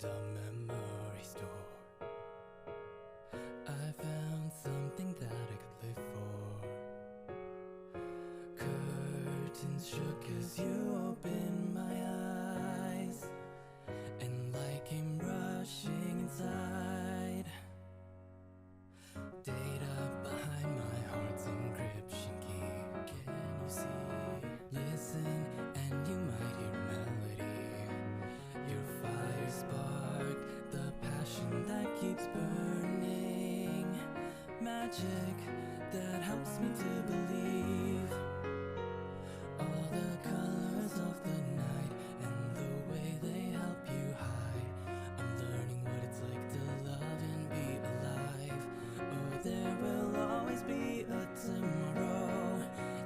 opened a memory store. I found something that I could live for. Curtains shook as you opened my eyes, and light came rushing inside. Data behind my heart's encryption key. Can you see? Listen and you might hear melody. Your fire sparked the passion that keeps burning. Magic that helps me to believe. All the colors of the night and the way they help you hide. I'm learning what it's like to love and be alive. Oh, there will always be a tomorrow.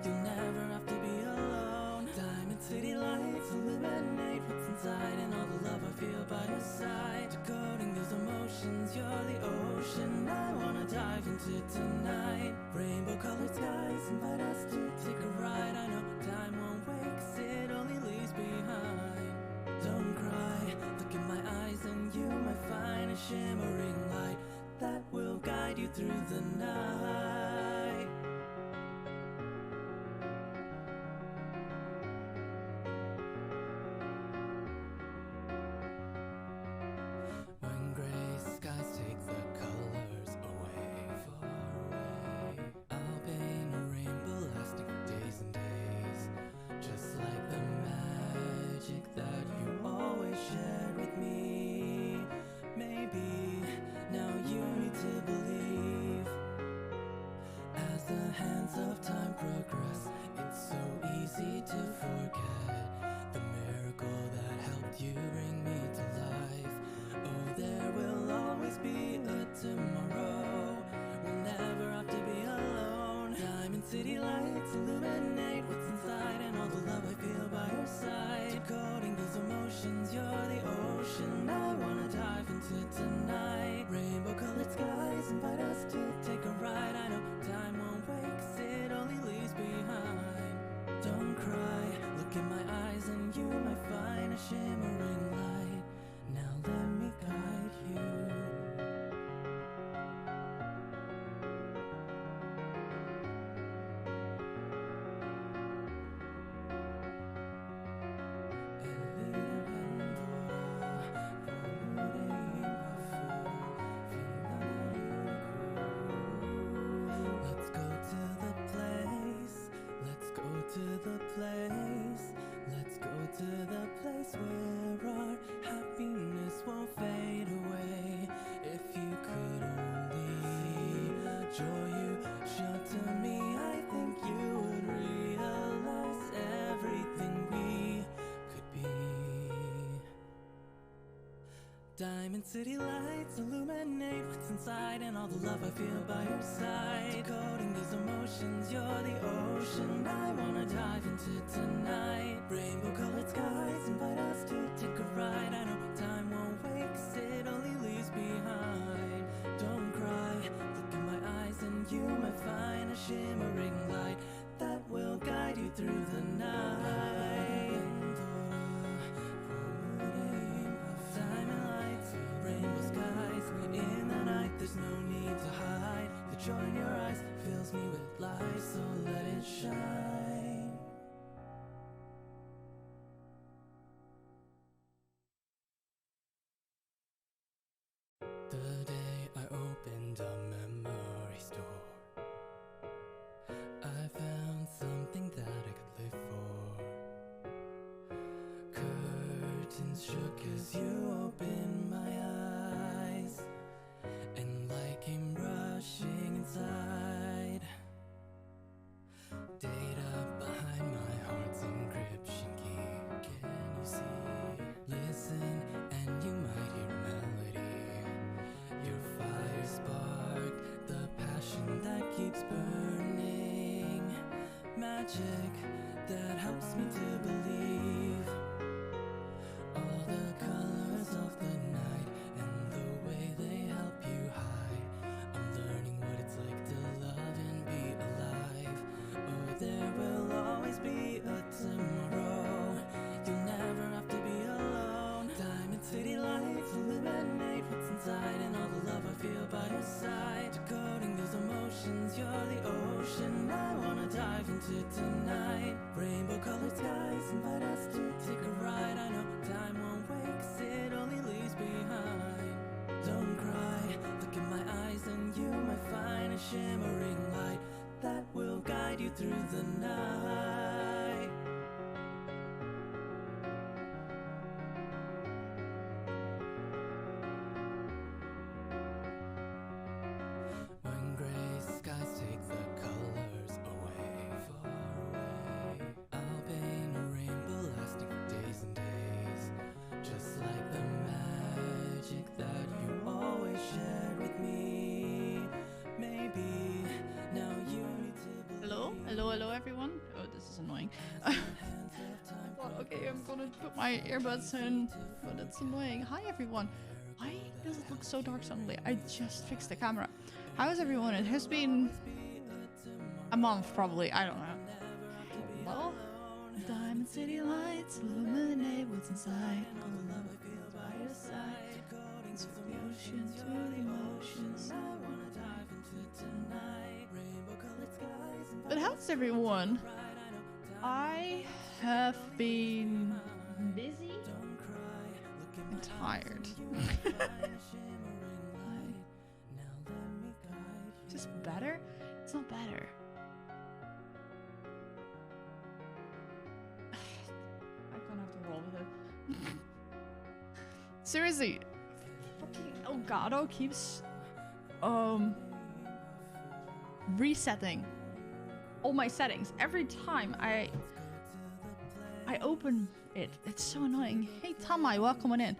You'll never have to be alone. Diamond city lights illuminate what's inside, and all the love I feel by your side. Decoding these emotions, you're the ocean I wanna dive into tonight. Rainbow colored skies invite us to take a ride. I know time won't wait, 'cause it only leaves behind. Don't cry, look in my eyes and you might find a shimmering light that will guide you through the night. When gray skies take the colors away, far away, I'll paint a rainbow lasting for days and days. Just like the magic that you always shared with me. Maybe now you need to believe. As the hands of time progress, it's so easy to forget the miracle that helped you bring me to life. Oh, there will always be a tomorrow. We'll never have to be alone. Diamond city lights illuminate what's inside, and all the love I feel by your side. Decoding these emotions, you're the ocean I wanna dive into tonight. Rainbow colored skies invite us to take a ride. I know time won't wait, 'cause it only leaves behind. Don't cry, look in my eyes and you might find a shimmering light. Now let me guide you. Let's go to the place. Let's go to the place. Let's go to the place where our happiness won't fade away. If you could only joy you show to me, I think you would realize everything we could be. Diamond city lights illuminate what's inside, and all the love I feel by your side. Decoding these emotions, you're the ocean I wanna dive into tonight. Rainbow colored skies invite us to take a ride. I know time won't wait, 'cause it only leaves behind. Don't cry, look in my eyes and you might find a shimmering light that will guide you through the night. Diamond lights, rainbow skies, in the night there's no need to hide. The joy in your eyes fills me with light, so let it shine. The day I opened a memory store, I found something that I could live for. Curtains shook as you opened my eyes, and light came rushing inside. Data behind my heart's encryption key. Can you see? Listen and you might hear melody. Your fire sparked the passion that keeps burning. Magic that helps me to believe. All the colors of the night and the way they help you hide. I'm learning what it's like to love and be alive. Oh, there will always be a tomorrow. You'll never have to be alone. Diamond city lights to tonight. Rainbow colored skies invite us to take a ride. I know time won't wait 'cause it only leaves behind. Don't cry, look in my eyes and you might find a shimmering light that will guide you through the night. When gray skies take the colors away, far away, I'll paint a rainbow lasting for days and days, just like the magic that you always shared with me. Maybe now you need to Hello everyone. Oh, this is annoying. Well, okay, I'm gonna put my earbuds in, but it's annoying. Hi everyone. Why does it look so dark suddenly? I just fixed the camera. How is everyone? It has been a month probably, I don't know. Hello? Diamond city lights illuminate what's inside. All the love I feel by your side. It's from the ocean to the emotions. I wanna dive into tonight. Rainbow colored skies. But how's everyone? I have been busy and tired. Is this better? It's not better. I'm gonna have to roll with it. Seriously. Fucking Elgato keeps resetting all my settings every time I open it. It's so annoying. Hey Tamai, welcome on in.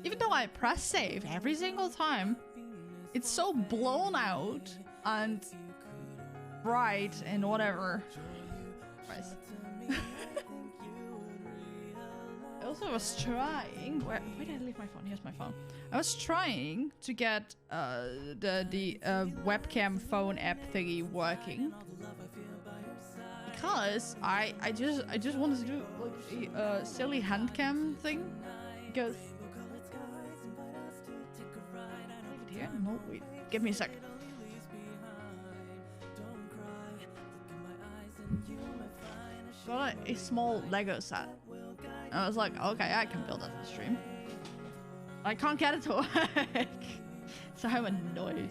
Even though I press save every single time, it's so blown out and bright and whatever. Christ. I also was trying. Where did I leave my phone? Here's my phone. I was trying to get the webcam phone app thingy working because I just wanted to do like a silly hand cam thing because. Leave it here? No, wait. Give me a sec. Got a small Lego set. And I was like, okay, I can build that for the stream. I can't get it to work. So I'm annoyed.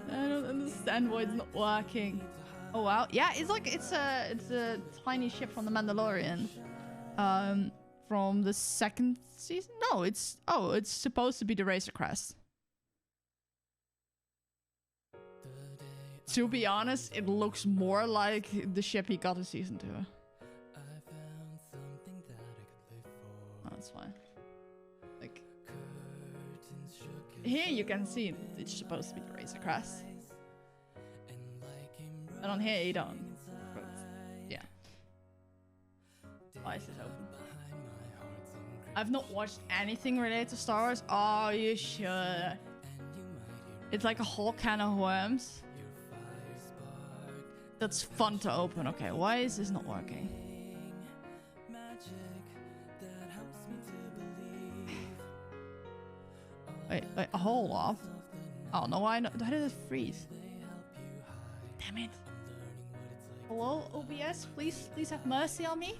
I don't understand why it's not working. Oh wow. Yeah, it's a tiny ship from the Mandalorian. From the second season? No, it's supposed to be the Razorcrest. To be honest, it looks more like the ship he got in season 2. Oh, that's fine. Like here you can see it's supposed to be the Razorcrest. And on here you don't. But yeah. Why is this open? I've not watched anything related to Star Wars. Oh, you should. It's like a whole can of worms. That's fun to open. Okay, why is this not working? Wait, hold off. Oh no, why did it freeze? Damn it. Hello, OBS? Please have mercy on me.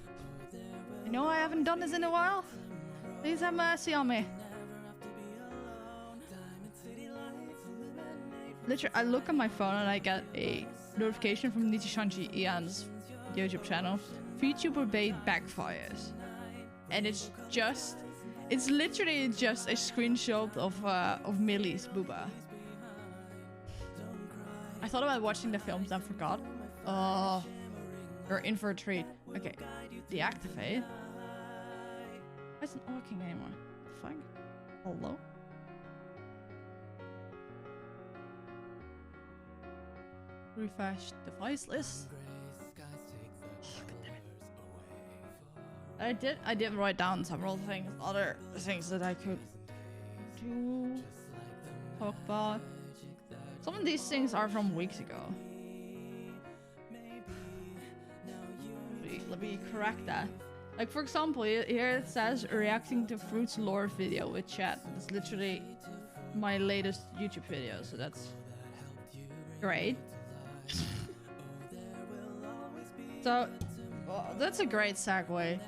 I know I haven't done this in a while. Please have mercy on me. Literally, I look at my phone and I get a notification from Nitishanji Ian's YouTube channel. VTuber bait backfires. And it's literally just a screenshot of Millie's booba. I thought about watching the films and forgot. Oh, you're in for a treat. Okay, deactivate. Why isn't it working anymore? Fuck. Hello? Refresh device list. Oh, God damn it. I did write down several things, other things that I could do, talk about. Some of these things are from weeks ago. Let me correct that. Like for example, here it says reacting to Fruits lore video with chat. That's literally my latest YouTube video, so that's great. So, that's a great segue.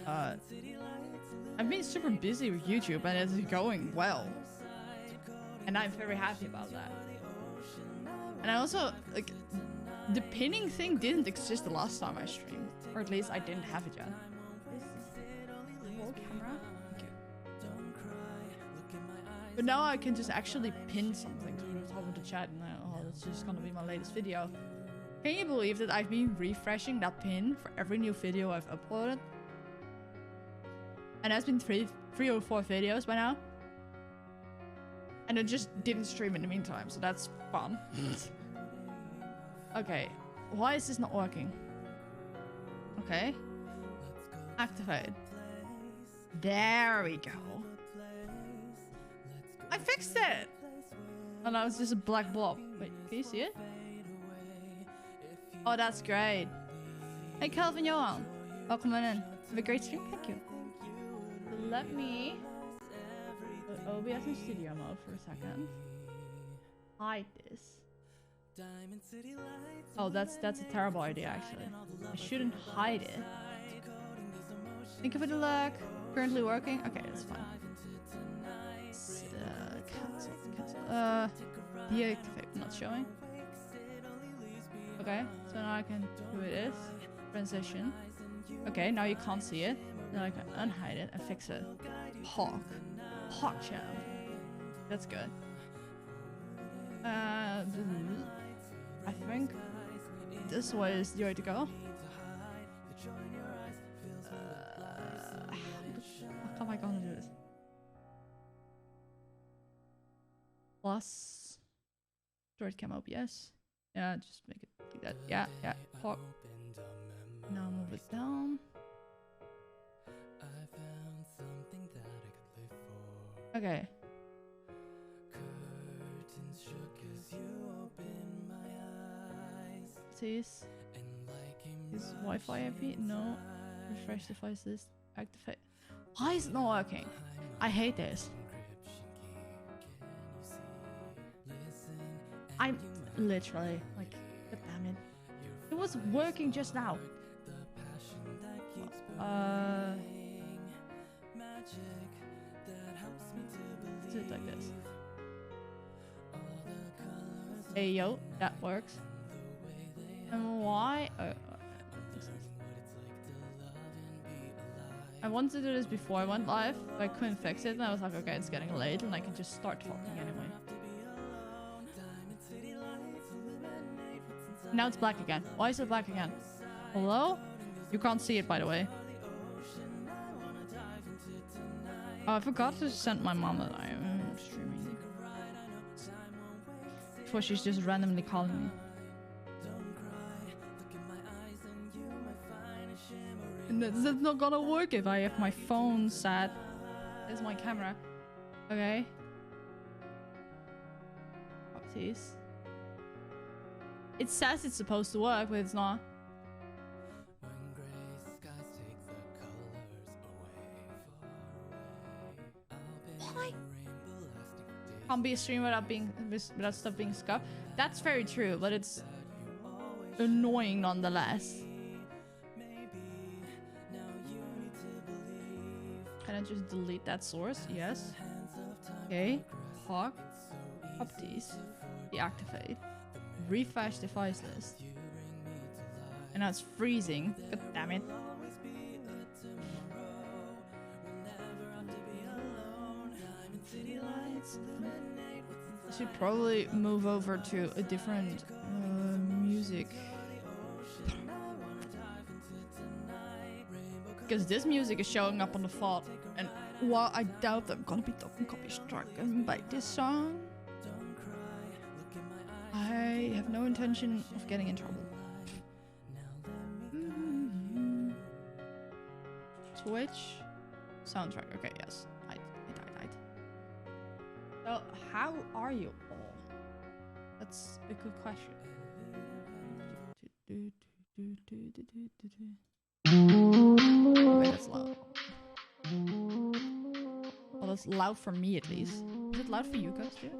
I've been super busy with YouTube and it's going well. And I'm very happy about that. And I also, like, the pinning thing didn't exist the last time I streamed. Or at least I didn't have it yet. Roll camera? Thank you. But now I can just actually pin something to the top of the chat and that's just gonna be my latest video. Can you believe that I've been refreshing that pin for every new video I've uploaded? And that's been three or four videos by now. And I just didn't stream in the meantime, so that's fun. Okay, why is this not working? Okay. Activate. There we go. I fixed it! Oh, now it's just a black blob. Wait, can you see it? Oh, that's great. Hey, Calvin Johan. Welcome on in. Have a great stream. Thank you. Let me put OBS in studio mode for a second. Hide this. Oh, that's a terrible idea, actually. I shouldn't hide it. Thank you for the luck. Currently working. Okay, that's fine. Cancel. Deactivate. Not showing. Okay, so now I can do this. Transition. Okay, now you can't see it. Then I can unhide it and fix it. Hawk champ. That's good. I think this way is the way to go. How am I gonna do this? Plus droid cam OBS. Yeah, just make it like that. Yeah. Hawk. Now move it down. Okay. Is Wi-Fi IP? No. Refresh devices. Activate. Why is it not working? I hate this. I'm literally like, god damn it. It was working just now. Do it like this. Hey yo, that works. And why? I wanted to do this before I went live, but I couldn't fix it, and I was like, okay, it's getting late, and I can just start talking anyway. Now it's black again. Why is it black again? Hello? You can't see it, by the way. Oh, I forgot to send my mom that I am streaming. Before she's just randomly calling me. And that's not gonna work if I have my phone set. There's my camera. Okay. Properties. It says it's supposed to work, but it's not. Why? Can't be a stream without stuff being scuffed. That's very true, but it's annoying nonetheless. Can I just delete that source? Yes. Okay. Hawk. Properties. Deactivate. Refresh device list. And now it's freezing. God damn it. I should probably move over to a different music. Because this music is showing up on the VOD, and while I doubt that I'm gonna be talking copy-stricken by this song, I have no intention of getting in trouble. Twitch soundtrack. Okay, yes. I died. So, how are you all? That's a good question. Okay, that's loud. Well, that's loud for me at least. Is it loud for you guys too?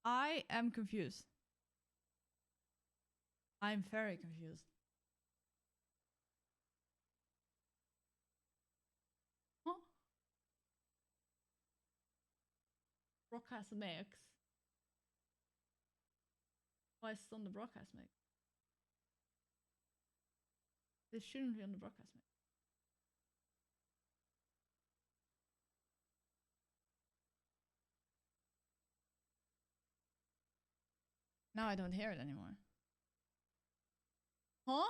I am confused. I'm very confused. Huh? Broadcast mix. Why is it on the broadcast mix? This shouldn't be on the broadcast mix. Now I don't hear it anymore. Huh?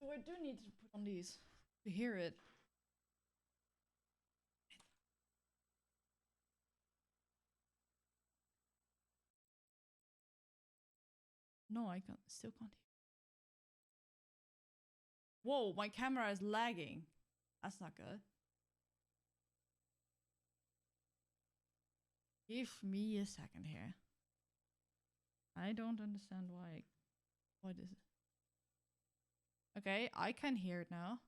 So I do need to put on these to hear it. No, I can't. Still can't hear. Whoa, my camera is lagging. That's not good. Give me a second here. I don't understand why. What is it? Okay, I can hear it now.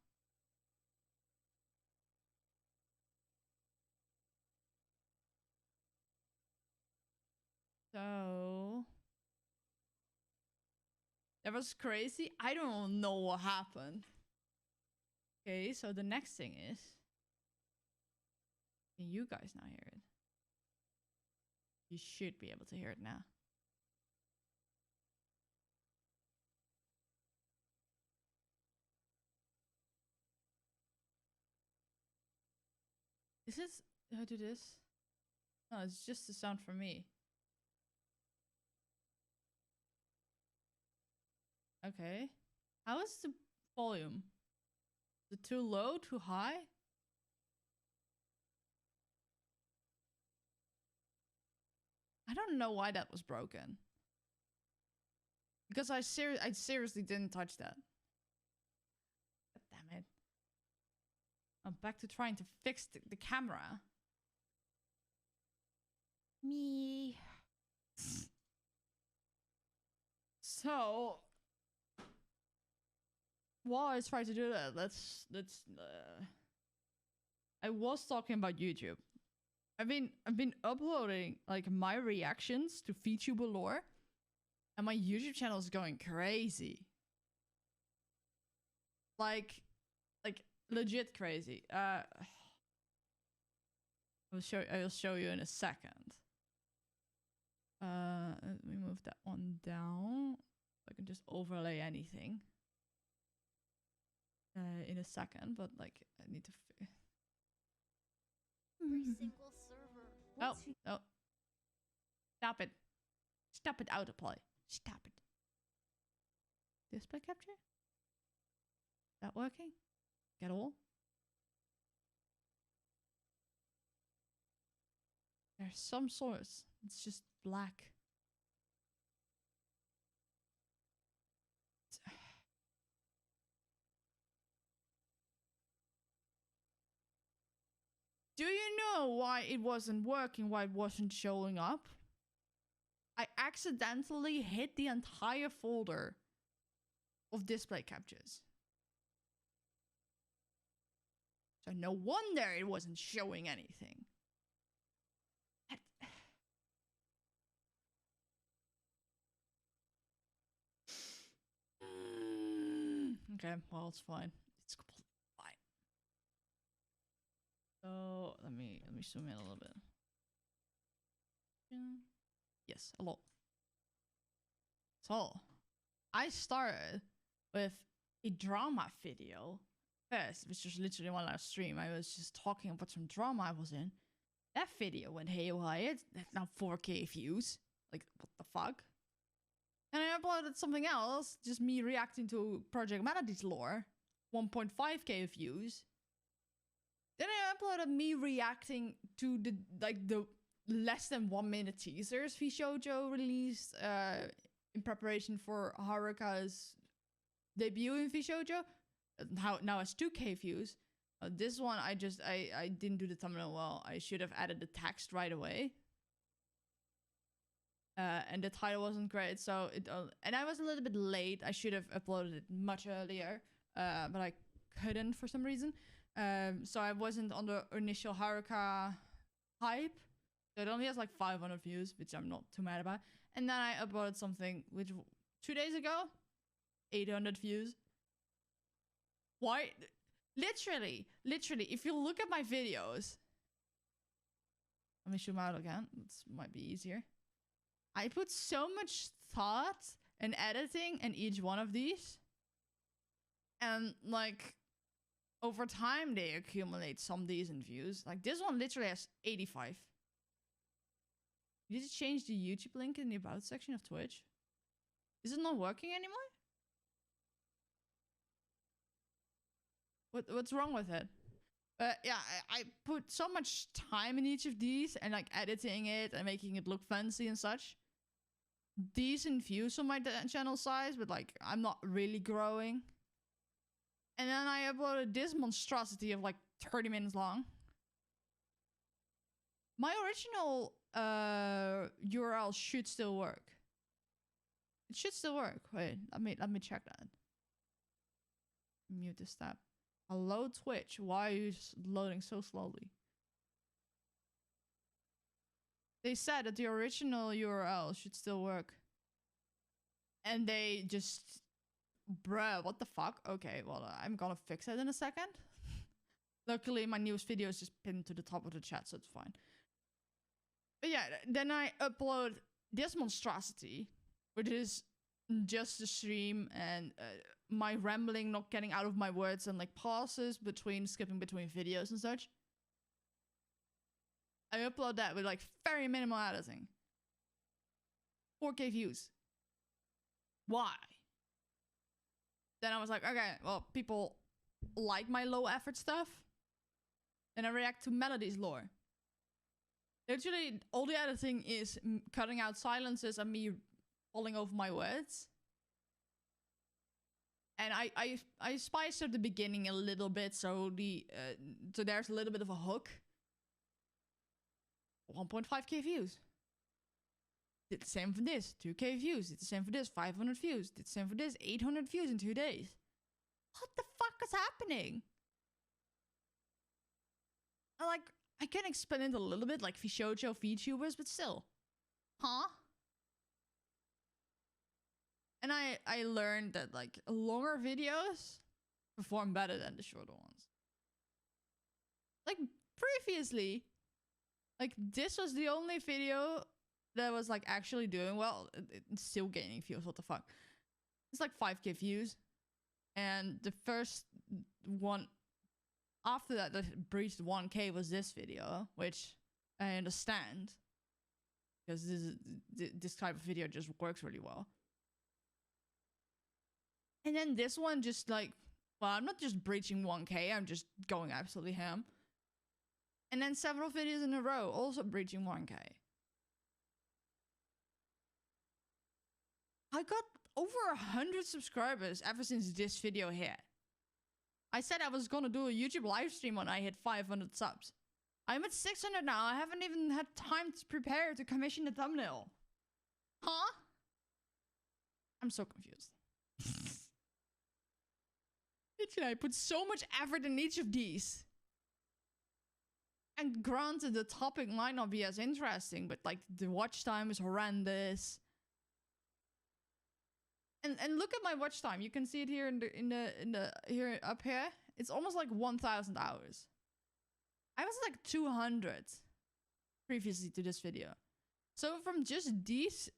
So that was crazy. I don't know what happened. Okay, so the next thing is, can you guys now hear it? You should be able to hear it now. Is this, do I do this? No, it's just the sound for me. Okay. How is the volume? Is it too low, too high? I don't know why that was broken. Because I seriously didn't touch that. God damn it. I'm back to trying to fix the camera. Me. So while I try to do that, let's I was talking about YouTube. I've been uploading like my reactions to VTuber lore, and my YouTube channel is going crazy. Like legit crazy. I will show you in a second. Let me move that one down. I can just overlay anything. In a second, but like I need to. Single server. Oh. Stop it. Stop it, autoplay. Stop it. Display capture? Is that working? At all? There's some source. It's just black. Do you know why it wasn't working, why it wasn't showing up? I accidentally hit the entire folder of display captures. So no wonder it wasn't showing anything. Okay, well, it's fine. It's completely fine. So let me zoom in a little bit. Yes, a lot. So I started with a drama video first, which was literally one last stream. I was just talking about some drama I was in. That video went haywire. It's now 4K views. Like, what the fuck? And I uploaded something else, just me reacting to Project Manatee's lore. 1.5K views. Then I uploaded me reacting to the less than 1 minute teasers VShojo released in preparation for Haruka's debut in VShojo. Now has 2K views. This one I didn't do the thumbnail well. I should have added the text right away. and the title wasn't great. So and I was a little bit late. I should have uploaded it much earlier, but I couldn't for some reason. So I wasn't on the initial Haruka hype. So it only has like 500 views, which I'm not too mad about. And then I uploaded something which 2 days ago, 800 views. Why? Literally, if you look at my videos, let me zoom out again. This might be easier. I put so much thought and editing in each one of these. And like over time, they accumulate some decent views. Like this one literally has 85. Did you change the YouTube link in the about section of Twitch? Is it not working anymore? What's wrong with it? Yeah, I put so much time in each of these and like editing it and making it look fancy and such. Decent views on my channel size, but like I'm not really growing. And then I uploaded this monstrosity of like 30 minutes long. My original URL should still work. It should still work. Wait, let me check that. Mute this tab. Hello Twitch, why are you loading so slowly? They said that the original URL should still work. And they just... Bruh, what the fuck? Okay, well, I'm gonna fix it in a second. Luckily, my newest video is just pinned to the top of the chat, so it's fine. But yeah, then I upload this monstrosity, which is just the stream and my rambling, not getting out of my words, and like pauses between skipping between videos and such. I upload that with like very minimal editing. 4K views. Why? Then I was like, okay, well, people like my low effort stuff. Then I react to Melody's lore. Literally, all the editing is cutting out silences and me falling over my words. And I spiced up the beginning a little bit, so so there's a little bit of a hook. 1.5k views. Did the same for this. 2k views. Did the same for this. 500 views. Did the same for this. 800 views in 2 days. What the fuck is happening? I can explain it a little bit, like Shoujo VTubers, but still. Huh? And I learned that like longer videos perform better than the shorter ones. Like previously, like this was the only video that was like actually doing well. It's still gaining views, what the fuck. It's like 5k views. And the first one after that breached 1k was this video, which I understand. Because this type of video just works really well. And then this one just like, well, I'm not just breaching 1k, I'm just going absolutely ham. And then several videos in a row also breaching 1k. I got over 100 subscribers ever since this video hit. I said I was gonna do a YouTube live stream when I hit 500 subs. I'm at 600 now. I haven't even had time to prepare to commission the thumbnail. Huh? I'm so confused. Literally, I put so much effort in each of these. And granted, the topic might not be as interesting, but like the watch time is horrendous. And look at my watch time. You can see it here in the here up here. It's almost like 1,000 hours. I was like 200 previously to this video. So from just these,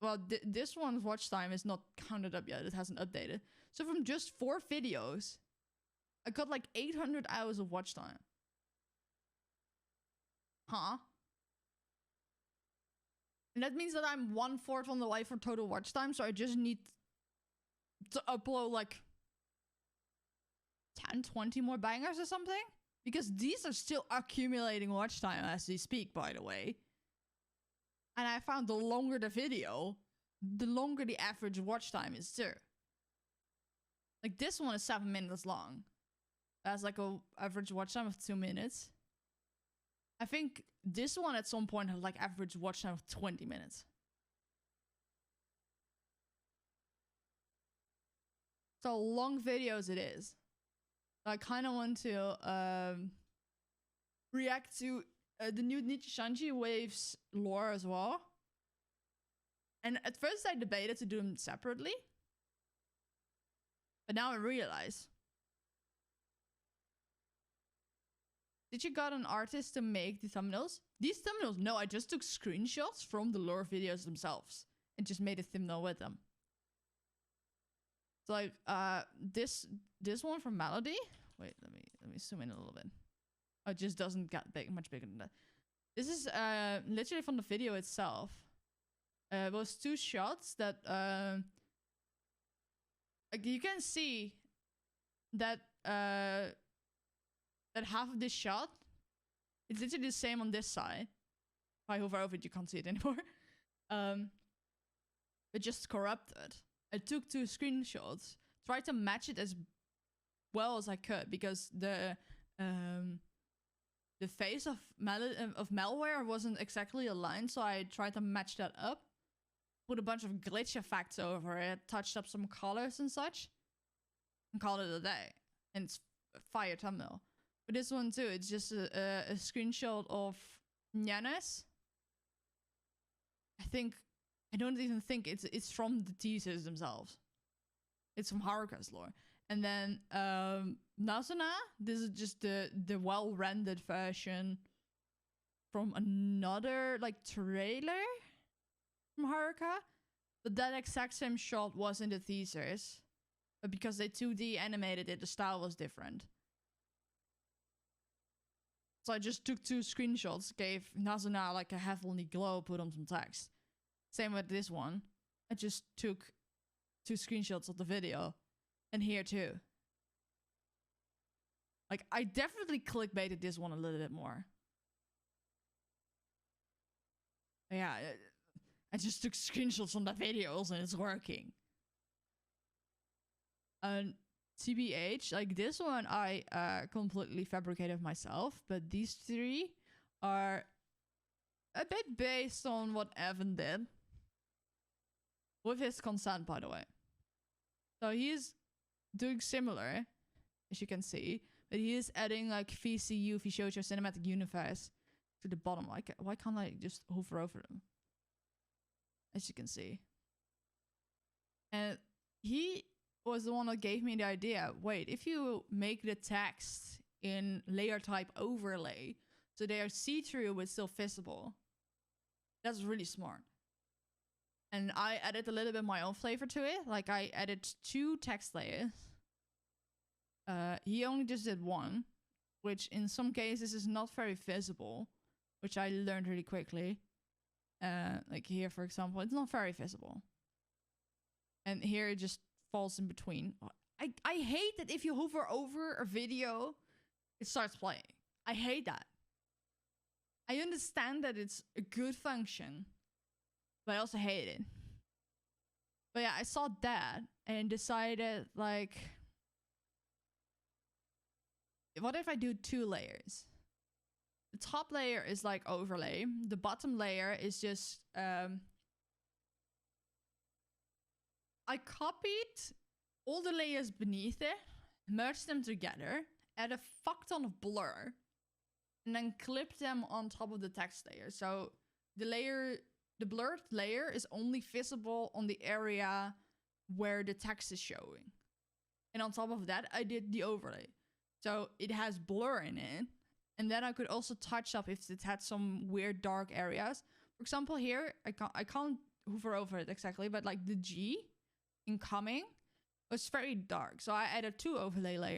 well, this one's watch time is not counted up yet. It hasn't updated. So from just 4 videos, I got like 800 hours of watch time. Huh? And that means that I'm 1/4 on the way for total watch time. So I just need to upload like 10, 20 more bangers or something. Because these are still accumulating watch time as we speak, by the way. And I found the longer the video, the longer the average watch time is too. Like this one is 7 minutes long. That's like a average watch time of 2 minutes. I think this one at some point had like average watch time of 20 minutes. So long videos it is. I kind of want to react to the new Nichi Waves lore as well. And at first I debated to do them separately. But now I realize. Did you got an artist to make the thumbnails? These thumbnails? No, I just took screenshots from the lore videos themselves. And just made a thumbnail with them. So like, this one from Melody. Wait, let me zoom in a little bit. Oh, it just doesn't get much bigger than that. This is literally from the video itself. It was 2 shots that like you can see that that half of this shot, it's literally the same on this side. If I hover over it, you can't see it anymore. It just corrupted. I took 2 screenshots, tried to match it as well as I could because the face of malware wasn't exactly aligned, so I tried to match that up. Put a bunch of glitch effects over it, touched up some colors and such, and called it a day. And it's a fire thumbnail. But this one too, it's just a screenshot of Nyanes. I don't even think it's from the teasers themselves. It's from Haruka's lore. And then Nazuna, this is just the well-rendered version from another like trailer from Haruka. But that exact same shot was in the teasers. But because they 2D animated it, the style was different. So I just took 2 screenshots, gave Nazuna like a heavenly glow, put on some text. Same with this one. I just took 2 screenshots of the video. And here too. Like, I definitely clickbaited this one a little bit more. Yeah, I just took screenshots from the videos and it's working. And TBH, like this one I completely fabricated myself. But these 3 are a bit based on what Evan did. With his consent, by the way. So he's doing similar, as you can see, but he is adding like VCU, Vishoujo Cinematic Universe, to the bottom. Like, why can't I just hover over them? As you can see. And he was the one that gave me the idea. Wait, if you make the text in layer type overlay, so they are see-through but still visible, that's really smart. And I added a little bit my own flavor to it. Like I added 2 text layers. He only just did 1, which in some cases is not very visible, which I learned really quickly. Like here, for example, it's not very visible. And here it just falls in between. I hate that if you hover over a video, it starts playing. I hate that. I understand that it's a good function, but I also hate it. But yeah, I saw that and decided, like, what if I do 2 layers? The top layer is like overlay. The bottom layer is just, I copied all the layers beneath it, merged them together, add a fuck ton of blur, and then clipped them on top of the text layer. So the blurred layer is only visible on the area where the text is showing. And on top of that, I did the overlay. So it has blur in it. And then I could also touch up if it had some weird dark areas. For example, here, I can't hover over it exactly, but like the G incoming was very dark. So I added 2 overlaid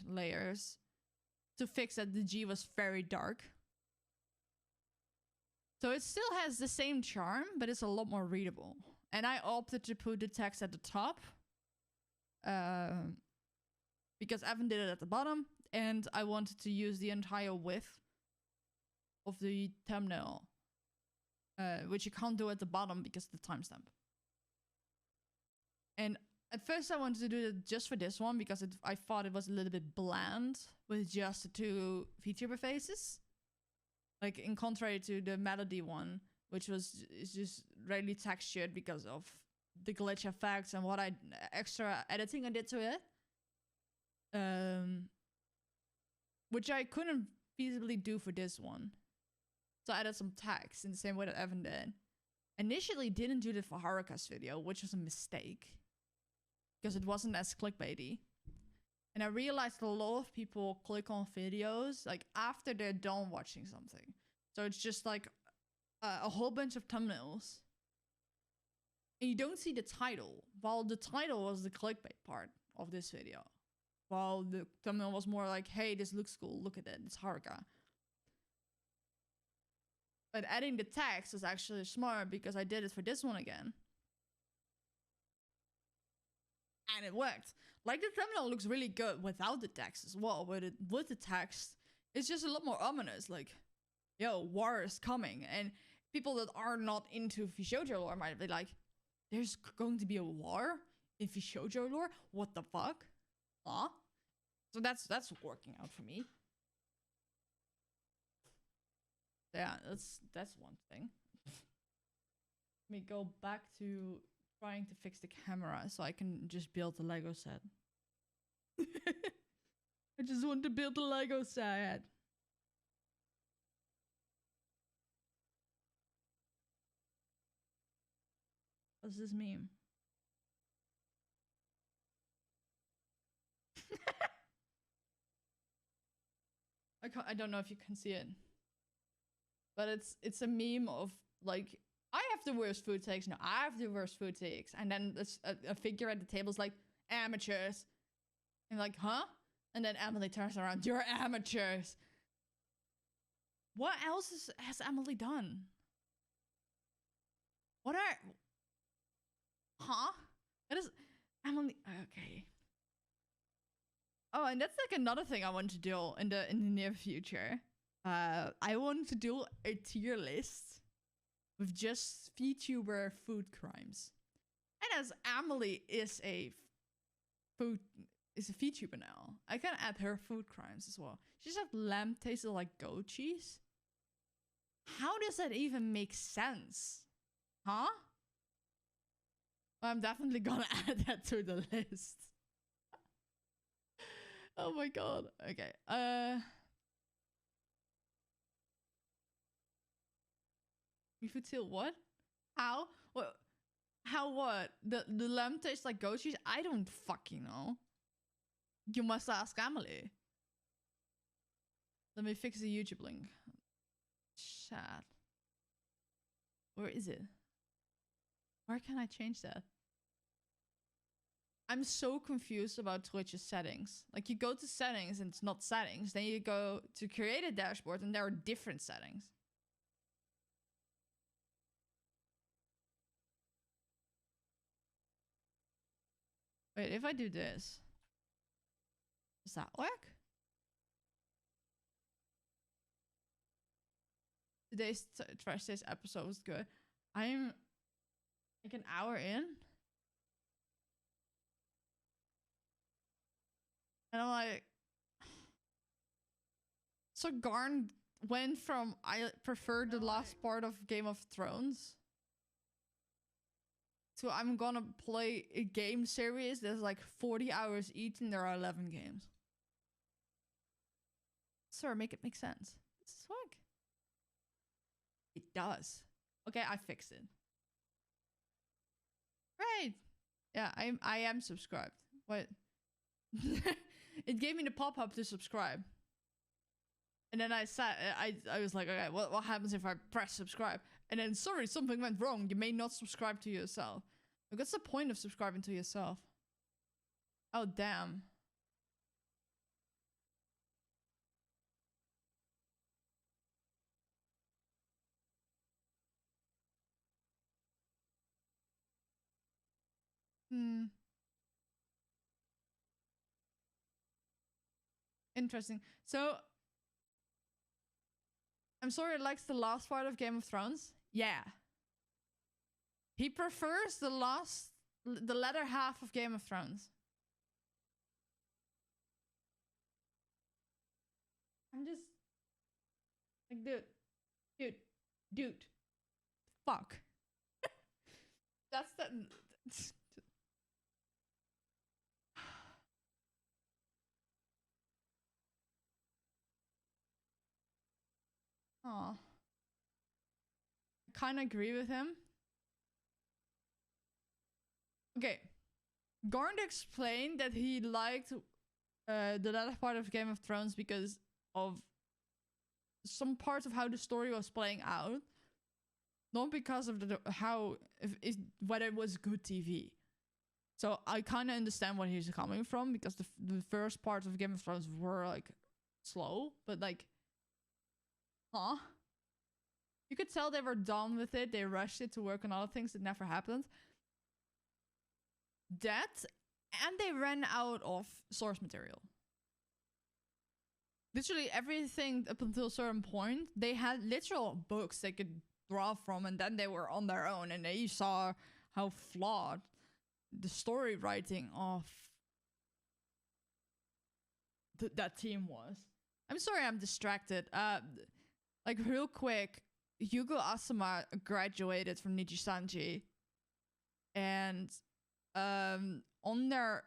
layers to fix that the G was very dark. So it still has the same charm, but it's a lot more readable. And I opted to put the text at the top. Because Evan did it at the bottom. And I wanted to use the entire width of the thumbnail. Which you can't do at the bottom because of the timestamp. And at first I wanted to do it just for this one because I thought it was a little bit bland with just the 2 VTuber faces. Like in contrary to the Melody one, which is just really textured because of the glitch effects and what extra editing I did to it. Which I couldn't feasibly do for this one. So I added some text in the same way that Evan did. Initially didn't do it for Haruka's video, which was a mistake. Because it wasn't as clickbaity. And I realized a lot of people click on videos like after they're done watching something. So it's just like a whole bunch of thumbnails. And you don't see the title. While the title was the clickbait part of this video. While the thumbnail was more like, hey, this looks cool. Look at it. It's Haruka. But adding the text is actually smart because I did it for this one again. And it worked. Like the thumbnail looks really good without the text as well. But with the text, it's just a lot more ominous. Like, yo, war is coming. And people that are not into Shoujo lore might be like, there's going to be a war in Shoujo lore? What the fuck? Huh? So that's working out for me. Yeah, that's one thing. Let me go back to trying to fix the camera so I can just build the Lego set. I just want to build a Lego set. What's this meme? I don't know if you can see it. But it's a meme of like, I have the worst food takes. No, I have the worst food takes. And then there's a figure at the table is like, amateurs. And like, huh? And then Emily turns around, you're amateurs. What else has Emily done? What are... Huh? That is... Emily... Okay. Oh, and that's like another thing I want to do in the near future. I want to do a tier list with just VTuber food crimes. And as Emily is a VTuber now, I can add her food crimes as well. She said lamb tasted like goat cheese. How does that even make sense? Huh? I'm definitely gonna add that to the list. Oh my god. Okay. Beef till what? How? What? How what? The lamb tastes like goat cheese? I don't fucking know. You must ask Emily. Let me fix the YouTube link. Chat. Where is it? Where can I change that? I'm so confused about Twitch's settings. Like you go to settings and it's not settings. Then you go to create a dashboard and there are different settings. Wait, if I do this, does that work? Today's Trash Days episode was good. I'm like an hour in. And I'm like... So Garn went from I prefer the last part of Game of Thrones to I'm gonna play a game series that's like 40 hours each and there are 11 games. Sir, make it make sense. This is work. It does. Okay, I fixed it. Right. Yeah, I am subscribed. What? It gave me the pop-up to subscribe. And then I was like, okay, what happens if I press subscribe? And then, sorry, something went wrong. You may not subscribe to yourself. Like, what's the point of subscribing to yourself? Oh, damn. Interesting. So, I'm sorry, likes the last part of Game of Thrones? Yeah. He prefers the latter half of Game of Thrones. I'm just like, dude, fuck. Oh, I kind of agree with him. Okay, Garnt explained that he liked the latter part of Game of Thrones because of some parts of how the story was playing out, not because of whether it was good TV. So I kind of understand where he's coming from, because the first parts of Game of Thrones were like slow, but like, huh? You could tell they were done with it. They rushed it to work on other things that never happened. That, and they ran out of source material. Literally everything up until a certain point, they had literal books they could draw from, and then they were on their own, and they saw how flawed the story writing of that team was. I'm sorry I'm distracted. Like real quick, Yugo Asama graduated from Nijisanji, and on their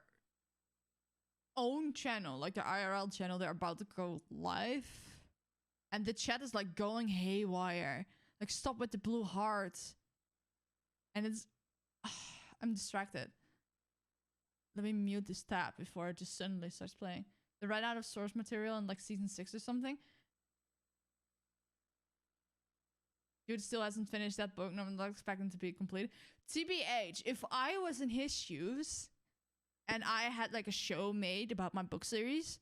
own channel, like the IRL channel, they're about to go live, and the chat is like going haywire, like stop with the blue hearts, and it's I'm distracted. Let me mute this tab before it just suddenly starts playing. They ran out of source material in like season 6 or something. Dude still hasn't finished that book, and I'm not expecting to be completed. TBH, if I was in his shoes and I had like a show made about my book series,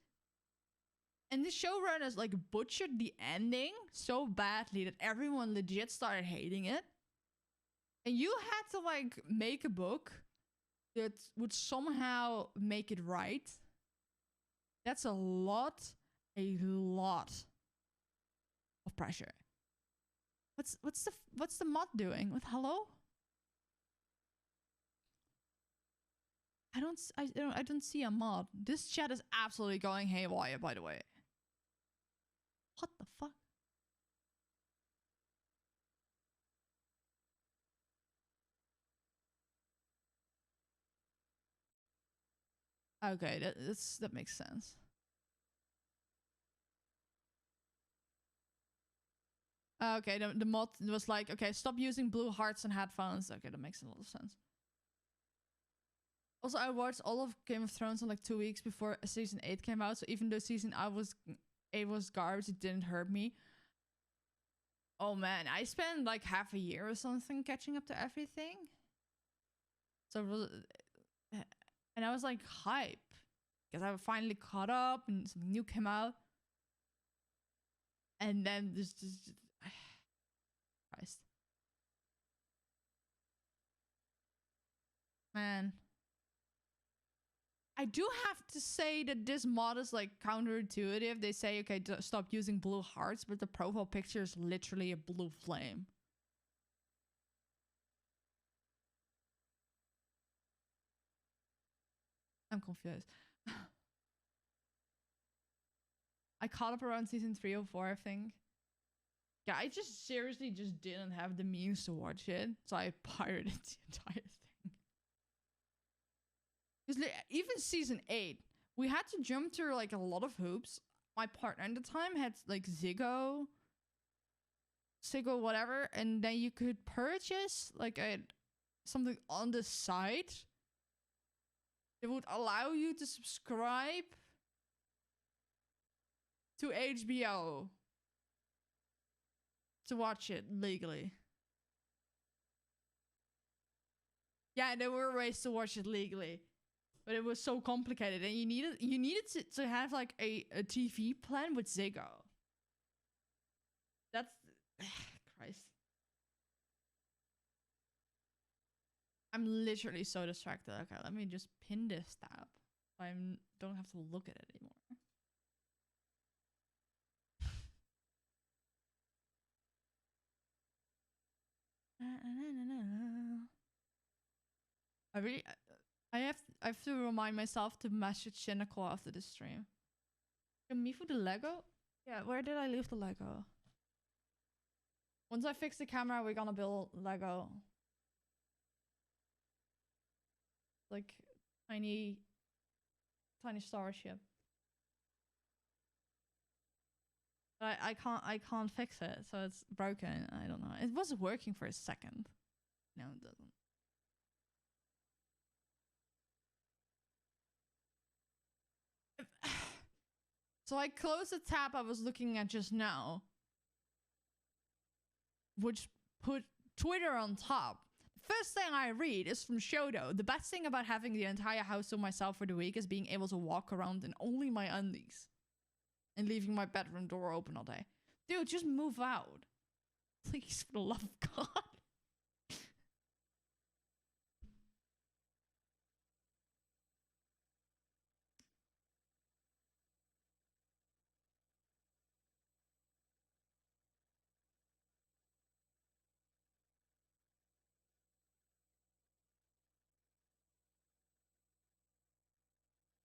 and the showrunners like butchered the ending so badly that everyone legit started hating it, and you had to like make a book that would somehow make it right, that's a lot of pressure. What's the mod doing? With hello? I don't see a mod. This chat is absolutely going haywire, by the way. What the fuck? Okay, that makes sense. Okay, the mod was like, okay, stop using blue hearts and headphones. Okay, that makes a lot of sense. Also, I watched all of Game of Thrones in like 2 weeks before season 8 came out. So even though season 8 was garbage, it didn't hurt me. Oh man, I spent like half a year or something catching up to everything. So it was, and I was like hype because I finally caught up and something new came out. And then there's just Christ. Man. I do have to say that this mod is like counterintuitive. They say, okay, stop using blue hearts, but the profile picture is literally a blue flame. I'm confused. I caught up around season 3 or 4, I think. Yeah, I just seriously just didn't have the means to watch it, so I pirated the entire thing. Because even season 8, we had to jump through like a lot of hoops. My partner at the time had like Ziggo whatever, and then you could purchase like something on the site. It would allow you to subscribe to HBO to watch it legally. Yeah, there were ways to watch it legally, but it was so complicated, and you needed to have like a TV plan with Ziggo. That's Christ. I'm literally so distracted. Okay, let me just pin this tab. I don't have to look at it anymore. I have to remind myself to message Shinako after the stream. Mifu the Lego? Yeah, where did I leave the Lego? Once I fix the camera, we're gonna build Lego. Like tiny starship. I can't fix it, so it's broken. I don't know. It was working for a second. No, it doesn't. So I closed the tab I was looking at just now, which put Twitter on top. First thing I read is from Shodo. The best thing about having the entire house to myself for the week is being able to walk around in only my undies and leaving my bedroom door open all day. Dude, just move out. Please, for the love of God.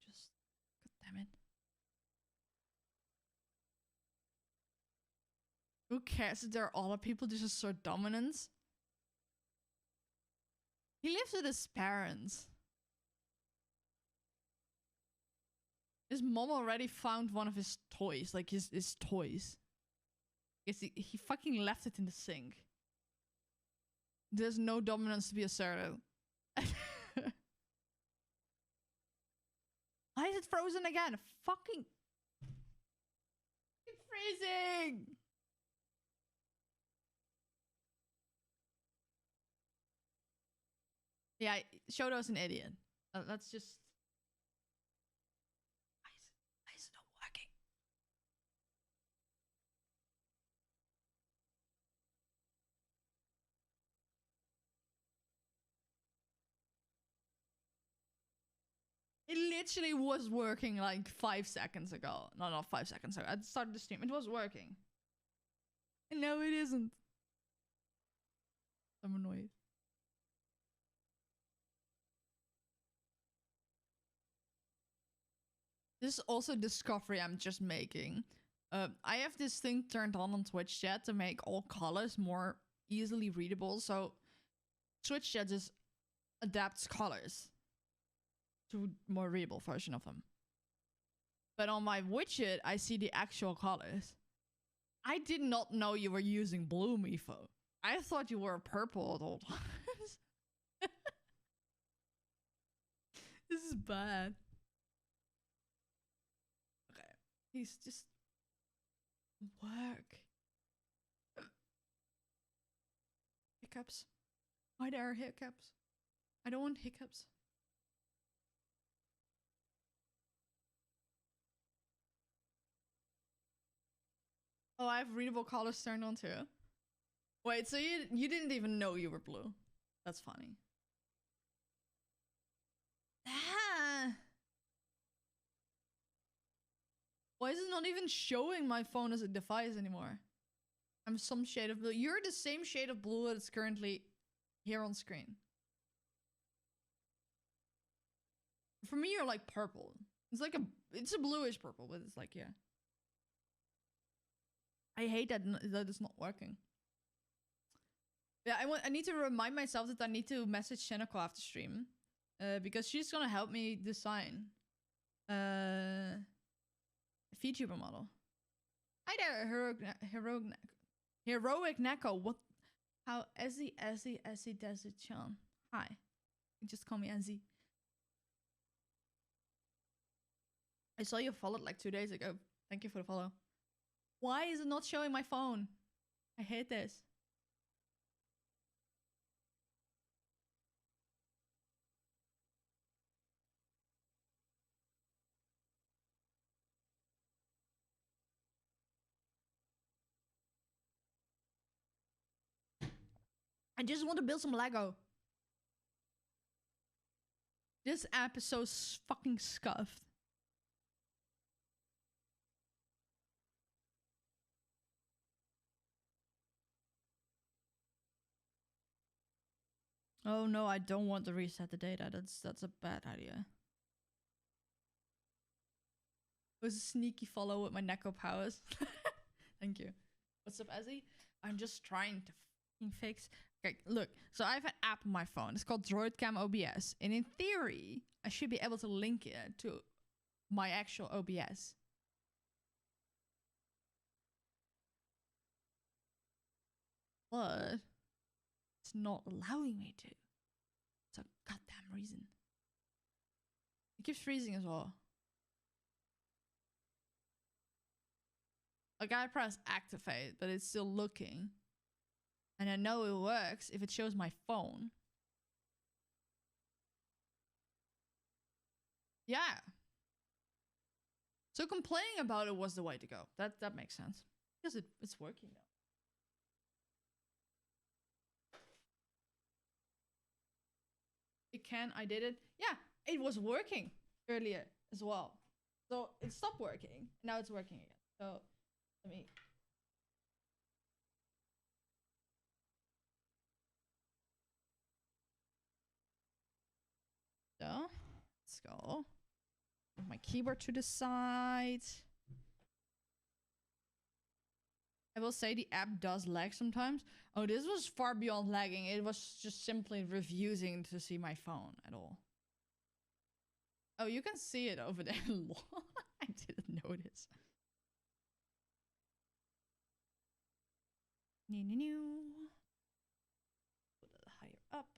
Just, God damn it. Who cares if there are other people just assert dominance? He lives with his parents. His mom already found one of his toys, like his toys. He fucking left it in the sink. There's no dominance to be asserted. Why is it frozen again? Fucking... It's freezing! Yeah, Shoto's an idiot. Let's just... Why is it not working? It literally was working like 5 seconds ago. No, not 5 seconds ago. I started the stream. It was working. And now it isn't. I'm annoyed. This is also a discovery I'm just making. I have this thing turned on Twitch chat to make all colors more easily readable. So Twitch chat just adapts colors to a more readable version of them. But on my widget, I see the actual colors. I did not know you were using blue, Mifo. I thought you were purple at all times. This is bad. He's just work. Hiccups. Why there are hiccups? I don't want hiccups. Oh, I have readable colors turned on too. Wait, so you didn't even know you were blue? That's funny. Ah. Why is it not even showing my phone as a device anymore? I'm some shade of blue. You're the same shade of blue that's currently here on screen. For me, you're like purple. It's like it's a bluish purple, but it's like, yeah. I hate that it's not working. Yeah, I need to remind myself that I need to message Shenako after stream. Because she's gonna help me design. VTuber model. Hi there, heroic Neko. What? How Ezzydesu-chan. Hi. You just call me Ezzy. I saw you followed like 2 days ago. Thank you for the follow. Why is it not showing my phone? I hate this. I just want to build some Lego. This app is so fucking scuffed. Oh no, I don't want to reset the data. That's a bad idea. It was a sneaky follow with my Neko powers. Thank you. What's up, Ezzy? I'm just trying to fix. Okay, look. So I have an app on my phone. It's called DroidCam OBS. And in theory, I should be able to link it to my actual OBS. But it's not allowing me to. It's a goddamn reason. It keeps freezing as well. Like I press activate, but it's still looking. And I know it works if it shows my phone. Yeah. So complaining about it was the way to go. That makes sense. Because it's working now. It can, I did it. Yeah, it was working earlier as well. So it stopped working. Now it's working again. So let me. So let's go. Move my keyboard to the side. I will say the app does lag sometimes. Oh, this was far beyond lagging. It was just simply refusing to see my phone at all. Oh, you can see it over there. I didn't notice. Put it higher up.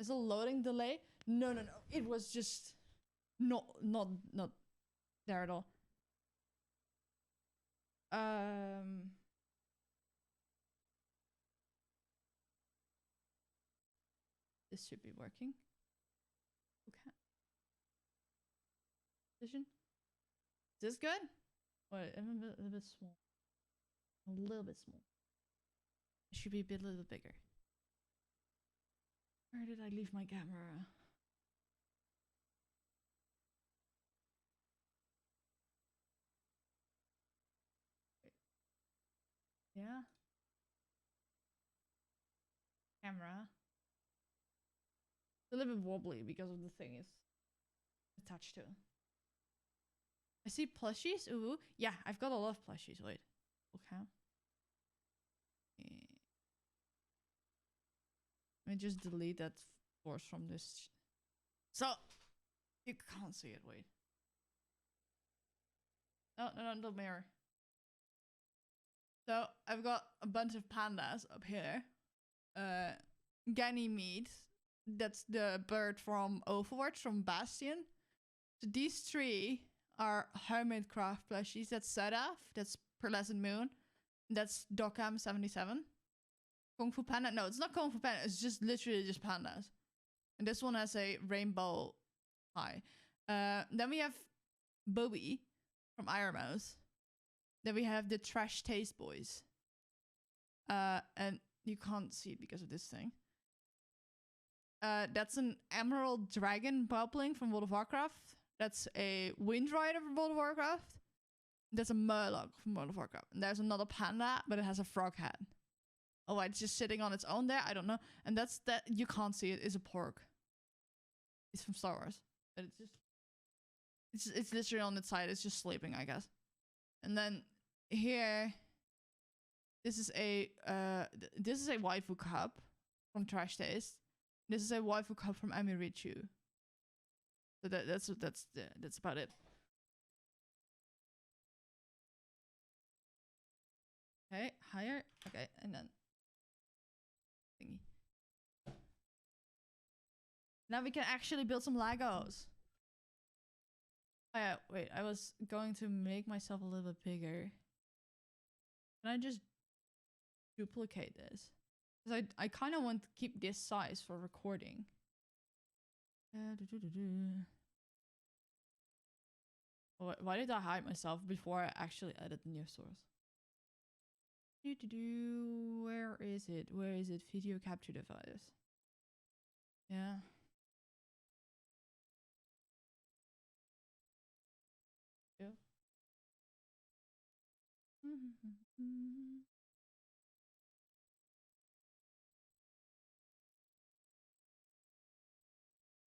Is a loading delay? No. It was just not there at all. This should be working. Okay. Vision. Is this good? Wait, I'm a little bit small. A little bit small. It should be a little bit bigger. Where did I leave my camera? Wait. Yeah. Camera. It's a little bit wobbly because of the thing is attached to it. I see plushies. Ooh. Yeah, I've got a lot of plushies. Wait. Okay. Let me just delete that force from this. So you can't see it. Wait. No, the mirror. So I've got a bunch of pandas up here. Ganymede. That's the bird from Overwatch, from Bastion. So these three are Hermit Craft plushies. That's Sedaf. That's Pearlescent Moon. That's Dokam 77. Kung Fu Panda. No, it's not Kung Fu Panda. It's just literally just pandas. And this one has a rainbow eye. Then we have Bobby from Iron Mouse. Then we have the Trash Taste Boys. And you can't see it because of this thing. That's an Emerald Dragon bubbling from World of Warcraft. That's a Wind Rider from World of Warcraft. That's a Murloc from World of Warcraft. And there's another panda, but it has a frog head. Oh, it's just sitting on its own there. I don't know. And that's that. You can't see it. It's a pork. It's from Star Wars, but it's literally on its side. It's just sleeping, I guess. And then here, this is a waifu cup from Trash Taste. This is a waifu cup from Amirichu. So that's about it. Okay, higher. Okay, and then thingy. Now we can actually build some Legos. Oh yeah, wait, I was going to make myself a little bit bigger. Can I just duplicate this? Because I kind of want to keep this size for recording. Why did I hide myself before I actually added the new source? Where is it? Where is it? Video capture device. Yeah. Yeah.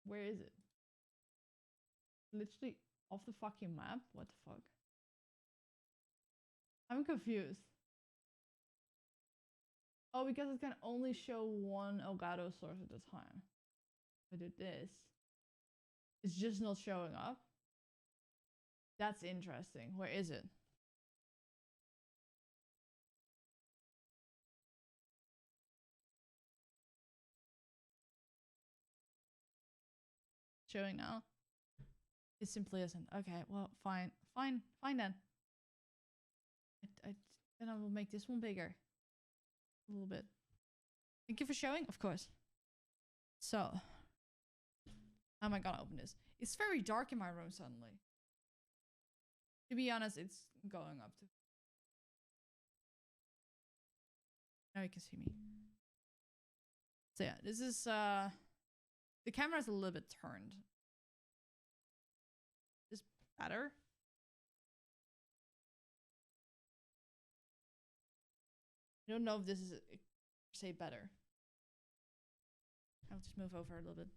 Where is it? Literally off the fucking map? What the fuck? I'm confused. Oh, because it can only show one Elgato source at a time. If I do this, it's just not showing up. That's interesting. Where is it? Showing now. It simply isn't. Okay, well, fine. Fine then. Then I will make this one bigger. A little bit. Thank you for showing, of course. So, how am I gonna open this? It's very dark in my room suddenly. To be honest, it's going up to. Now you can see me. So yeah, this is the camera's a little bit turned. Is better? I don't know if this is say better. I'll just move over a little bit.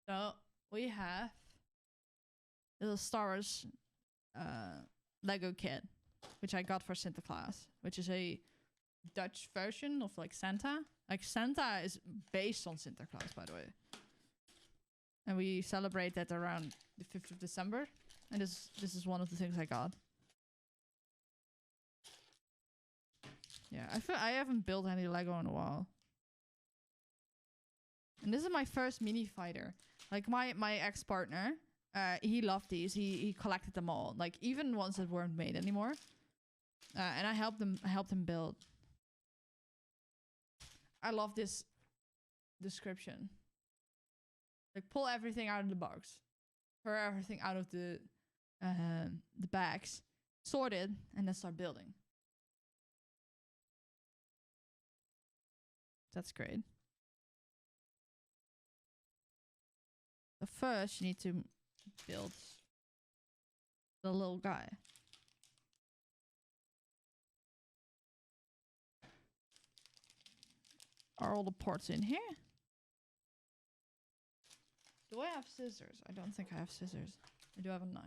So we have little Star Wars Lego kit, which I got for Santa Claus, which is a Dutch version of like Santa. Like Santa is based on Santa Claus, by the way. And we celebrate that around the 5th of December. And this is one of the things I got. Yeah, I haven't built any Lego in a while. And this is my first mini fighter. Like my ex-partner, he loved these. He collected them all. Like even ones that weren't made anymore. And I helped him build. I love this description. Like pull everything out of the box. Pour everything out of the bags. Sort it and then start building. That's great. So first you need to build the little guy. Are all the parts in here? Do I have scissors? I don't think I have scissors. I do have a knife.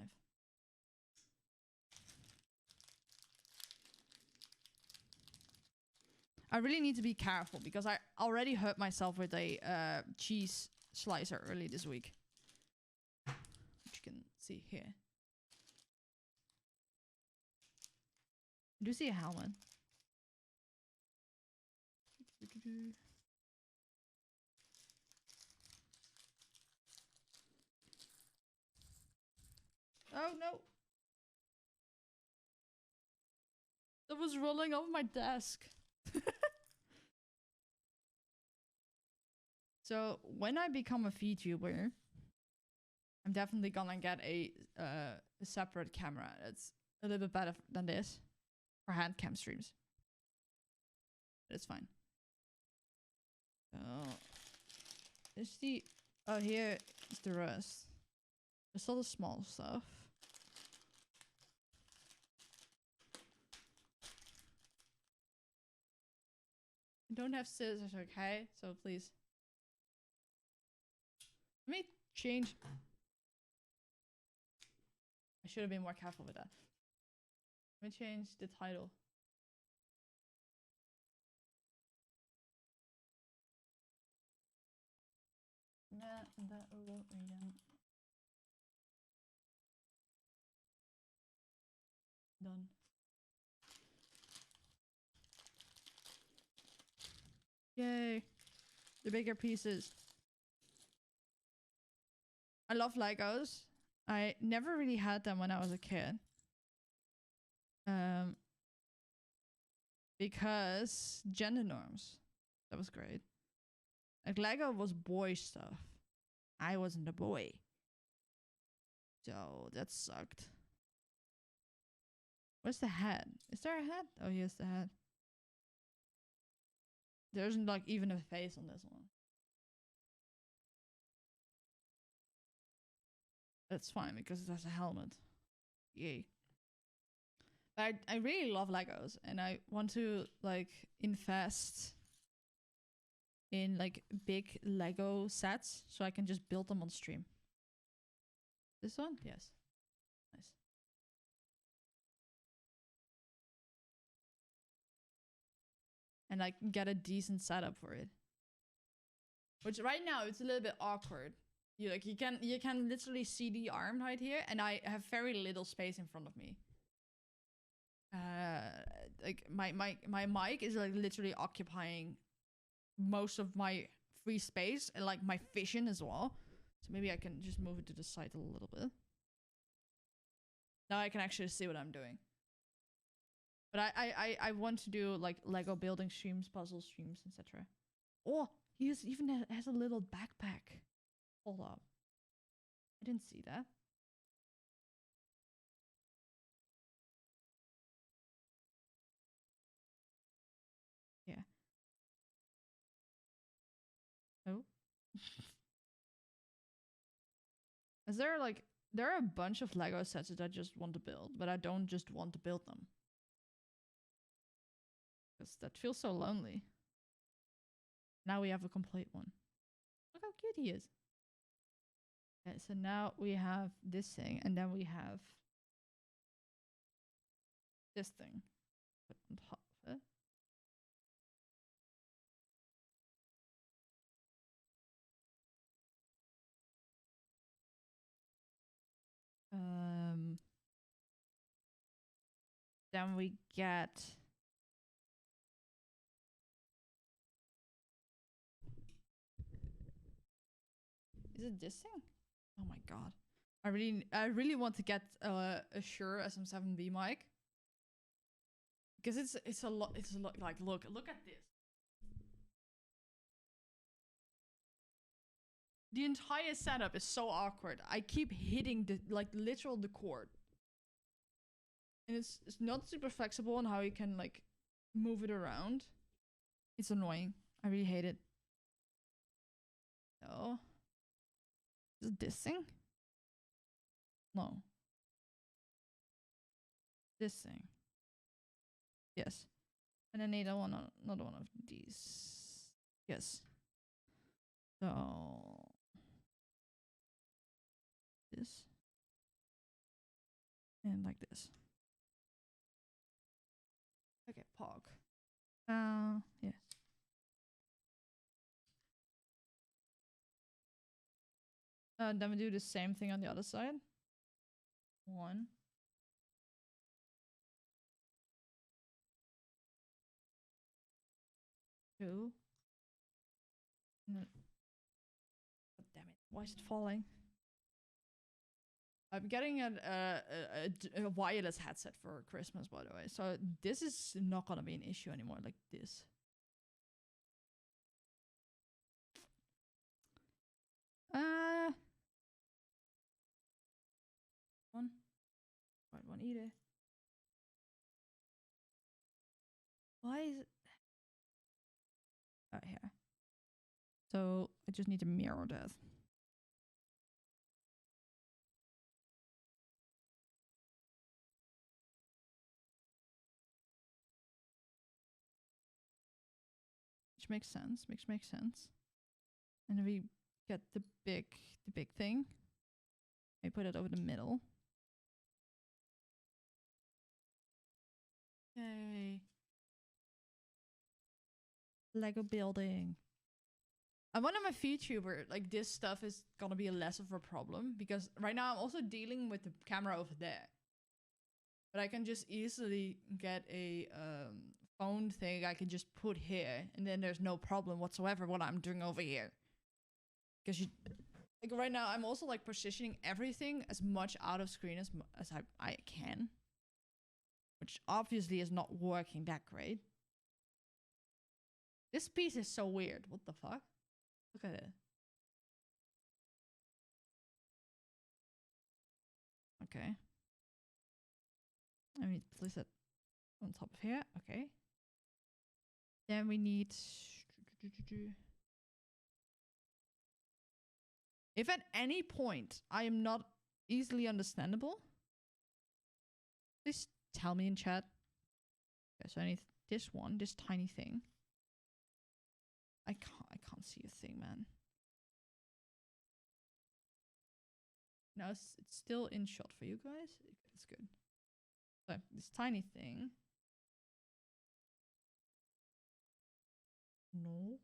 I really need to be careful because I already hurt myself with a cheese slicer early this week. Which you can see here. I do see a helmet. Oh no! That was rolling over my desk. So when I become a VTuber, I'm definitely gonna get a separate camera that's a little bit better than this for hand cam streams. But it's fine. So is the here is the rest. There's all the small stuff. I don't have scissors, okay? So please. Let me change. I should have been more careful with that. Let me change the title. Mandalorian. Done. Yay. The bigger pieces. I love Legos. I never really had them when I was a kid. Because gender norms. That was great. Like Lego was boy stuff. I wasn't a boy. So that sucked. Where's the head? Is there a head? Oh, here's the head. There isn't like even a face on this one. That's fine because it has a helmet. Yay. But I really love Legos and I want to like invest in like big Lego sets so I can just build them on stream. This one? Yes. Nice. And I can get a decent setup for it. Which right now it's a little bit awkward. You can literally see the arm right here, and I have very little space in front of me. Like my mic is like literally occupying most of my free space and like my vision as well. So maybe I can just move it to the side a little bit. Now I can actually see what I'm doing. But I want to do like Lego building streams, puzzle streams, etc. Oh, he even has a little backpack. Hold up. I didn't see that. Yeah. Oh. Is there like... There are a bunch of Lego sets that I just want to build, but I don't just want to build them. Because that feels so lonely. Now we have a complete one. Look how cute he is. Okay, so now we have this thing, and then we have this thing. Put on top of it. Then we get... Is it this thing? Oh my god. I really want to get a Shure SM7B mic. Because it's a lot like look at this. The entire setup is so awkward. I keep hitting the like literal the cord. And it's not super flexible on how you can like move it around. It's annoying. I really hate it. No. Is it this thing? No. This thing. Yes. And I need another one of these. Yes. So this. And like this. Okay, pog. Yeah. Then we do the same thing on the other side. 1. 2. No. God damn it! Why is it falling? I'm getting a wireless headset for Christmas, by the way. So this is not gonna be an issue anymore. Like this. One either. Why is it? Oh, here. So I just need to mirror that. Which makes sense. Makes sense. And then we get the big thing. I put it over the middle. Yay. Lego building. I wonder my VTuber, like this stuff is gonna be less of a problem because right now I'm also dealing with the camera over there. But I can just easily get a phone thing I can just put here and then there's no problem whatsoever what I'm doing over here. Because you... Like right now I'm also like positioning everything as much out of screen as I can. Which obviously is not working that great. This piece is so weird. What the fuck? Look at it. Okay. I need to place it on top of here. Okay. Then we need... If at any point I am not easily understandable, please tell me in chat. Okay, so I need this one, this tiny thing. I can't see a thing, man. Now it's still in shot for you guys. It's good. So this tiny thing. No.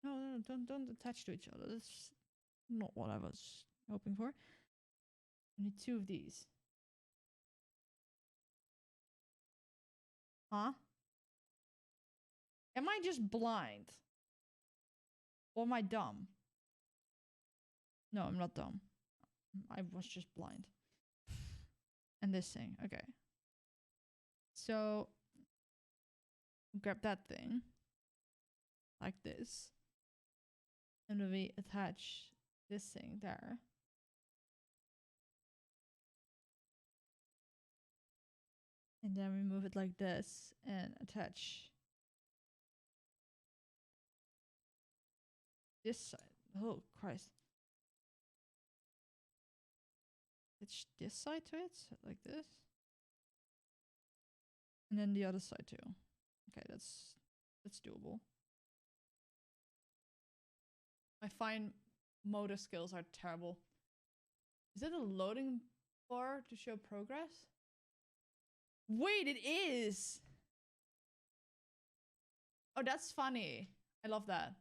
No, don't attach to each other. That's not what I was hoping for. I need 2 of these. Huh? Am I just blind? Or am I dumb? No, I'm not dumb. I was just blind. And this thing. Okay. So grab that thing. Like this. And then we attach this thing there. And then we move it like this and attach this side. Oh, Christ. Attach this side to it, like this. And then the other side too. Okay, that's doable. My fine motor skills are terrible. Is that a loading bar to show progress? Wait, it is! Oh, that's funny. I love that.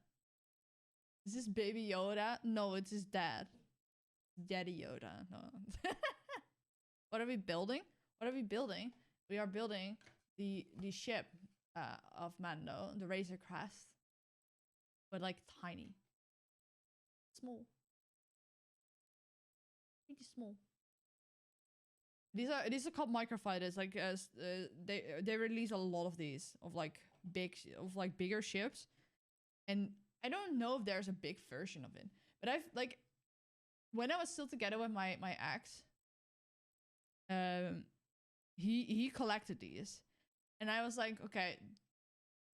Is this Baby Yoda? No, it's his dad. Daddy Yoda. No. What are we building? What are we building? We are building the ship of Mando, the Razorcrest. But like tiny. Small. Pretty small. These are called Microfighters. Like they release a lot of these of bigger ships, and I don't know if there's a big version of it. But I've like when I was still together with my ex, he collected these, and I was like, okay,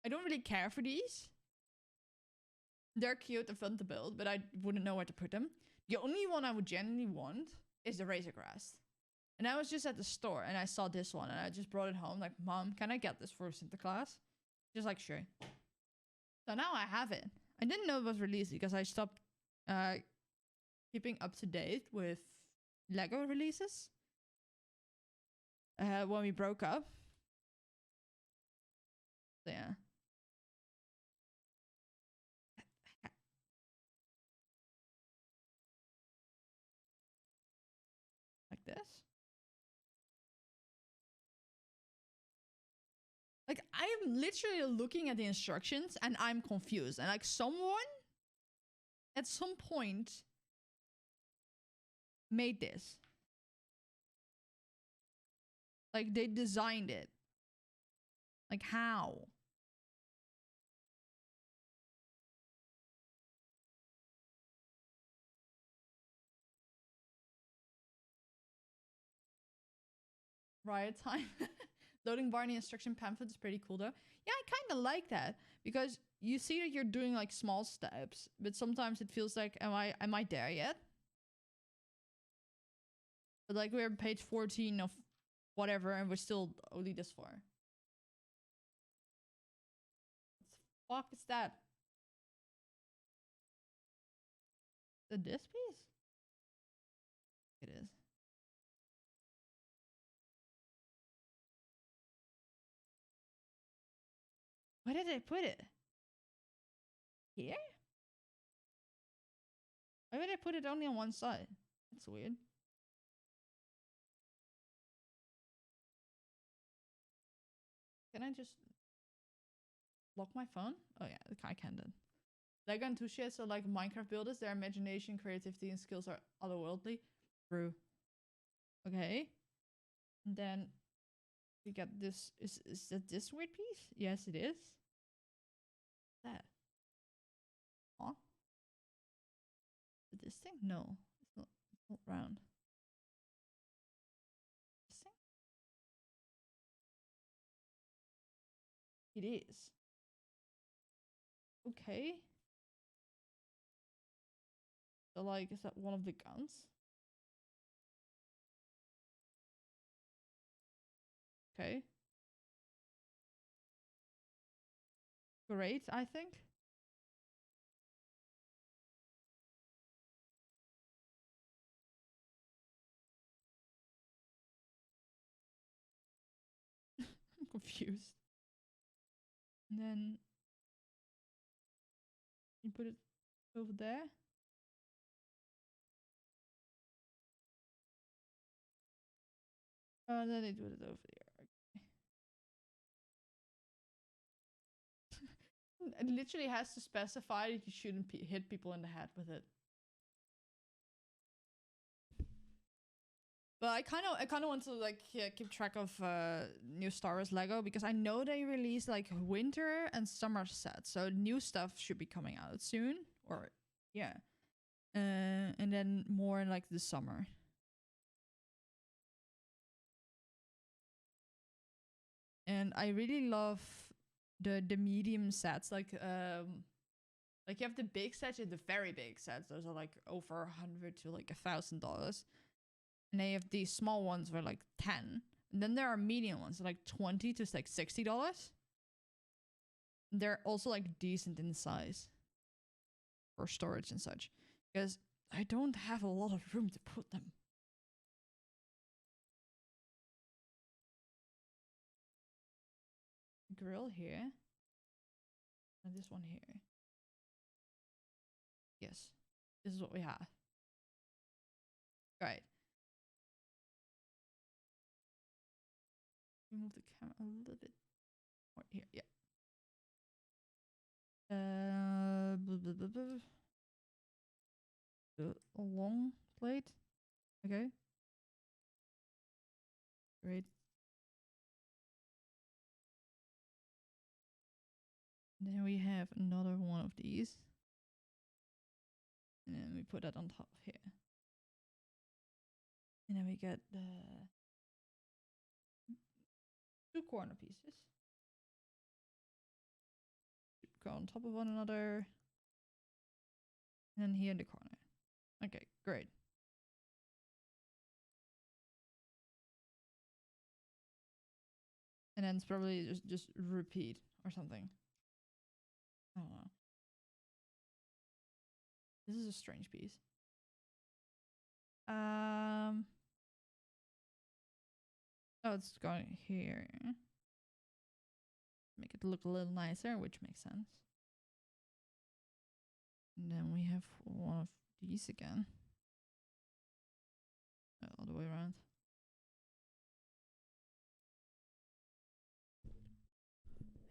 I don't really care for these. They're cute and fun to build, but I wouldn't know where to put them. The only one I would genuinely want is the Razorcrest. And I was just at the store and I saw this one and I just brought it home. Like, Mom, can I get this for Sinterklaas? Just like, sure. So now I have it. I didn't know it was released because I stopped keeping up to date with Lego releases when we broke up. So yeah. Like this. Like, I'm literally looking at the instructions and I'm confused. And like someone at some point made this. Like they designed it. Like how? Riot time. Loading bar in the instruction pamphlet is pretty cool though. Yeah, I kind of like that because you see that you're doing like small steps, but sometimes it feels like, am I there yet? But like we're page 14 of whatever and we're still only this far. What the fuck is that? This piece? It is. Where did I put it? Here? Why would I put it only on one side? That's weird. Can I just lock my phone? Oh yeah, I can then. Lego enthusiasts are like Minecraft builders. Their imagination, creativity, and skills are otherworldly. True. Okay. And then we got this. Is that this weird piece? Yes, it is. That. Huh? This thing? No. It's not round. This thing? It is. Okay. So like, is that one of the guns? Okay. great, I think. I'm confused. And then you put it over there. And then they put it over there. It literally has to specify that you shouldn't hit people in the head with it. But I kind of want to like keep track of new Star Wars Lego because I know they release like winter and summer sets, so new stuff should be coming out soon. Or yeah, and then more in like the summer. And I really love the medium sets, like you have the big sets and the very big sets. Those are like over $100 to like $1,000. And they have these small ones for like 10. And then there are medium ones, like 20 to like $60. They're also like decent in size for storage and such. Because I don't have a lot of room to put them. Grill here. And this one here. Yes. This is what we have. Right. Move the camera a little bit more here. Yeah. Blah, blah, blah. A long plate. Okay. Great. Then we have another one of these. And then we put that on top here. And then we get the 2 corner pieces. Go on top of one another. And then here in the corner. Okay, great. And then it's probably just repeat or something. I don't know. This is a strange piece. Oh, it's going here. Make it look a little nicer, which makes sense. And then we have one of these again. All the way around.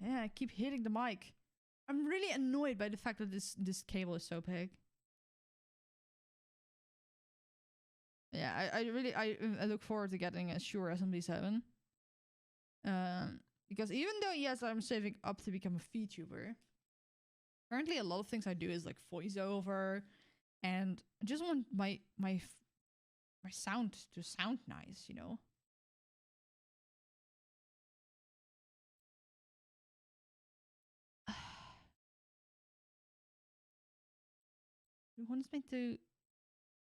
Yeah, I keep hitting the mic. I'm really annoyed by the fact that this cable is so big. Yeah, I look forward to getting a Shure SMD7. Because even though, yes, I'm saving up to become a VTuber, currently a lot of things I do is like voiceover, and I just want my sound to sound nice, you know? It wants me to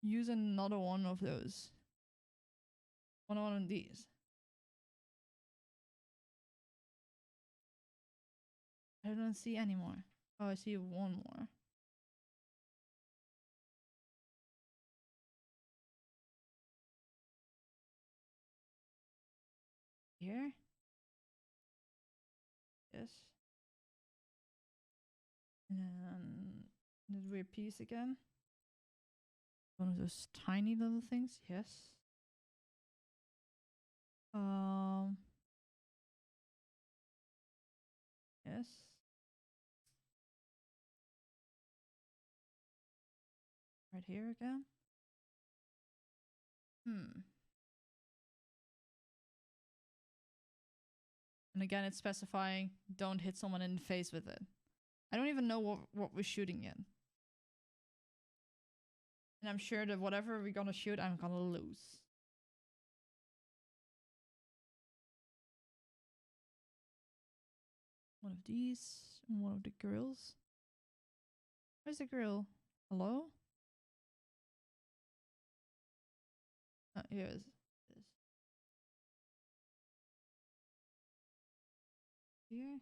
use another one of those. One of these. I don't see any more. Oh, I see one more. Here? Yes. And then the weird piece again. One of those tiny little things. Yes. Yes. Right here again. And again, it's specifying don't hit someone in the face with it. I don't even know what we're shooting yet. And I'm sure that whatever we're gonna shoot, I'm gonna lose. One of these, and one of the grills. Where's the grill? Hello? Here is this. Here.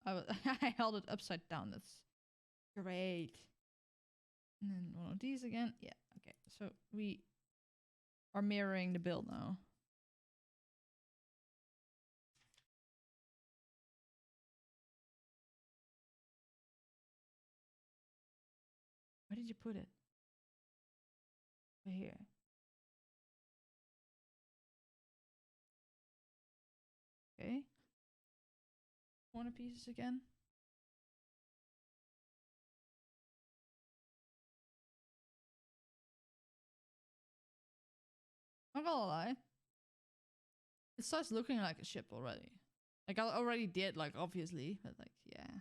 I held it upside down. That's great. And then one of these again. Yeah. Okay. So we are mirroring the build now. Where did you put it? Right here. Okay. Corner pieces again. Not gonna lie. It starts looking like a ship already. Like I already did, like obviously, but like yeah.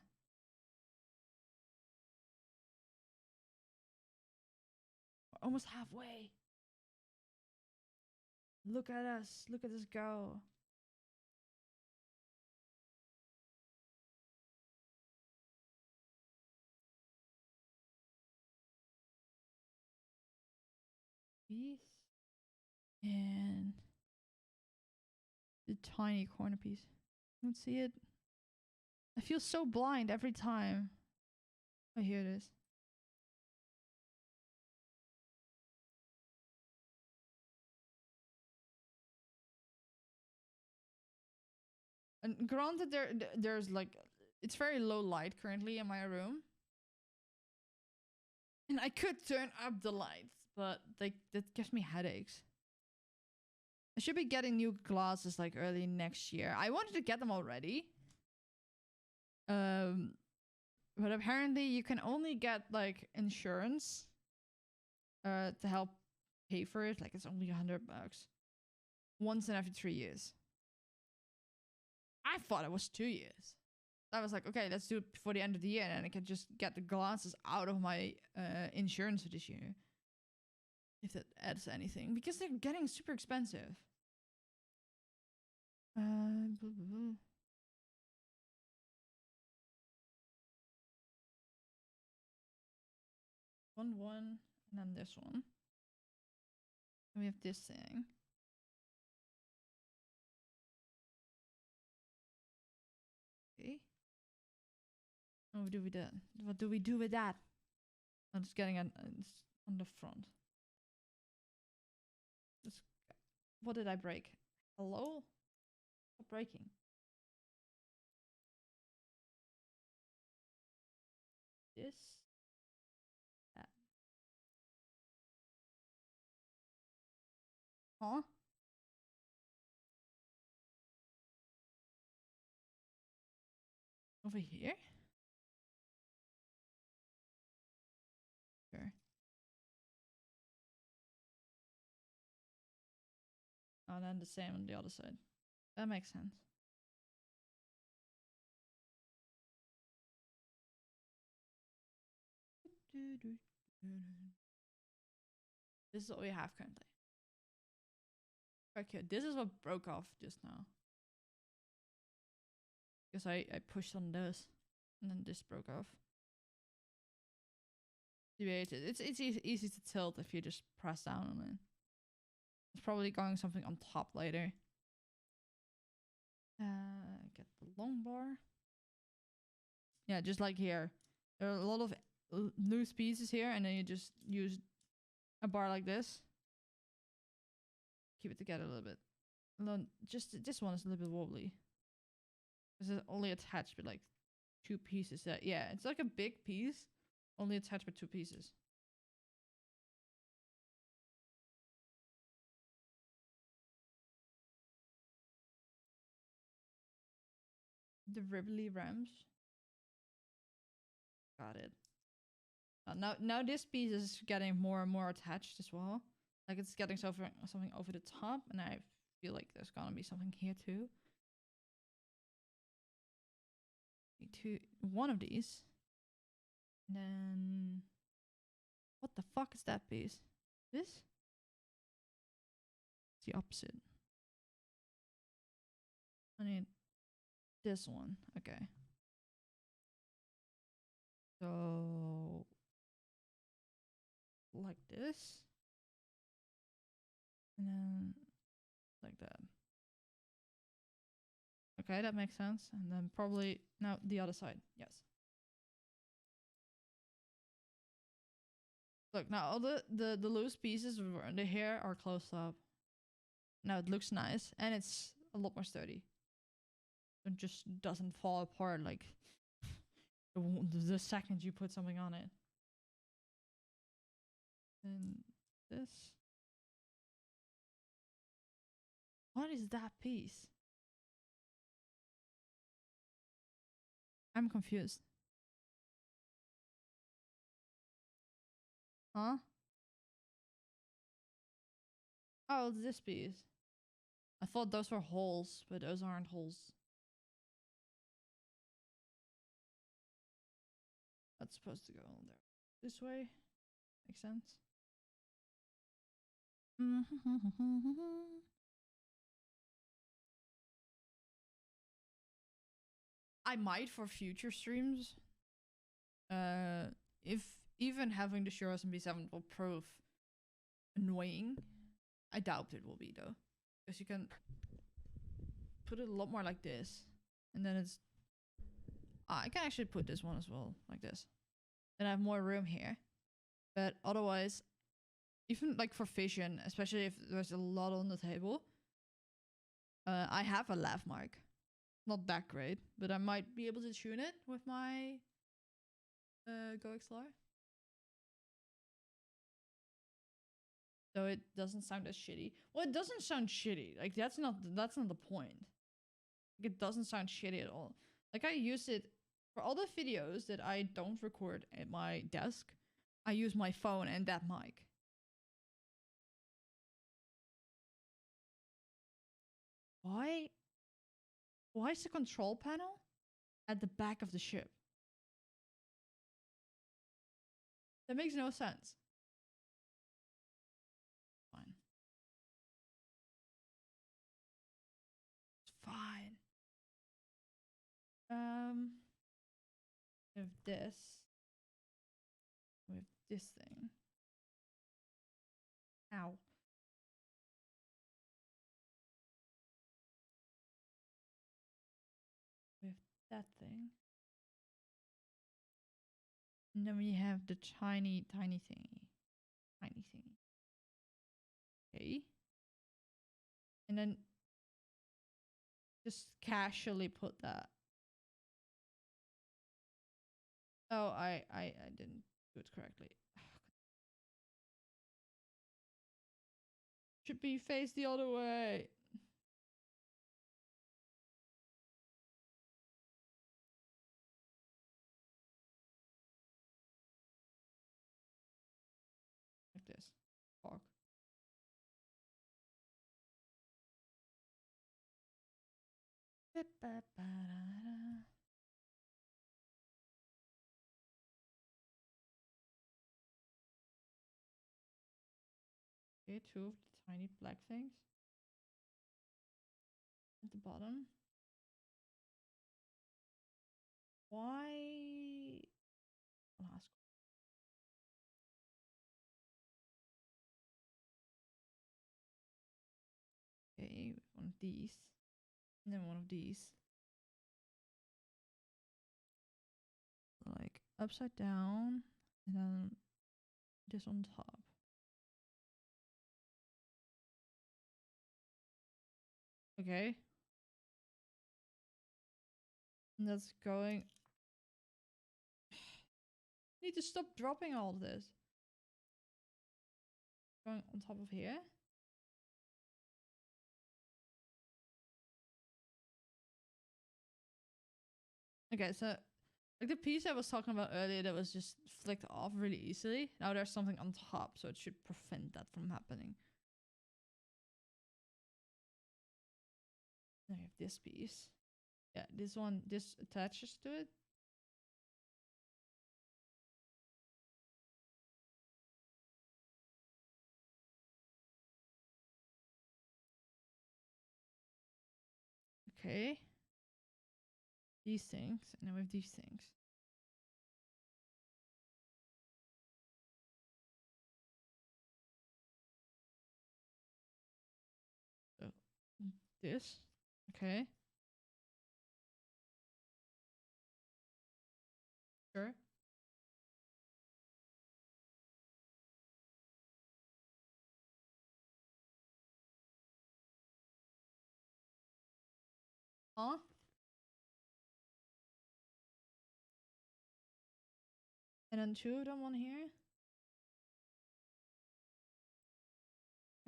We're almost halfway. Look at us. Look at us go. Piece. And the tiny corner piece. Don't see it. I feel so blind every time. Oh, here it is. And granted, there's like, it's very low light currently in my room, and I could turn up the lights, but that gives me headaches. I should be getting new glasses like early next year. I wanted to get them already. But apparently you can only get like insurance to help pay for it. Like it's only $100 once in every 3 years. I thought it was 2 years. I was like, okay, let's do it before the end of the year, and I can just get the glasses out of my insurance for this year. If that adds anything, because they're getting super expensive. Blah, blah, blah. One, and then this one. And we have this thing. Okay. What do we do? What do we do with that? I'm just getting on the front. Just, what did I break? Hello? Stop breaking. This. That. Huh? Over here? Sure. Oh, then the same on the other side. That makes sense. This is what we have currently. Okay, this is what broke off just now. Because I pushed on this, and then this broke off. It's easy to tilt if you just press down on it. It's probably going something on top later. Get the long bar. Yeah, just like here. There are a lot of loose pieces here, and then you just use a bar like this. Keep it together a little bit. And then just this one is a little bit wobbly. Because it's only attached with like 2 pieces. Yeah, it's like a big piece, only attached with 2 pieces. The ribbly rams. Got it. Now this piece is getting more and more attached as well. Like it's getting something over the top, and I feel like there's gonna be something here too. One of these. And then what the fuck is that piece? This? It's the opposite. I need this one. Okay. So like this. And then like that. Okay, that makes sense. And then probably now the other side. Yes. Look, now all the loose pieces around the hair are closed up. Now it looks nice and it's a lot more sturdy. It just doesn't fall apart like the second you put something on it. And this. What is that piece? I'm confused. Huh? Oh, it's this piece. I thought those were holes, but those aren't holes. That's supposed to go on there. This way? Makes sense. I might for future streams. If even having the Shure SMB7 will prove annoying, I doubt it will be though, because you can put it a lot more like this, and then it's. I can actually put this one as well like this, and I have more room here. But otherwise, even like for vision, especially if there's a lot on the table, I have a lav mic. Not that great, but I might be able to tune it with my Go XLR. So it doesn't sound as shitty. Well, it doesn't sound shitty. Like that's not the point. Like, it doesn't sound shitty at all. Like I use it for all the videos that I don't record at my desk. I use my phone and that mic. Why is the control panel at the back of the ship? That makes no sense. Fine. It's fine. With this. With this thing. Ow. With that thing. And then we have the tiny thingy. Tiny thingy. Okay. And then just casually put that. Oh, I didn't do it correctly. Should be faced the other way. Like this. Fuck. Okay, two of the tiny black things at the bottom. Why? Last. Okay, one of these, and then one of these. Like upside down, and then this on top. Okay. And that's going. Need to stop dropping all of this. Going on top of here. Okay, so like the piece I was talking about earlier that was just flicked off really easily. Now there's something on top, so it should prevent that from happening. Now you have this piece. Yeah, this one, this attaches to it. Okay. These things, and then with these things. So this, okay. Huh? And then 2 of them on here.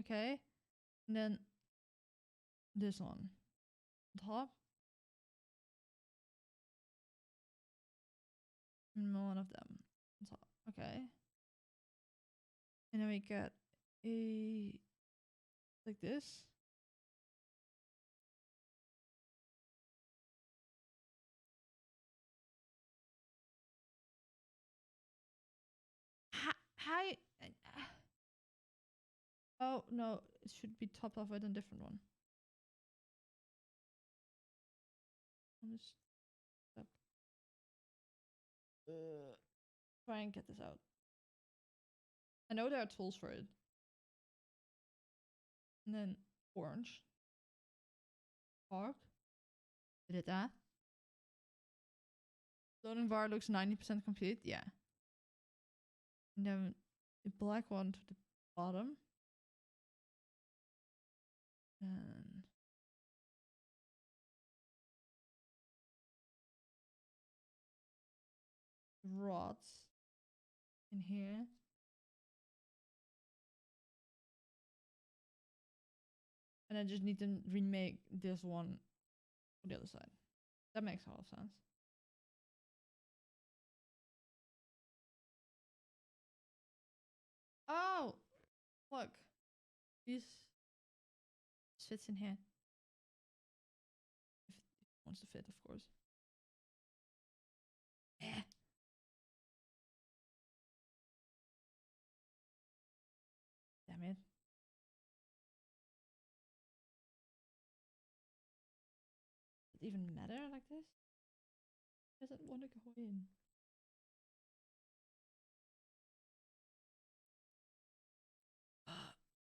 Okay. And then this one. On top. And one of them on top. Okay. And then we get a like this. Hi. Oh no, it should be topped off with a different one. I'm just stop. Try and get this out. I know there are tools for it. And then orange. Park. Did it that? Loading bar looks 90% complete. Yeah. And then the black one to the bottom. And rods in here. And I just need to remake this one on the other side. That makes a lot of sense. Oh! Look. This fits in here. If it wants to fit, of course. Eh. Damn it. Does it even matter like this? Does it want to go in?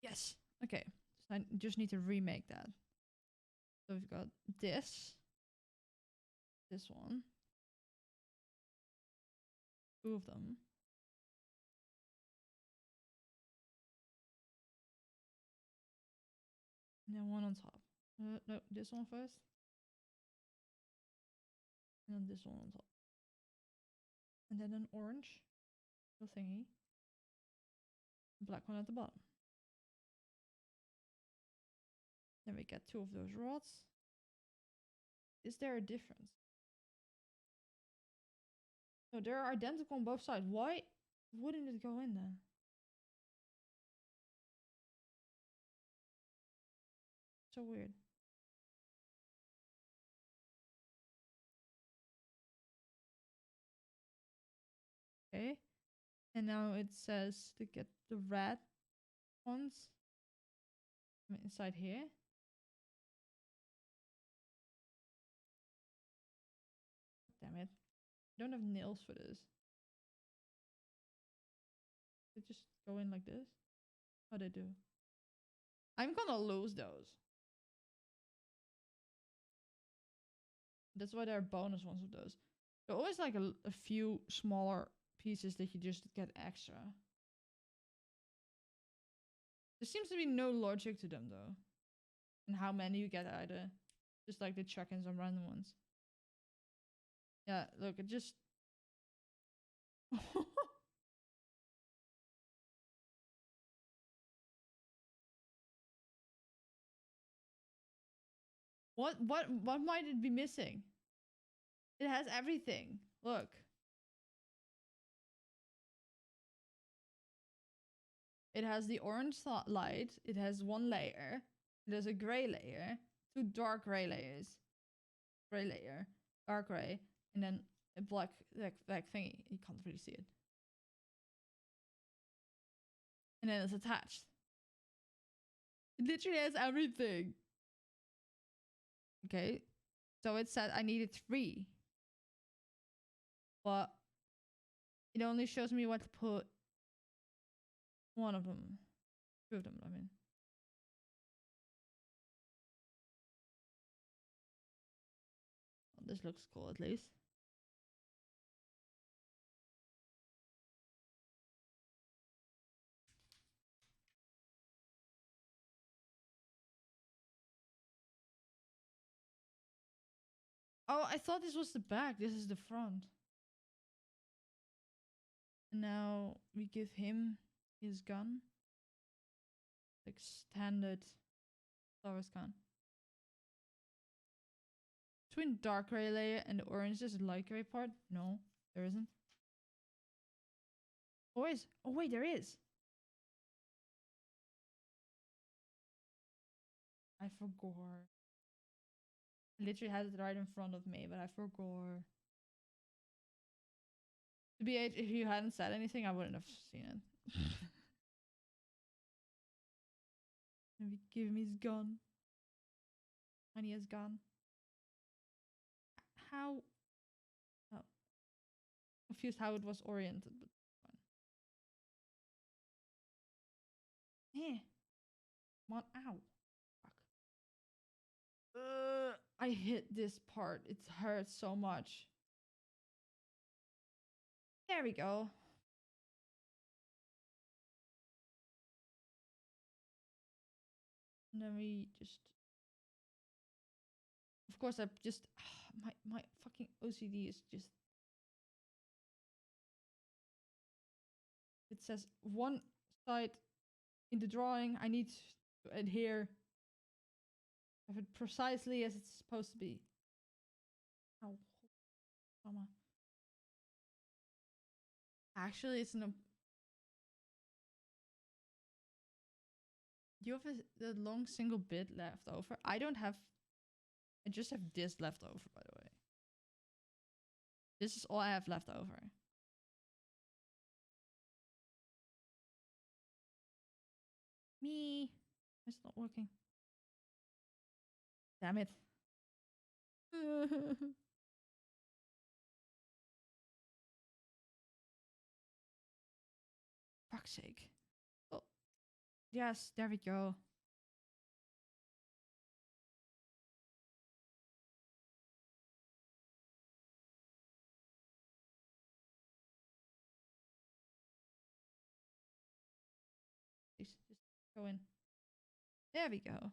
Yes. Okay. So I just need to remake that. So we've got this. This one. 2 of them. And then one on top. No, this one first. And then this one on top. And then an orange little thingy. Black one at the bottom. Then we get 2 of those rods. Is there a difference? No, they're identical on both sides. Why wouldn't it go in then? So weird. Okay. And now it says to get the red ones inside here. Damn it. I don't have nails for this. They just go in like this? How they do? I'm gonna lose those. That's why there are bonus ones of those. There are always like a few smaller pieces that you just get extra. There seems to be no logic to them though. And how many you get either. Just like the chuck in some random ones. Yeah, look, it just... What might it be missing? It has everything. Look. It has the orange light. It has 1 layer. It has a gray layer. 2 dark gray layers. Gray layer. Dark gray. And then a black thingy. You can't really see it. And then it's attached. It literally has everything. Okay. So it said I needed 3. But it only shows me what to put 1 of them. 2 of them, I mean. Well, this looks cool at least. Oh, I thought this was the back. This is the front. And now we give him his gun. Like standard Star Wars gun. Between dark gray layer and the orange, there's a light gray part. No, there isn't. Oh, is. Oh, wait, there is. I forgot. I literally had it right in front of me, but I forgot. To be if you hadn't said anything, I wouldn't have seen it. Maybe give him his gun. And he has gun. How? Oh. Confused how it was oriented, but fine. Eh. Come on, ow. Fuck. I hit this part. It hurts so much. There we go. And then we just... Of course, I just... my fucking OCD is just... It says one side in the drawing. I need to adhere. Have it precisely as it's supposed to be. Ow. Mama. Actually, it's no... You have the long single bit left over. I don't have... I just have this left over, by the way. This is all I have left over. Me. It's not working. Damn it. Fuck's sake. Oh. Yes, there we go. Just go in. There we go.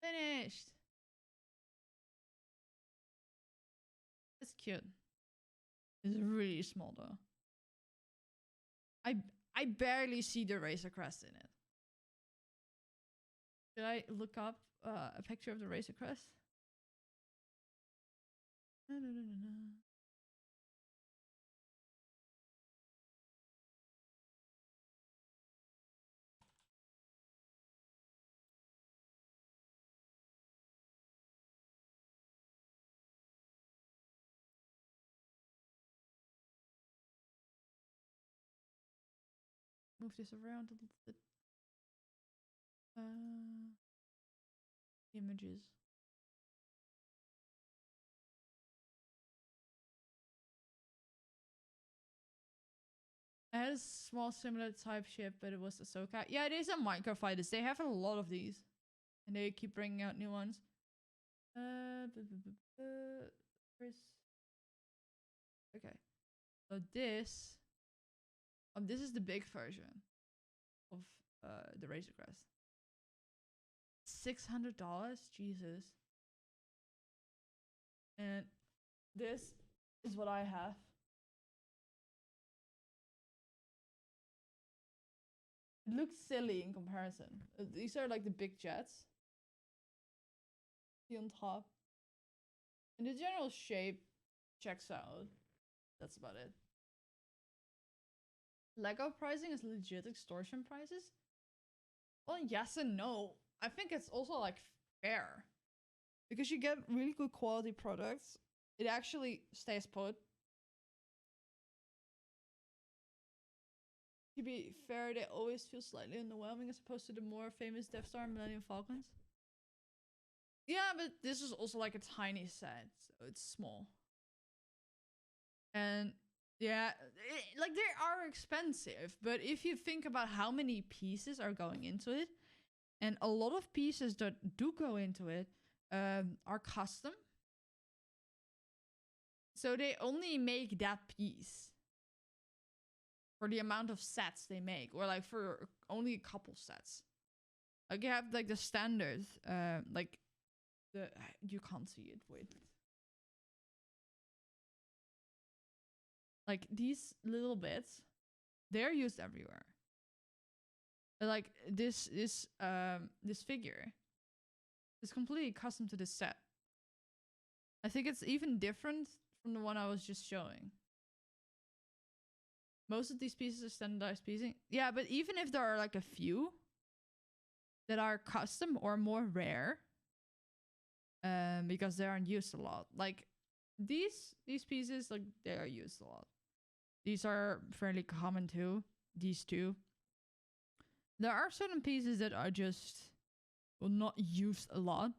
Finished. It's cute. It's really small though. I barely see the Razorcrest in it. Should I look up a picture of the Razorcrest? No, no, no, no, no. Move this around a little bit. Images. I had a small similar type ship, but it was Ahsoka. Yeah, it is a Microfighters. They have a lot of these. And they keep bringing out new ones. Okay. So this... this is the big version of the Razorcrest. $600? Jesus. And this is what I have. It looks silly in comparison. These are like the big jets. See on top. And the general shape checks out. That's about it. Lego pricing is legit extortion prices? Well, yes and no. I think it's also like fair. Because you get really good quality products. It actually stays put. To be fair, they always feel slightly underwhelming as opposed to the more famous Death Star and Millennium Falcons. Yeah, but this is also like a tiny set, so it's small. And yeah, like they are expensive, but if you think about how many pieces are going into it, and a lot of pieces that do go into it are custom. So they only make that piece for the amount of sets they make, or like for only a couple sets. Like you have like the standards, like the you can't see it. Wait. Like these little bits, they're used everywhere. Like this figure is completely custom to this set. I think it's even different from the one I was just showing. Most of these pieces are standardized piecing. Yeah, but even if there are like a few that are custom or more rare, because they aren't used a lot. Like these pieces, like they are used a lot. These are fairly common too. These two. There are certain pieces that are just not used a lot.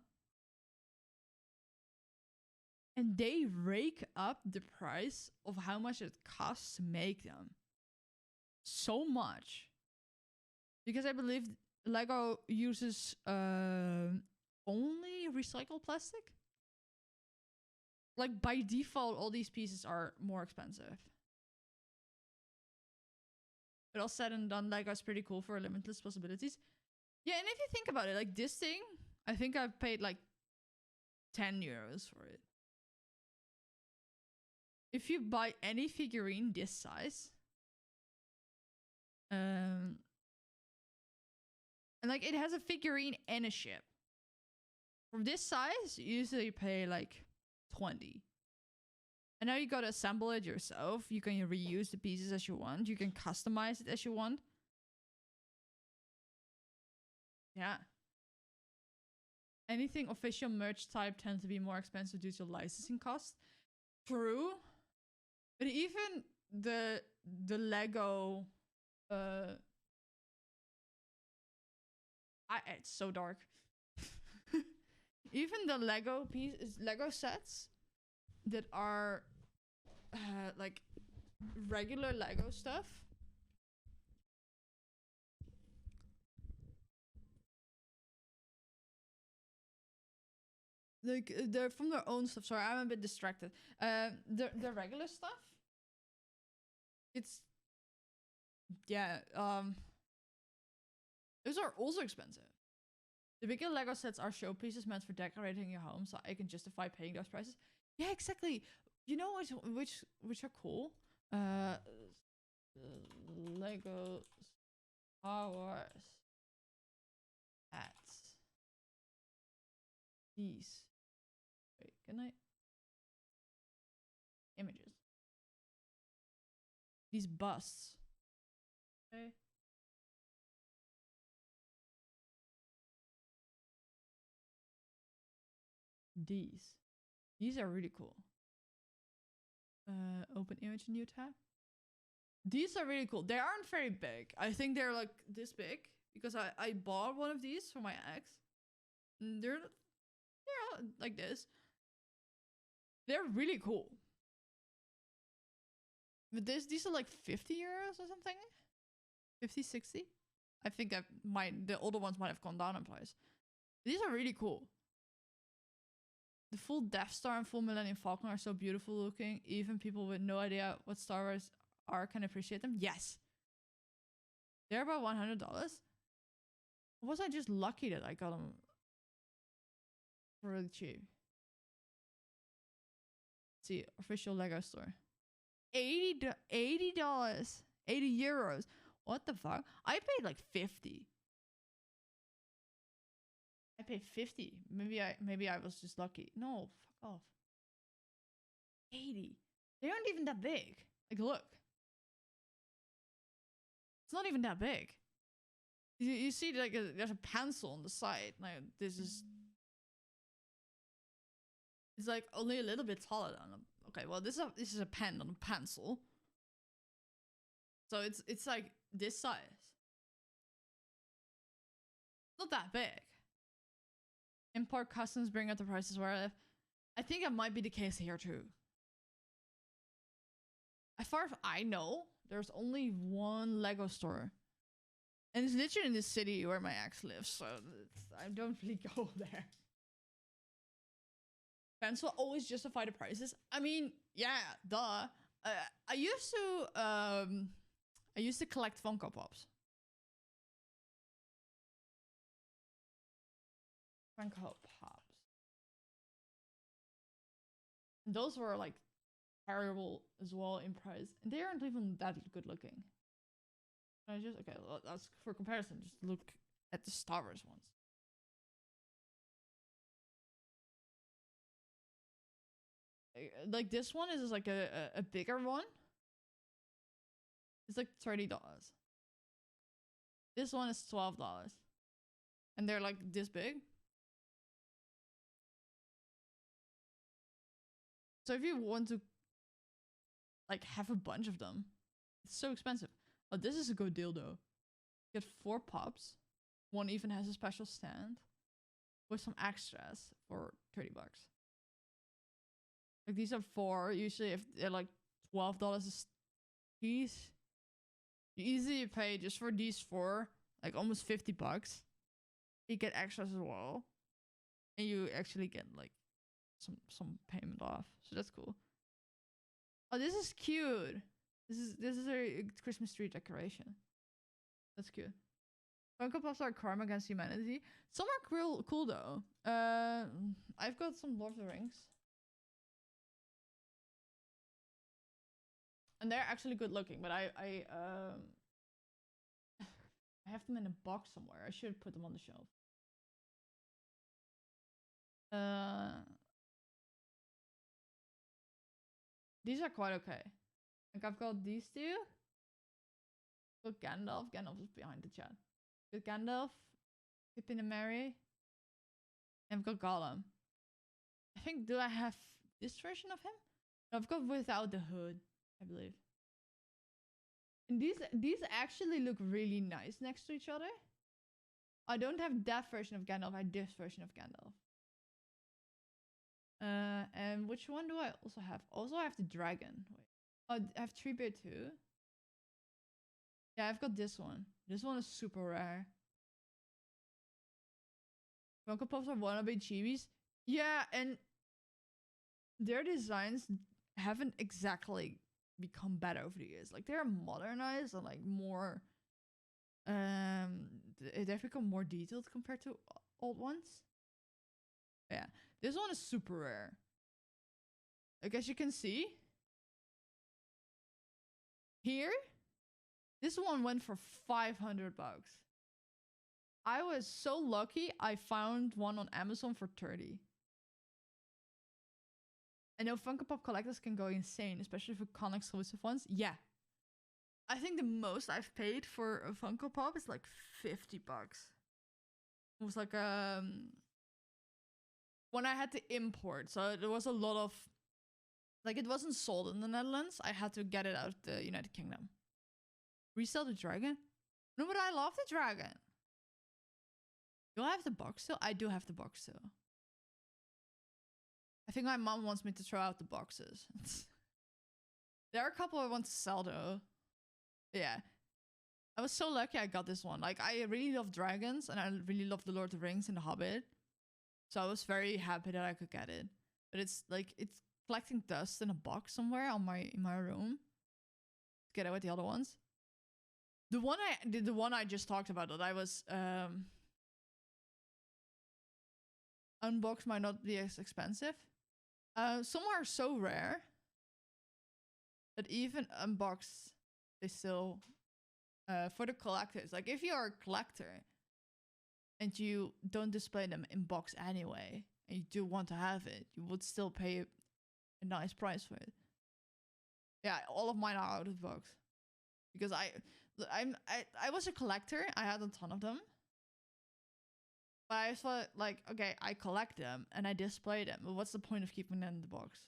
And they rake up the price of how much it costs to make them. So much. Because I believe Lego uses only recycled plastic. Like by default, all these pieces are more expensive. But all said and done, Lego's pretty cool for limitless possibilities. Yeah, and if you think about it, like this thing, I think I've paid like 10 euros for it. If you buy any figurine this size, and like it has a figurine and a ship. For this size, you usually pay like 20. And now you gotta assemble it yourself. You can reuse the pieces as you want. You can customize it as you want. Yeah. Anything official merch type tends to be more expensive due to licensing costs. True. But even the Lego it's so dark. Even the Lego sets that are like regular Lego stuff. Like they're from their own stuff. Sorry, I'm a bit distracted. The regular stuff. It's yeah. Those are also expensive. The bigger Lego sets are showpieces meant for decorating your home, so I can justify paying those prices. Yeah, exactly. You know which are cool? Lego Star Wars hats. These. Wait, can I? Images. These busts. Okay. These are really cool. Open image, new tab. These are really cool. They aren't very big. I think they're like this big because I bought one of these for my ex. And they're like this. They're really cool. But these are like 50 euros or something. 50, 60. I think the older ones might have gone down in price. These are really cool. The full Death Star and full Millennium Falcon are so beautiful looking. Even people with no idea what Star Wars are can appreciate them. Yes. They're about $100. Was I just lucky that I got them for really cheap? Let's see, official Lego store. $80. 80 euros. What the fuck? I paid like 50. I paid 50. Maybe I was just lucky. No, fuck off. 80. They aren't even that big. Like, look. It's not even that big. You see, like, there's a pencil on the side. Like, this is... It's like only a little bit taller than them. Okay, well, this is a pen, not a pencil. So it's like this size. Not that big. Import customs bring up the prices where I live. I think that might be the case here too. As far as I know, there's only one Lego store. And it's literally in the city where my ex lives, so I don't really go there. Fans will always justify the prices. I mean, yeah, duh. I used to collect Funko Pops. Funko Pops. And those were like terrible as well in price. And they aren't even that good looking. I just, okay, well, that's for comparison. Just look at the Star Wars ones. Like this one is just like a bigger one. It's like $30. This one is $12. And they're like this big. So if you want to like have a bunch of them, it's so expensive. Oh, this is a good deal though. You get 4 pops. One even has a special stand with some extras for $30. Like these are 4. Usually if they're like $12 a piece, you easily pay just for these 4 like almost $50. You get extras as well, and you actually get like some payment off. So that's cool. Oh, this is cute. This is a Christmas tree decoration. That's cute. Funko Pops are crime against humanity. Some are real cool though. I've got some Lord of the Rings. And they're actually good looking, but I have them in a box somewhere. I should put them on the shelf. These are quite okay. Like I've got these 2. Got Gandalf. Gandalf is behind the chat. Got Gandalf, Pippin and Merry. And I've got Gollum. I think, do I have this version of him? No, I've got without the hood, I believe. And these actually look really nice next to each other. I don't have that version of Gandalf, I have this version of Gandalf. And which one do I also have? Also, I have the dragon. Wait. Oh, I have Treebeard too. Yeah, I've got this one. This one is super rare. Funko Pops are wannabe chibis. Yeah, and their designs haven't exactly become better over the years. Like they're modernized and like more they've become more detailed compared to old ones. Yeah, this one is super rare. Like as you can see here, this one went for $500. I was so lucky I found one on Amazon for 30. I know Funko Pop collectors can go insane, especially for con exclusive ones. Yeah. I think the most I've paid for a Funko Pop is like $50. It was like when I had to import, so there was a lot of like it wasn't sold in the Netherlands. I had to get it out of the United Kingdom. Resell the dragon? No, but I love the dragon. Do I have the box still? I do have the box still. I think my mom wants me to throw out the boxes. There are a couple I want to sell though. Yeah. I was so lucky I got this one. Like I really love dragons and I really love the Lord of the Rings and the Hobbit. So I was very happy that I could get it. But it's like it's collecting dust in a box somewhere on in my room. Get out with the other ones. The one I just talked about that I was unboxed might not be as expensive. Some are so rare that even unboxed they still for the collectors. Like if you're a collector and you don't display them in box anyway, and you do want to have it, you would still pay a nice price for it. Yeah, all of mine are out of box because I was a collector. I had a ton of them. But I thought, like, okay, I collect them and I display them. But what's the point of keeping them in the box?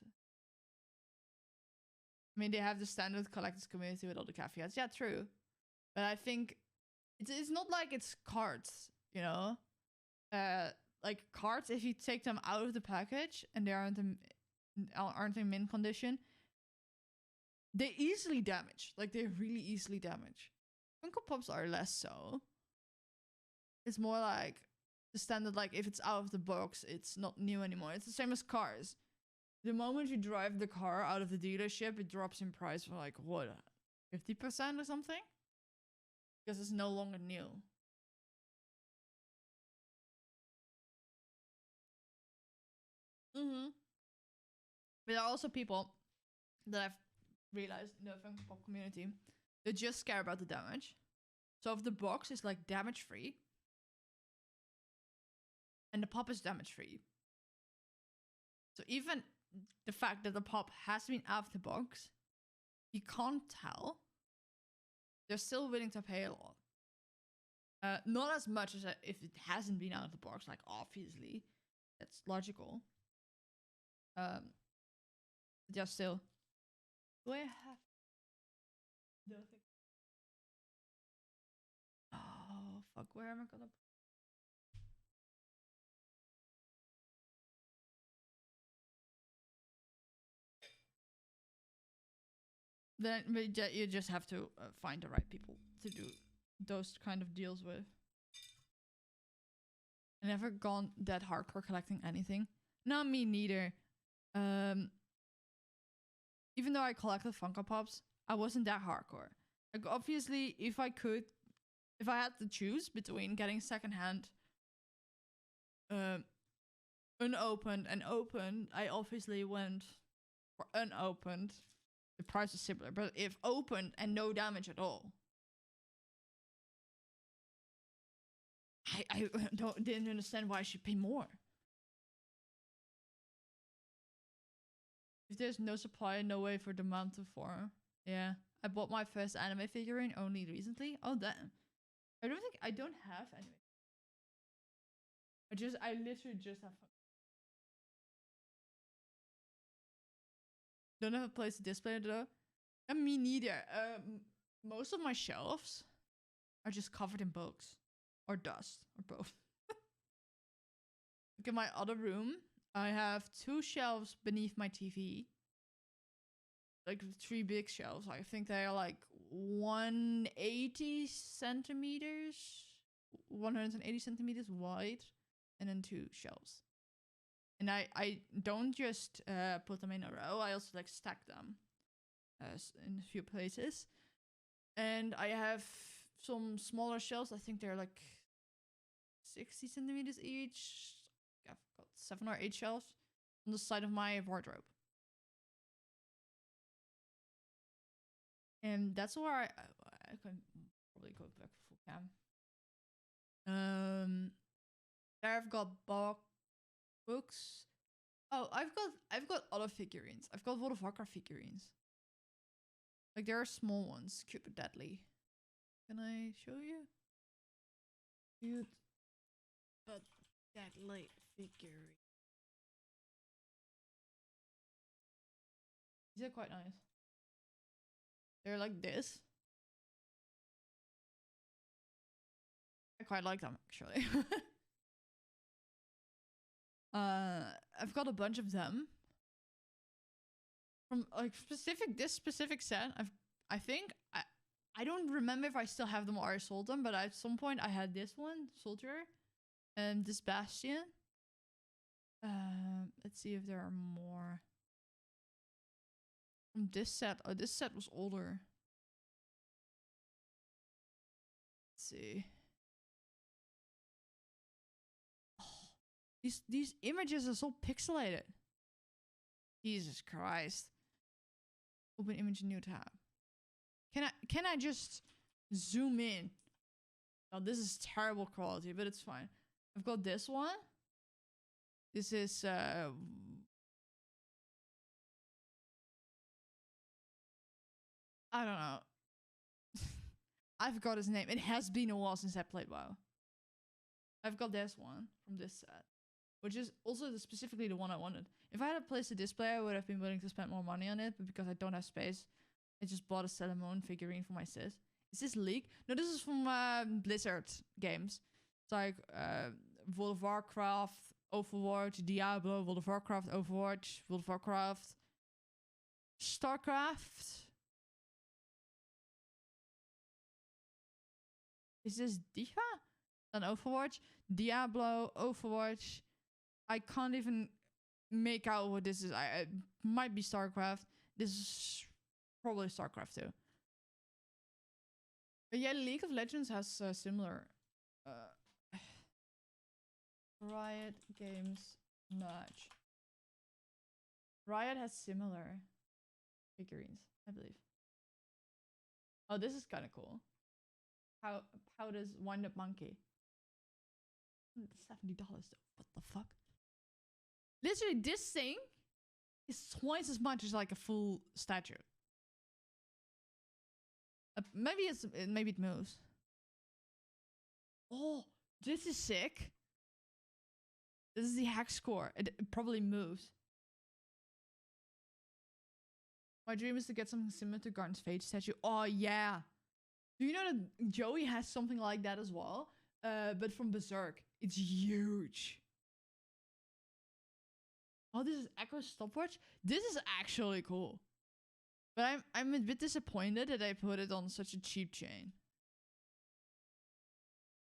I mean, they have the standard collectors community with all the caveats. Yeah, true. But I think it's not like it's cards, you know? Like cards, if you take them out of the package and they aren't in mint condition, they easily damage. Like, they really easily damage. Funko Pops are less so. It's more like the standard, like if it's out of the box, it's not new anymore. It's the same as cars. The moment you drive the car out of the dealership, it drops in price for like what, 50% or something? Because it's no longer new. Mm-hmm. But there are also people that I've realized in the Funko Pop community they just care about the damage. So if the box is like damage free and the pop is damage free, so even the fact that the pop has been out of the box, you can't tell. They're still willing to pay a lot. Not as much as if it hasn't been out of the box, like obviously, that's logical. Just still. Do I have? No. Oh fuck! Where am I gonna? Then you just have to find the right people to do those kind of deals with. I never gone that hardcore collecting anything. Not me neither. Even though I collected Funko Pops, I wasn't that hardcore. Like obviously, if I had to choose between getting secondhand, unopened and opened, I obviously went for unopened. The price is similar, but if opened and no damage at all, I didn't understand why I should pay more. If there's no supply, no way for demand to form. Yeah, I bought my first anime figurine only recently. Oh damn! I don't have anime. I literally just have fun. Don't have a place to display it though. And me neither. Most of my shelves are just covered in books or dust or both. Look at my other room. I have 2 shelves beneath my TV. Like 3 big shelves. I think they are like 180 centimeters, 180 centimeters wide, and then 2 shelves. And I don't just put them in a row. I also like stack them in a few places. And I have some smaller shelves. I think they're like 60 centimeters each. I've got 7 or 8 shelves on the side of my wardrobe. And that's where I can probably go back to full cam. There I've got books. Oh, I've got other figurines. I've got World of Warcraft figurines. Like there are small ones, cute but deadly. Can I show you? Cute but deadly figurine. These are quite nice. They're like this. I quite like them actually. I've got a bunch of them. From like this specific set. I think I don't remember if I still have them or I sold them, but at some point I had this one, Soldier, and this Bastion. Let's see if there are more. From this set. Oh, this set was older. Let's see. Oh, these images are so pixelated. Jesus Christ. Open image, new tab. Can I just zoom in? Oh, this is terrible quality, but it's fine. I've got this one. This is I don't know. I've got his name. It has been a while since I played WoW. I've got this one from this set, which is also specifically the one I wanted. If I had a place to display, I would have been willing to spend more money on it, but because I don't have space, I just bought a Salamone figurine for my sis. Is this League? No, this is from Blizzard games. It's like World of Warcraft, Overwatch, Diablo, World of Warcraft, Overwatch, World of Warcraft, StarCraft. Is this Diva? Then Overwatch, Diablo, Overwatch. I can't even make out what this is. It might be StarCraft. This is probably StarCraft too. But yeah, League of Legends has similar Riot Games merch. Riot has similar figurines, I believe. Oh, this is kind of cool. How does Wind Up Monkey? $70 though. What the fuck? Literally, this thing is twice as much as like a full statue. Maybe it moves. Oh, this is sick. This is the hack score. It probably moves. My dream is to get something similar to Garden's Fate statue. Oh yeah. Do you know that Joey has something like that as well? But from Berserk. It's huge. Oh, this is Echo's stopwatch. This is actually cool. But I'm a bit disappointed that I put it on such a cheap chain.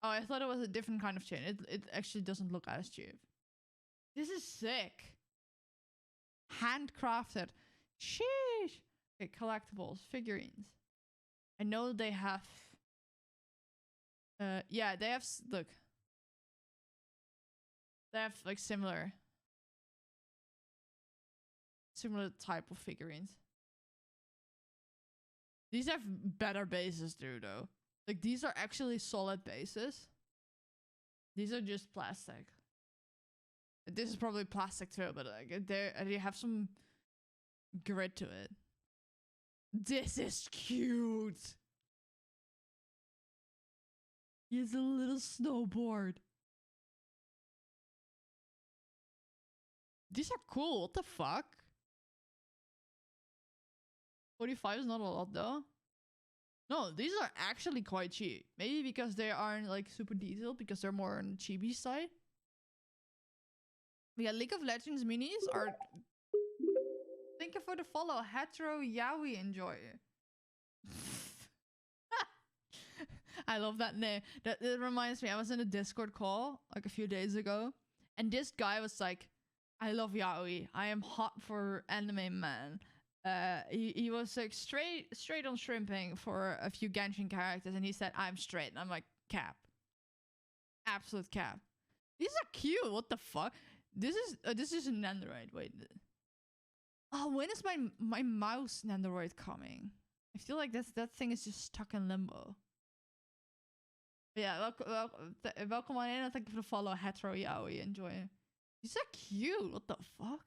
Oh, I thought it was a different kind of chain. It actually doesn't look as cheap. This is sick. Handcrafted. Sheesh. Okay, collectibles, figurines. I know they have. Yeah, they have. Look. They have like similar type of figurines. These have better bases too, though. Like these are actually solid bases. These are just plastic. This is probably plastic too, but like they have some grit to it. This is cute. He has a little snowboard. These are cool. What the fuck? 45 is not a lot though. No, these are actually quite cheap. Maybe because they aren't like super detailed, because they're more on the chibi side. But yeah, League of Legends minis are. Thank you for the follow, Hetero Yaoi Enjoy. I love that name. That reminds me, I was in a Discord call like a few days ago, and this guy was like, I love yaoi. I am hot for anime, man. He was like straight on shrimping for a few Genshin characters, and he said, I'm straight. And I'm like, cap. Absolute cap. These are cute. What the fuck? This is an Android. Wait. Oh, when is my mouse Nandoroid coming? I feel like that thing is just stuck in limbo. But yeah, welcome on in, and thank you for the follow, Hetero Yaoi. Enjoy. These are cute. What the fuck?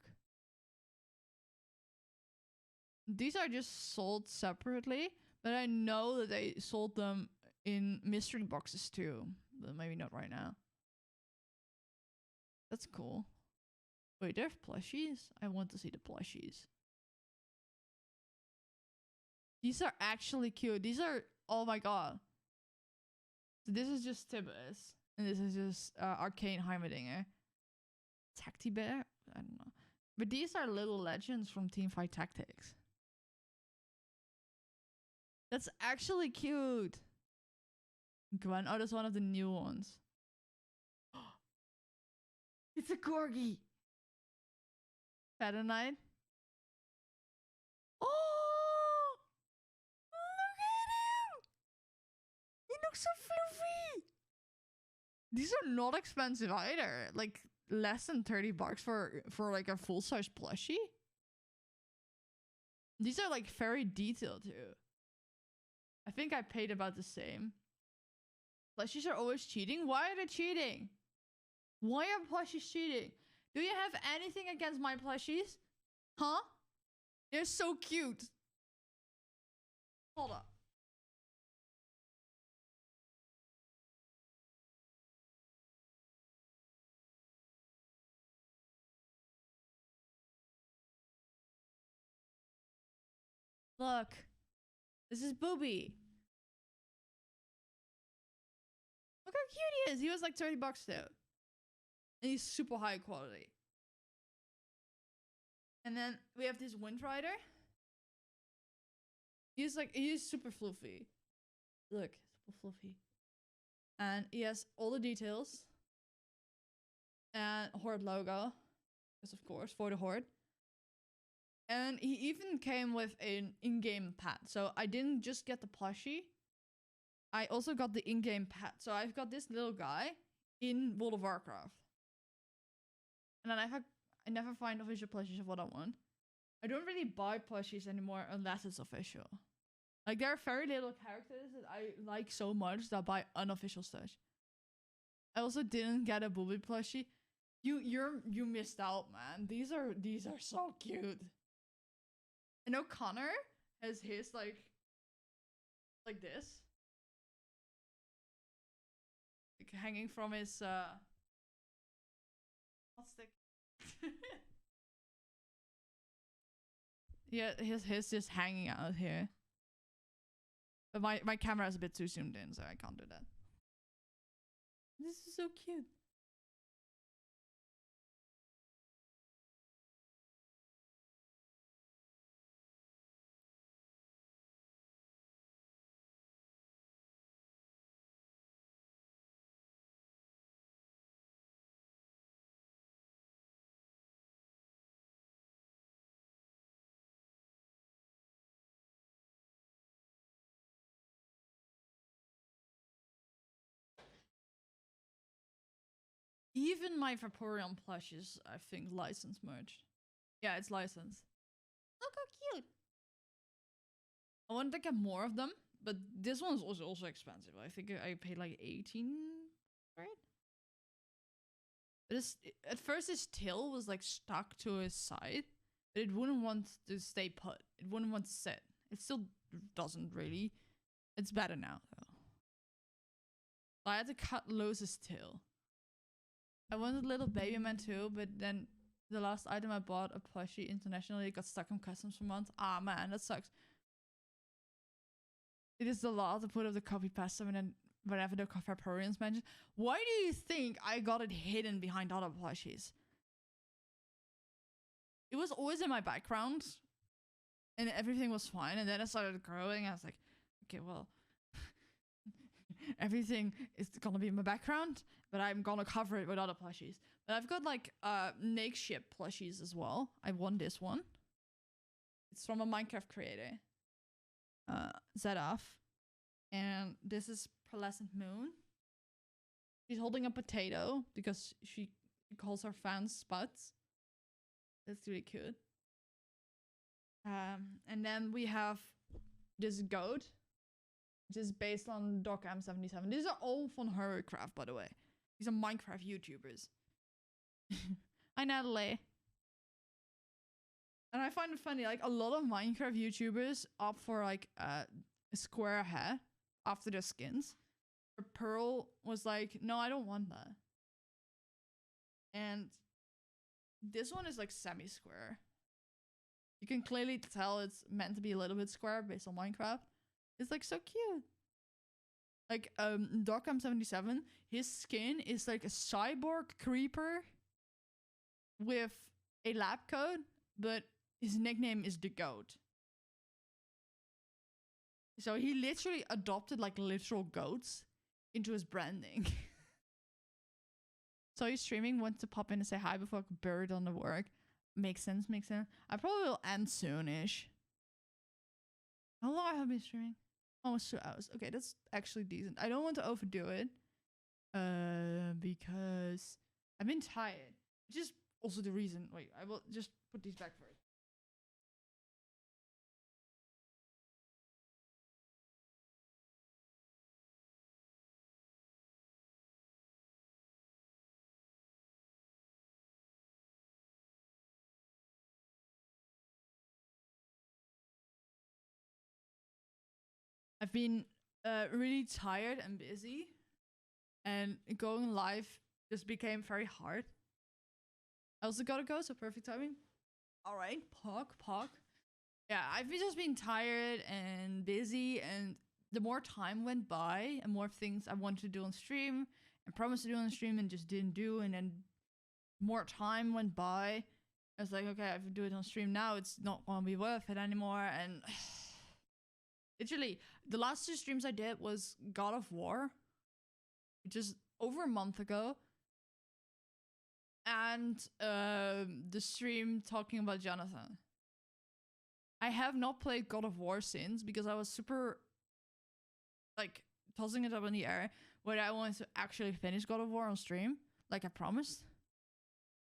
These are just sold separately, but I know that they sold them in mystery boxes too. But maybe not right now. That's cool. Wait, there's plushies? I want to see the plushies. These are actually cute. These are... Oh my god. So this is just Tibbus. And this is just Arcane Heimerdinger. Tacti Bear? I don't know. But these are little legends from Teamfight Tactics. That's actually cute. Gwen. Oh, that's one of the new ones. It's a corgi. Feta Knight. Oh! Look at him! He looks so fluffy! These are not expensive either. Like, less than $30 for like a full-size plushie. These are like very detailed too. I think I paid about the same. Plushies are always cheating? Why are they cheating? Why are plushies cheating? Do you have anything against my plushies? Huh? They're so cute. Hold up. Look. This is Booby. Look how cute he is. He was like $30 though. And he's super high quality. And then we have this Wind Rider. He's super fluffy. Look, super fluffy. And he has all the details. And Horde logo. Because of course, for the Horde. And he even came with an in-game pet. So I didn't just get the plushie. I also got the in-game pet. So I've got this little guy in World of Warcraft. And then I never find official plushies of what I want. I don't really buy plushies anymore unless it's official. Like there are very little characters that I like so much that I buy unofficial stuff. I also didn't get a Booby plushie. You missed out, man. These are so cute. I know Connor has his like this. Like hanging from his what's the yeah, his just hanging out here. But my camera is a bit too zoomed in, so I can't do that. This is so cute. Even my Vaporeon plush is, I think, licensed merch. Yeah, it's licensed. Look how cute. I want to get more of them, but this one was also expensive. I think I paid like 18, right? But at first his tail was like stuck to his side, but it wouldn't want to stay put. It wouldn't want to sit. It still doesn't really. It's better now though. I had to cut loose his tail. I wanted little baby man too, but then the last item I bought, a plushie internationally, got stuck in customs for months. Ah man, that sucks. It is the law to put up the copy pasta and then whenever the Vaporeons mentioned. Why do you think I got it hidden behind other plushies? It was always in my background and everything was fine, and then it started growing. I was like, okay, well, everything is gonna be in my background, but I'm gonna cover it with other plushies. But I've got like makeshift plushies as well. I won this one. It's from a Minecraft creator, Zedaf, and this is Pearlescent Moon. She's holding a potato because she calls her fans Spuds. That's really cute. And then we have this goat, which is based on Doc M77. These are all from Razorcrest, by the way. These are Minecraft YouTubers. Hi, Natalie. And I find it funny, like a lot of Minecraft YouTubers opt for like a square head after their skins. Pearl was like, no, I don't want that. And this one is like semi-square. You can clearly tell it's meant to be a little bit square based on Minecraft. It's like so cute. Like Doc M77, his skin is like a cyborg creeper with a lab coat, but his nickname is the goat. So he literally adopted like literal goats into his branding. So he's streaming, wants to pop in and say hi before I get buried on the work. Makes sense, makes sense. I probably will end soon-ish. How long have I been streaming? Almost 2 hours. Okay, that's actually decent. I don't want to overdo it. Because I've been tired. Which is also the reason. Wait, I will just put these back first. I've been really tired and busy, and going live just became very hard. I also gotta go, so perfect timing. All right, Pog. Yeah, I've just been tired and busy, and the more time went by, and more things I wanted to do on stream and promised to do on stream and just didn't do, and then more time went by. I was like, okay, if I do it on stream now, it's not gonna be worth it anymore, and literally, the last 2 streams I did was God of War, which is over a month ago, and the stream talking about Jonathan. I have not played God of War since because I was super, like, tossing it up in the air whether I wanted to actually finish God of War on stream, like I promised.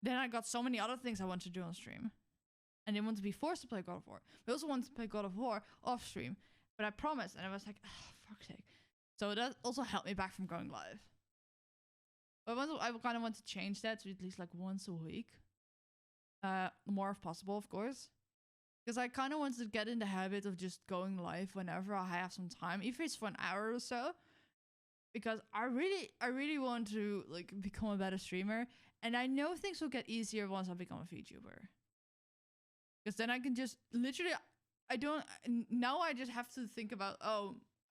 Then I got so many other things I want to do on stream. and didn't want to be forced to play God of War. But I also wanted to play God of War off stream. But I promised, and I was like, oh, fuck's sake. So that also held me back from going live. But I kind of want to change that to at least like once a week. More if possible, of course. Because I kind of want to get in the habit of just going live whenever I have some time, even if it's for an hour or so. Because I really want to like become a better streamer. And I know things will get easier once I become a VTuber. Because then I can just literally, now I just have to think about,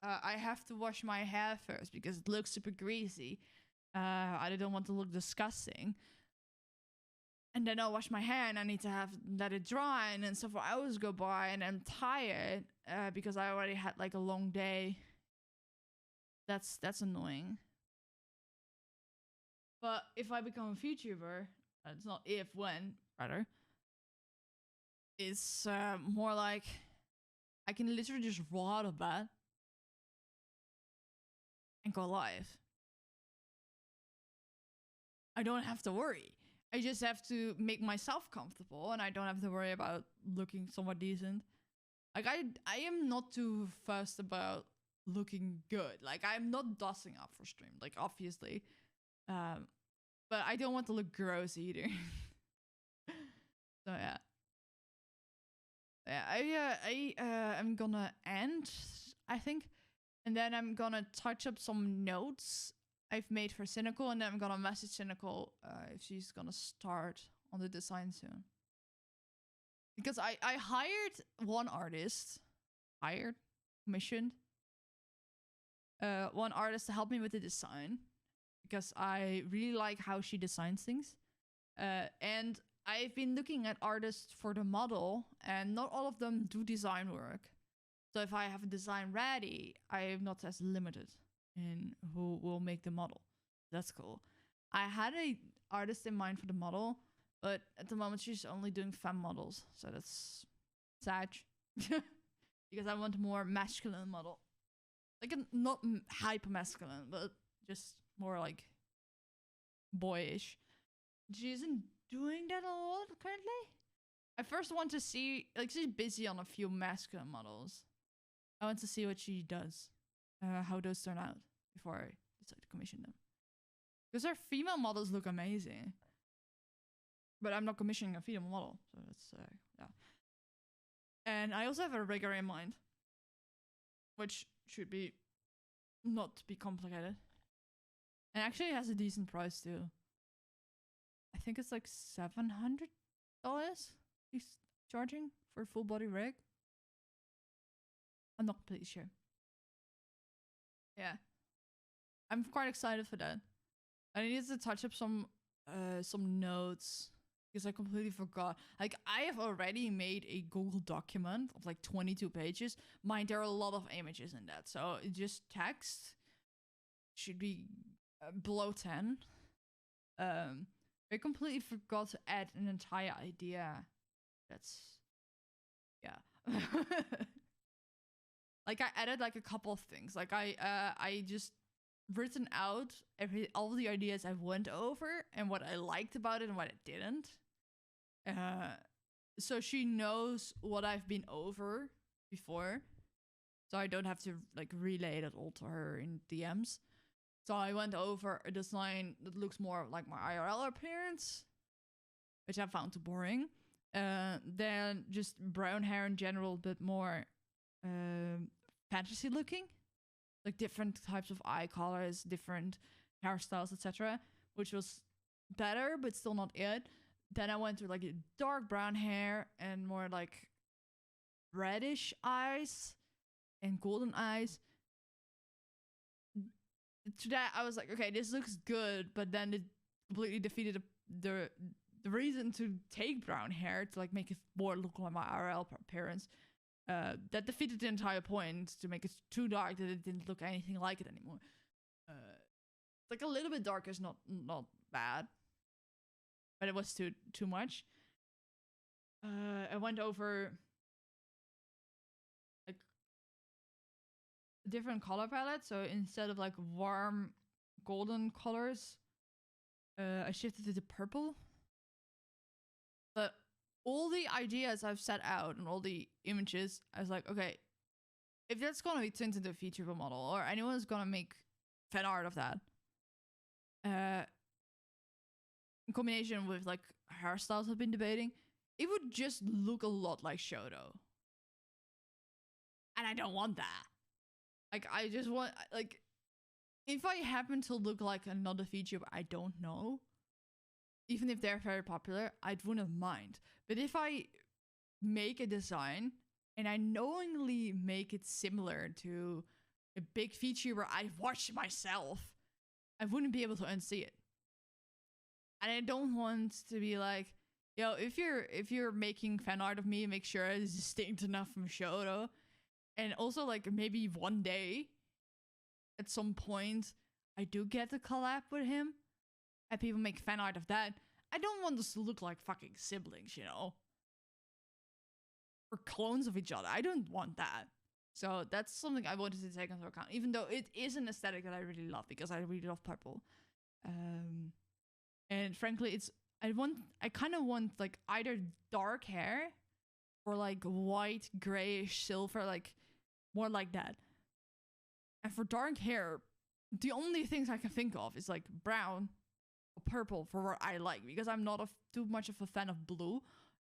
I have to wash my hair first because it looks super greasy. I don't want to look disgusting. And then I'll wash my hair and I need to let it dry, and then several hours go by and I'm tired because I already had like a long day. That's annoying. But if I become a VTuber, it's not if, when, rather. It's more like I can literally just roll out of bed and go live. I don't have to worry. I just have to make myself comfortable, and I don't have to worry about looking somewhat decent. Like I am not too fussed about looking good. Like I'm not dusting up for stream, like obviously. But I don't want to look gross either. So yeah. Yeah, I'm gonna end, I think. And then I'm gonna touch up some notes I've made for Cynical, and then I'm gonna message Cynical if she's gonna start on the design soon. Because I hired one artist, commissioned one artist to help me with the design, because I really like how she designs things. And I've been looking at artists for the model, and not all of them do design work. So if I have a design ready, I am not as limited in who will make the model. That's cool. I had a artist in mind for the model, but at the moment she's only doing femme models, so that's sad. Because I want a more masculine model. Like not hyper masculine, but just more like boyish. She isn't doing that a lot currently. I first want to see, like, she's busy on a few masculine models. I want to see what she does, how those turn out before I decide to commission them. Because her female models look amazing, but I'm not commissioning a female model, so that's yeah. And I also have a rigger in mind, which should be not be complicated, and actually has a decent price too. I think it's like $700 he's charging for a full body rig. I'm not completely sure. Yeah, I'm quite excited for that. I needed to touch up some notes because I completely forgot. Like, I have already made a Google document of like 22 pages. Mind, there are a lot of images in that, so just text should be below 10. I completely forgot to add an entire idea. That's, yeah. Like, I added like a couple of things. Like I just written out all the ideas I went over and what I liked about it and what I didn't. So she knows what I've been over before, so I don't have to like relay that all to her in DMs. So I went over a design that looks more like my IRL appearance, which I found too boring. Then just brown hair in general, a bit more fantasy looking, like different types of eye colors, different hairstyles, etc., which was better, but still not it. Then I went to like dark brown hair and more like reddish eyes and golden eyes. To that, I was like, okay, this looks good, but then it completely defeated the reason to take brown hair to like make it more look like my IRL appearance. That defeated the entire point to make it too dark that it didn't look anything like it anymore. Like a little bit darker is not bad, but it was too much. I went over like a different color palette, so instead of like warm golden colors, I shifted it to purple. But all the ideas I've set out and all the images, I was like, okay, if that's gonna be turned into a featureable model, or anyone's gonna make fan art of that, in combination with like hairstyles I've been debating, it would just look a lot like Shoto. And I don't want that. Like, I just want, like, if I happen to look like another VTuber I don't know, even if they're very popular, I wouldn't mind. But if I make a design and I knowingly make it similar to a big VTuber I've watched myself, I wouldn't be able to unsee it. And I don't want to be like, yo, if you're making fan art of me, make sure it's distinct enough from Shoto. And also, like, maybe one day, at some point, I do get a collab with him, and people make fan art of that. I don't want us to look like fucking siblings, you know? Or clones of each other. I don't want that. So that's something I wanted to take into account, even though it is an aesthetic that I really love, because I really love purple. And frankly, I kind of want, like, either dark hair or, like, white, grayish, silver, like, more like that. And for dark hair, the only things I can think of is, like, brown or purple for what I like, because I'm not too much of a fan of blue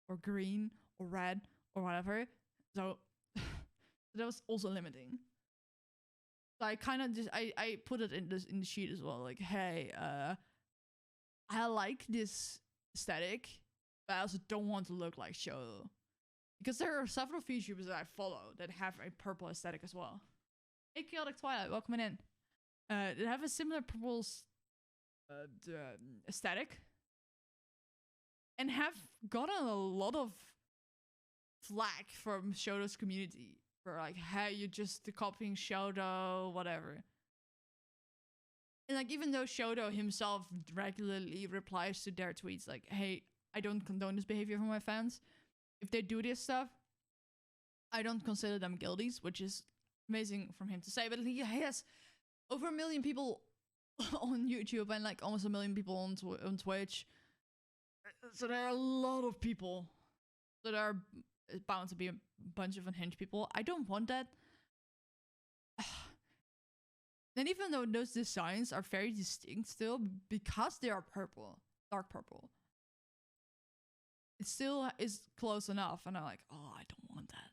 or green or red or whatever. So that was also limiting. So I kind of just, I put it in the sheet as well, like, hey, I like this aesthetic, but I also don't want to look like Shoto. Because there are several VTubers that I follow that have a purple aesthetic as well. Hey, Chaotic Twilight, welcome in. That have a similar purple aesthetic. And have gotten a lot of flack from Shoto's community. For like, hey, you're just copying Shoto, whatever. And like, even though Shoto himself regularly replies to their tweets like, hey, I don't condone this behavior from my fans. If they do this stuff, I don't consider them guilties, which is amazing from him to say. But he has over 1 million people on YouTube and like almost 1 million people on Twitch. So there are a lot of people that are bound to be a bunch of unhinged people. I don't want that. And even though those designs are very distinct still, because they are purple, dark purple, it still is close enough. And I'm like, oh, I don't want that.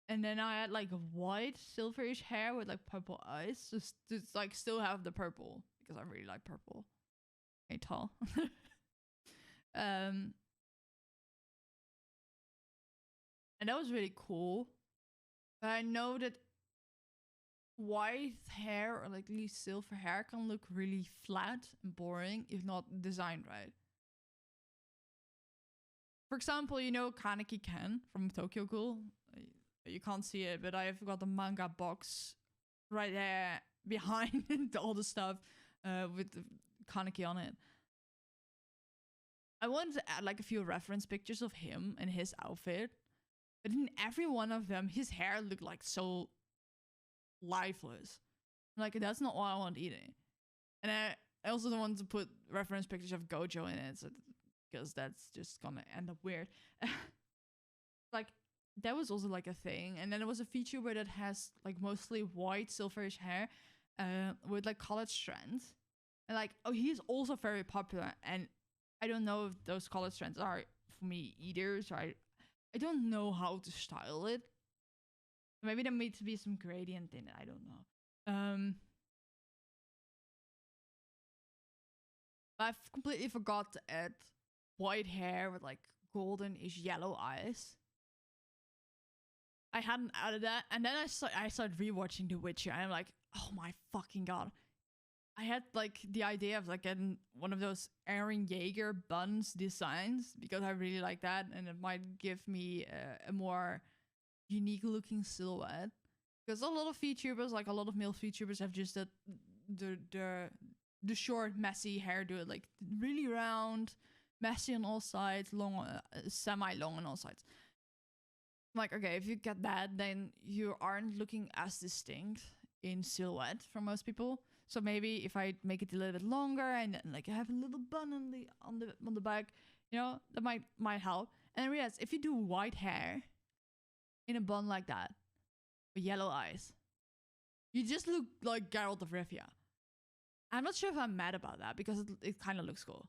And then I had like white, silverish hair with like purple eyes. Just like still have the purple, because I really like purple. Hey, tall. And that was really cool. But I know that white hair or like at least silver hair can look really flat and boring if not designed right. For example, you know Kaneki Ken from Tokyo Ghoul. You can't see it, but I've got the manga box right there behind all the stuff with the Kaneki on it. I wanted to add like a few reference pictures of him and his outfit, but in every one of them, his hair looked like so lifeless. Like, that's not what I want either. And I also don't want to put reference pictures of Gojo in it, so, because that's just gonna end up weird. Like, that was also like a thing. And then there was a VTuber that has like mostly white silverish hair with like colored strands. And like, oh, he's also very popular. And I don't know if those colored strands are for me either. So I don't know how to style it. Maybe there needs to be some gradient in it. I don't know. I've completely forgot to add white hair with like golden-ish yellow eyes. I hadn't added that, and then I started rewatching The Witcher, and I'm like, oh my fucking god. I had like the idea of like getting one of those Eren Yeager buns designs, because I really like that, and it might give me a more unique looking silhouette. Because a lot of VTubers, like a lot of male VTubers, have just the short, messy hairdo, like really round, messy on all sides, long, semi-long on all sides. I'm like, okay, if you get that, then you aren't looking as distinct in silhouette for most people. So maybe if I make it a little bit longer and then like have a little bun on the back, You know, that might help. And I realized if you do white hair in a bun like that with yellow eyes, you just look like Geralt of Rivia. I'm not sure if I'm mad about that because it kind of looks cool.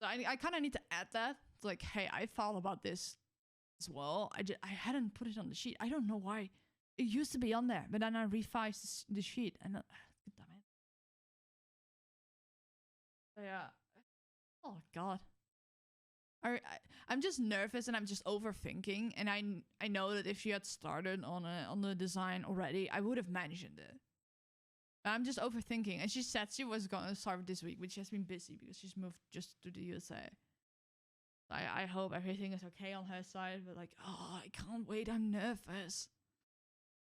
So I kind of need to add that. It's like, hey, I thought about this as well. I hadn't put it on the sheet. I don't know why. It used to be on there, but then I revised the sheet and damn it. So yeah. Oh god. I'm just nervous and I'm just overthinking, and I know that if she had started on the design already, I would have mentioned it. But I'm just overthinking, and she said she was gonna start this week, but she has been busy because she's moved just to the USA. I hope everything is okay on her side, but like, oh, I can't wait. I'm nervous.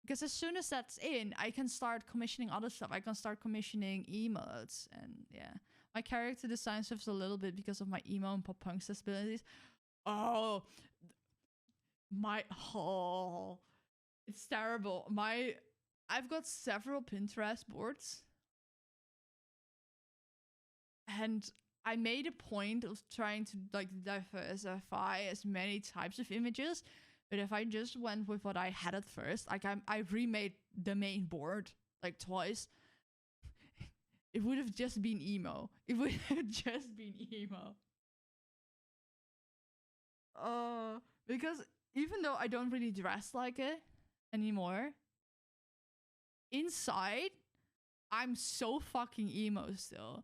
Because as soon as that's in, I can start commissioning other stuff. I can start commissioning emotes, and yeah. My character design suffers a little bit because of my emo and pop punk sensibilities. Oh, it's terrible. I've got several Pinterest boards, and I made a point of trying to like diversify as many types of images. But if I just went with what I had at first, like I remade the main board like twice. It would have just been emo. It would have just been emo. Because even though I don't really dress like it anymore, inside, I'm so fucking emo still.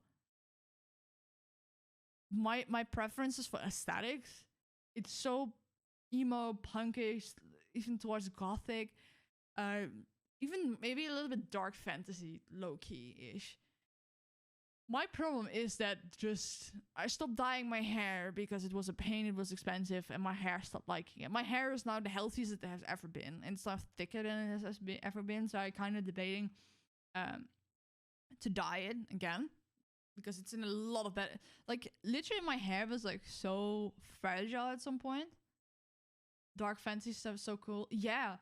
My preferences for aesthetics, it's so emo, punkish, even towards gothic, even maybe a little bit dark fantasy, low-key-ish. My problem is that I stopped dyeing my hair because it was a pain, it was expensive, and my hair stopped liking it. My hair is now the healthiest it has ever been, and it's now thicker than it has ever been, so I kind of debating to dye it again, because it's in a lot of better... Like, literally my hair was like so fragile at some point. Dark fantasy stuff is so cool. Yeah,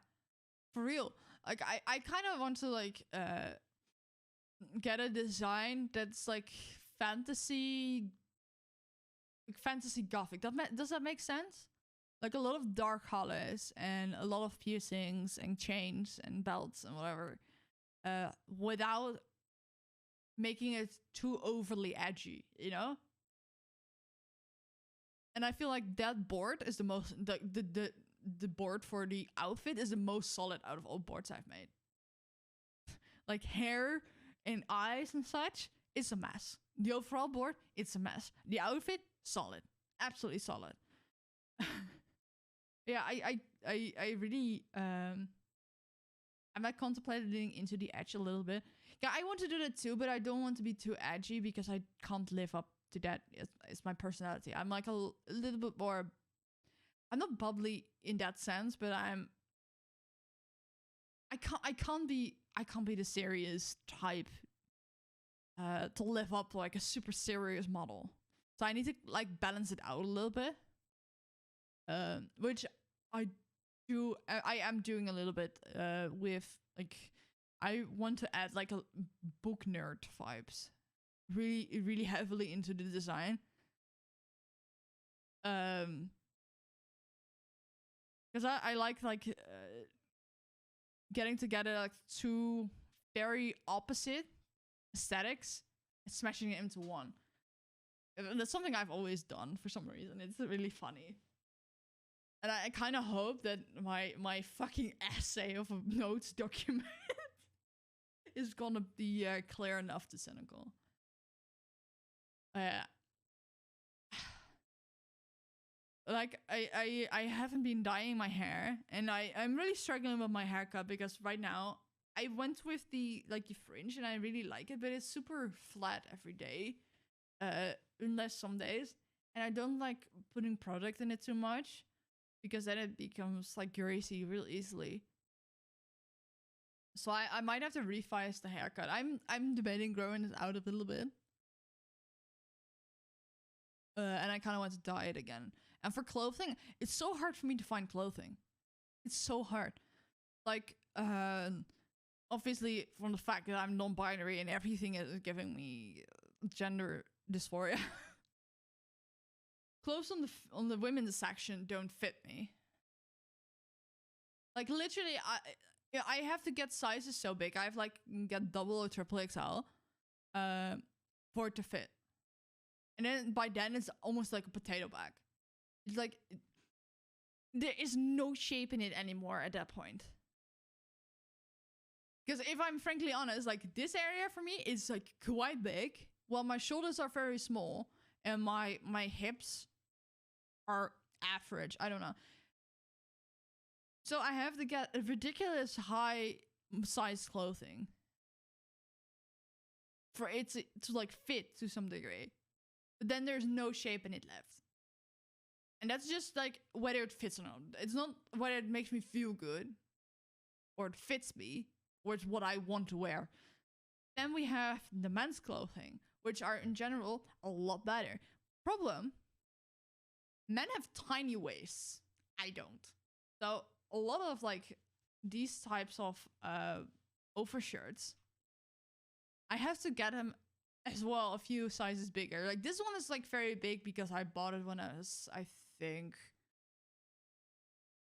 for real. Like, I kind of want to like... get a design that's like fantasy gothic. Does that make sense? Like a lot of dark colors and a lot of piercings and chains and belts and whatever, without making it too overly edgy, you know? And I feel like that board is the most the board for the outfit is the most solid out of all boards I've made. Like hair and eyes and such, it's a mess. The overall board, it's a mess. The outfit, solid. Absolutely solid. Yeah, I really I'm like contemplating into the edge a little bit. Yeah, I want to do that too, but I don't want to be too edgy because I can't live up to that. It's my personality. I'm like a little bit more... I'm not bubbly in that sense, but I can't be the serious type to live up to like a super serious model. So I need to like balance it out a little bit. Which I am doing a little bit with like, I want to add like a book nerd vibes really heavily into the design. Because I like getting together like two very opposite aesthetics and smashing it into one. And that's something I've always done for some reason. It's really funny. And I kind of hope that my fucking essay of a notes document is gonna be clear enough to cynical. Like I haven't been dyeing my hair, and I'm really struggling with my haircut because right now I went with the fringe and I really like it, but it's super flat every day, unless some days, and I don't like putting product in it too much because then it becomes like greasy real easily. So I might have to revise the haircut. I'm debating growing it out a little bit. And I kind of want to dye it again. And for clothing, it's so hard for me to find clothing. It's so hard. Like, obviously, from the fact that I'm non-binary and everything is giving me gender dysphoria. clothes on the women's section don't fit me. Like literally, I have to get sizes so big. I have like get double or triple XL, for it to fit. And then by then it's almost like a potato bag. It's like there is no shape in it anymore at that point. Because if I'm frankly honest, like this area for me is like quite big, while my shoulders are very small and my hips are average. I don't know. So I have to get a ridiculous high size clothing for it to like fit to some degree. But then there's no shape in it left. And that's just like whether it fits or not. It's not whether it makes me feel good or it fits me or it's what I want to wear. Then we have the men's clothing, which are in general a lot better. Problem, men have tiny waists. I don't. So a lot of like these types of overshirts, I have to get them as well a few sizes bigger. Like this one is like very big because I bought it when I was, I think,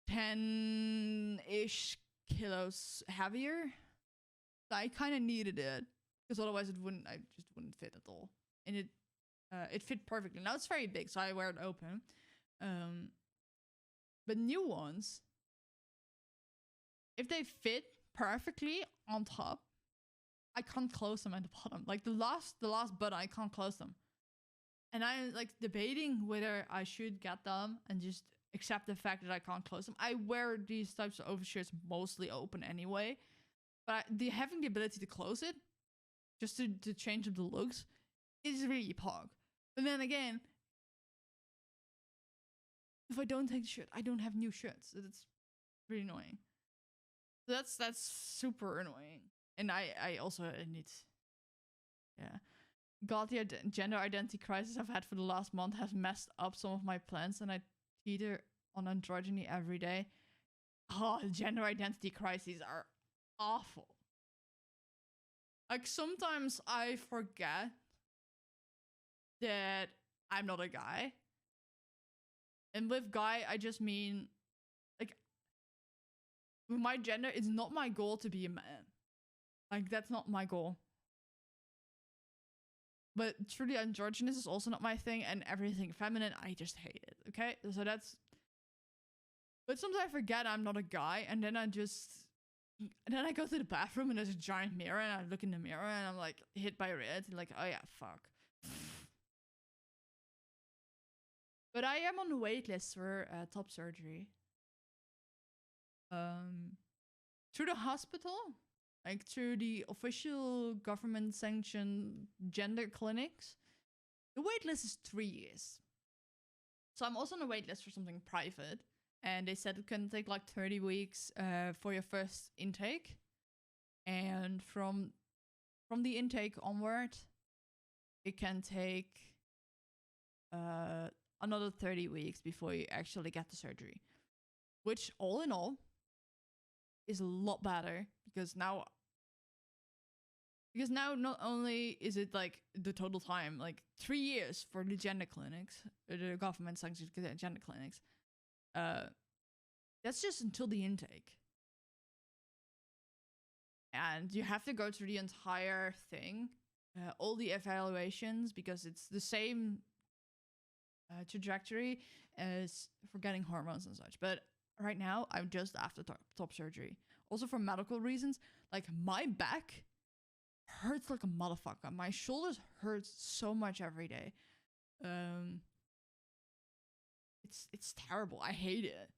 10-ish kilos heavier. So I kind of needed it because otherwise I just wouldn't fit at all. And it fit perfectly. Now it's very big, so I wear it open. But new ones, if they fit perfectly on top, I can't close them at the bottom. Like the last button, I can't close them. And I'm like debating whether I should get them and just accept the fact that I can't close them. I wear these types of overshirts mostly open anyway. But having the ability to close it, just to change up the looks, is really pog. But then again, if I don't take the shirt, I don't have new shirts. That's really annoying. So that's super annoying. And I also need, yeah. God, the gender identity crisis I've had for the last month has messed up some of my plans, and I teeter on androgyny every day. Oh, gender identity crises are awful. Like sometimes I forget that I'm not a guy. And with guy, I just mean, like, with my gender, it's not my goal to be a man. Like, that's not my goal. But truly androgynous is also not my thing, and everything feminine, I just hate it, okay? So that's... But sometimes I forget I'm not a guy, and then I just... And then I go to the bathroom, and there's a giant mirror, and I look in the mirror, and I'm, like, hit by red, and like, oh yeah, fuck. But I am on the wait list for top surgery. Through the hospital, like through the official government-sanctioned gender clinics, the wait list is 3 years. So I'm also on the wait list for something private, and they said it can take like 30 weeks for your first intake, and from the intake onward, it can take another 30 weeks before you actually get the surgery, which all in all is a lot better because now not only is it like the total time, like 3 years for the gender clinics, the government sanctioned gender clinics, that's just until the intake. And you have to go through the entire thing, all the evaluations, because it's the same trajectory as for getting hormones and such. But right now, I'm just after top surgery. Also for medical reasons, like my back hurts like a motherfucker. My shoulders hurt so much every day. It's terrible. I hate it.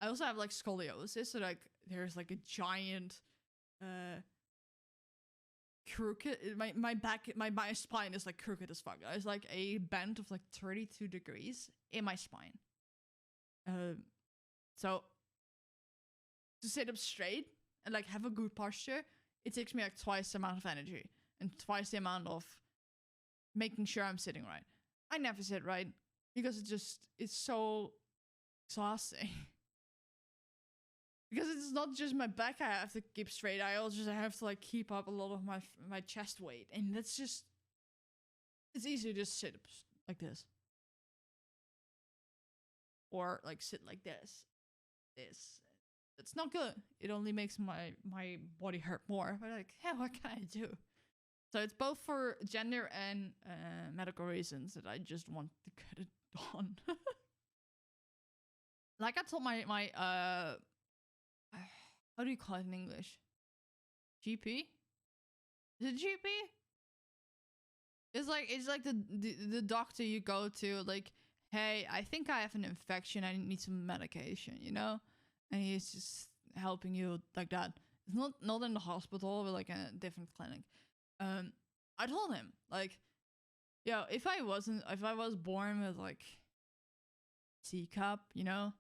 I also have like scoliosis, so like there's like a giant crooked, my back, my spine is like crooked as fuck. There's like a bend of like 32 degrees in my spine. So to sit up straight and like have a good posture, it takes me like twice the amount of energy and twice the amount of making sure I'm sitting right. I never sit right because it's so exhausting. Because it's not just my back I have to keep straight, I also have to like keep up a lot of my chest weight. And that's just, it's easy to just sit up like this. or like sit like this. It's not good. It only makes my body hurt more. But like, yeah, what can I do? So it's both for gender and medical reasons that I just want to get it done. Like I told my how do you call it in English? GP? Is it GP? It's like the doctor you go to, like, hey, I think I have an infection, I need some medication, you know? And he's just helping you like that. It's not in the hospital, but like in a different clinic. I told him, like, yo, if I was born with like C cup, you know,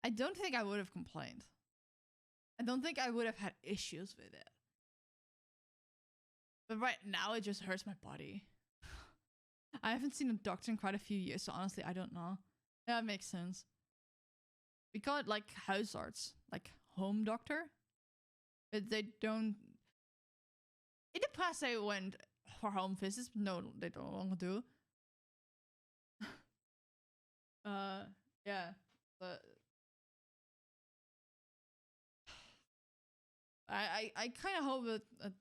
I don't think I would have complained. I don't think I would have had issues with it. But right now, it just hurts my body. I haven't seen a doctor in quite a few years, so honestly, I don't know. Yeah, that makes sense. We call it like house arts, like home doctor. But they don't. In the past, they went for home visits, but no, they don't longer do. Yeah, but I kind of hope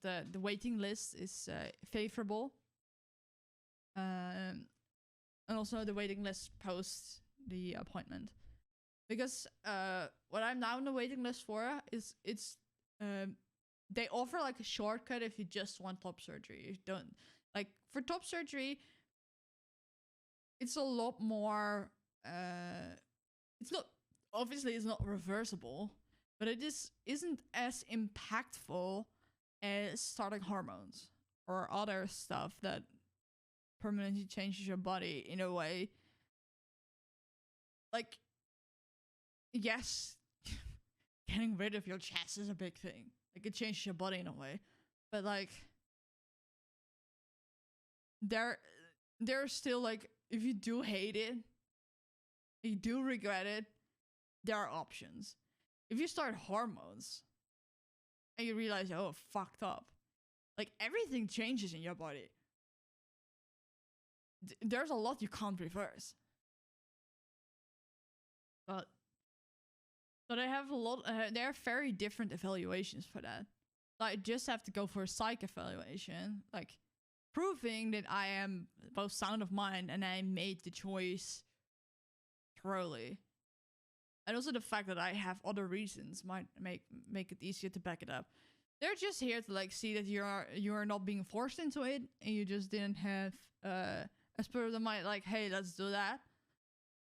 that the waiting list is favorable. And also the waiting list post the appointment, because what I'm now on the waiting list for is they offer like a shortcut if you just want top surgery. You don't like for top surgery. It's a lot more. It's not obviously it's not reversible, but it isn't as impactful as starting hormones or other stuff that permanently changes your body in a way. Like, yes, getting rid of your chest is a big thing. Like, it changes your body in a way. But like, there's still like, if you do hate it, you do regret it, there are options. If you start hormones and you realize, oh, fucked up, like everything changes in your body. There's a lot you can't reverse. But they have a lot. There are very different evaluations for that. I just have to go for a psych evaluation, like proving that I am both sound of mind and I made the choice thoroughly. And also the fact that I have other reasons might make it easier to back it up. They're just here to like see that you're not being forced into it, and you just didn't have a spirit of the mind like, hey, let's do that.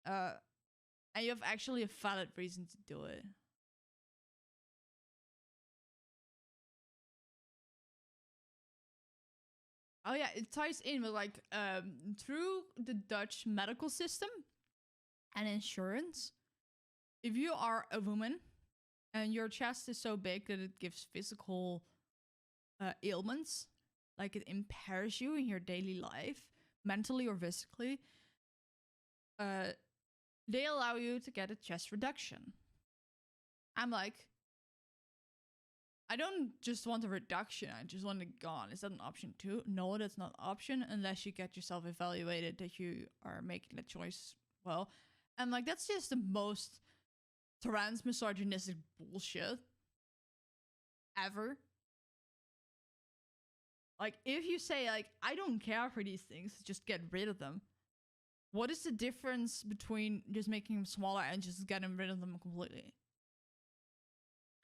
And you have actually a valid reason to do it. Oh yeah, it ties in with like through the Dutch medical system and insurance. If you are a woman and your chest is so big that it gives physical ailments, like it impairs you in your daily life, mentally or physically, they allow you to get a chest reduction. I'm like, I don't just want a reduction, I just want it gone. Is that an option too? No, that's not an option unless you get yourself evaluated that you are making the choice well. And like, that's just the most trans misogynistic bullshit ever. Like, if you say like, I don't care for these things, just get rid of them. What is the difference between just making them smaller and just getting rid of them completely?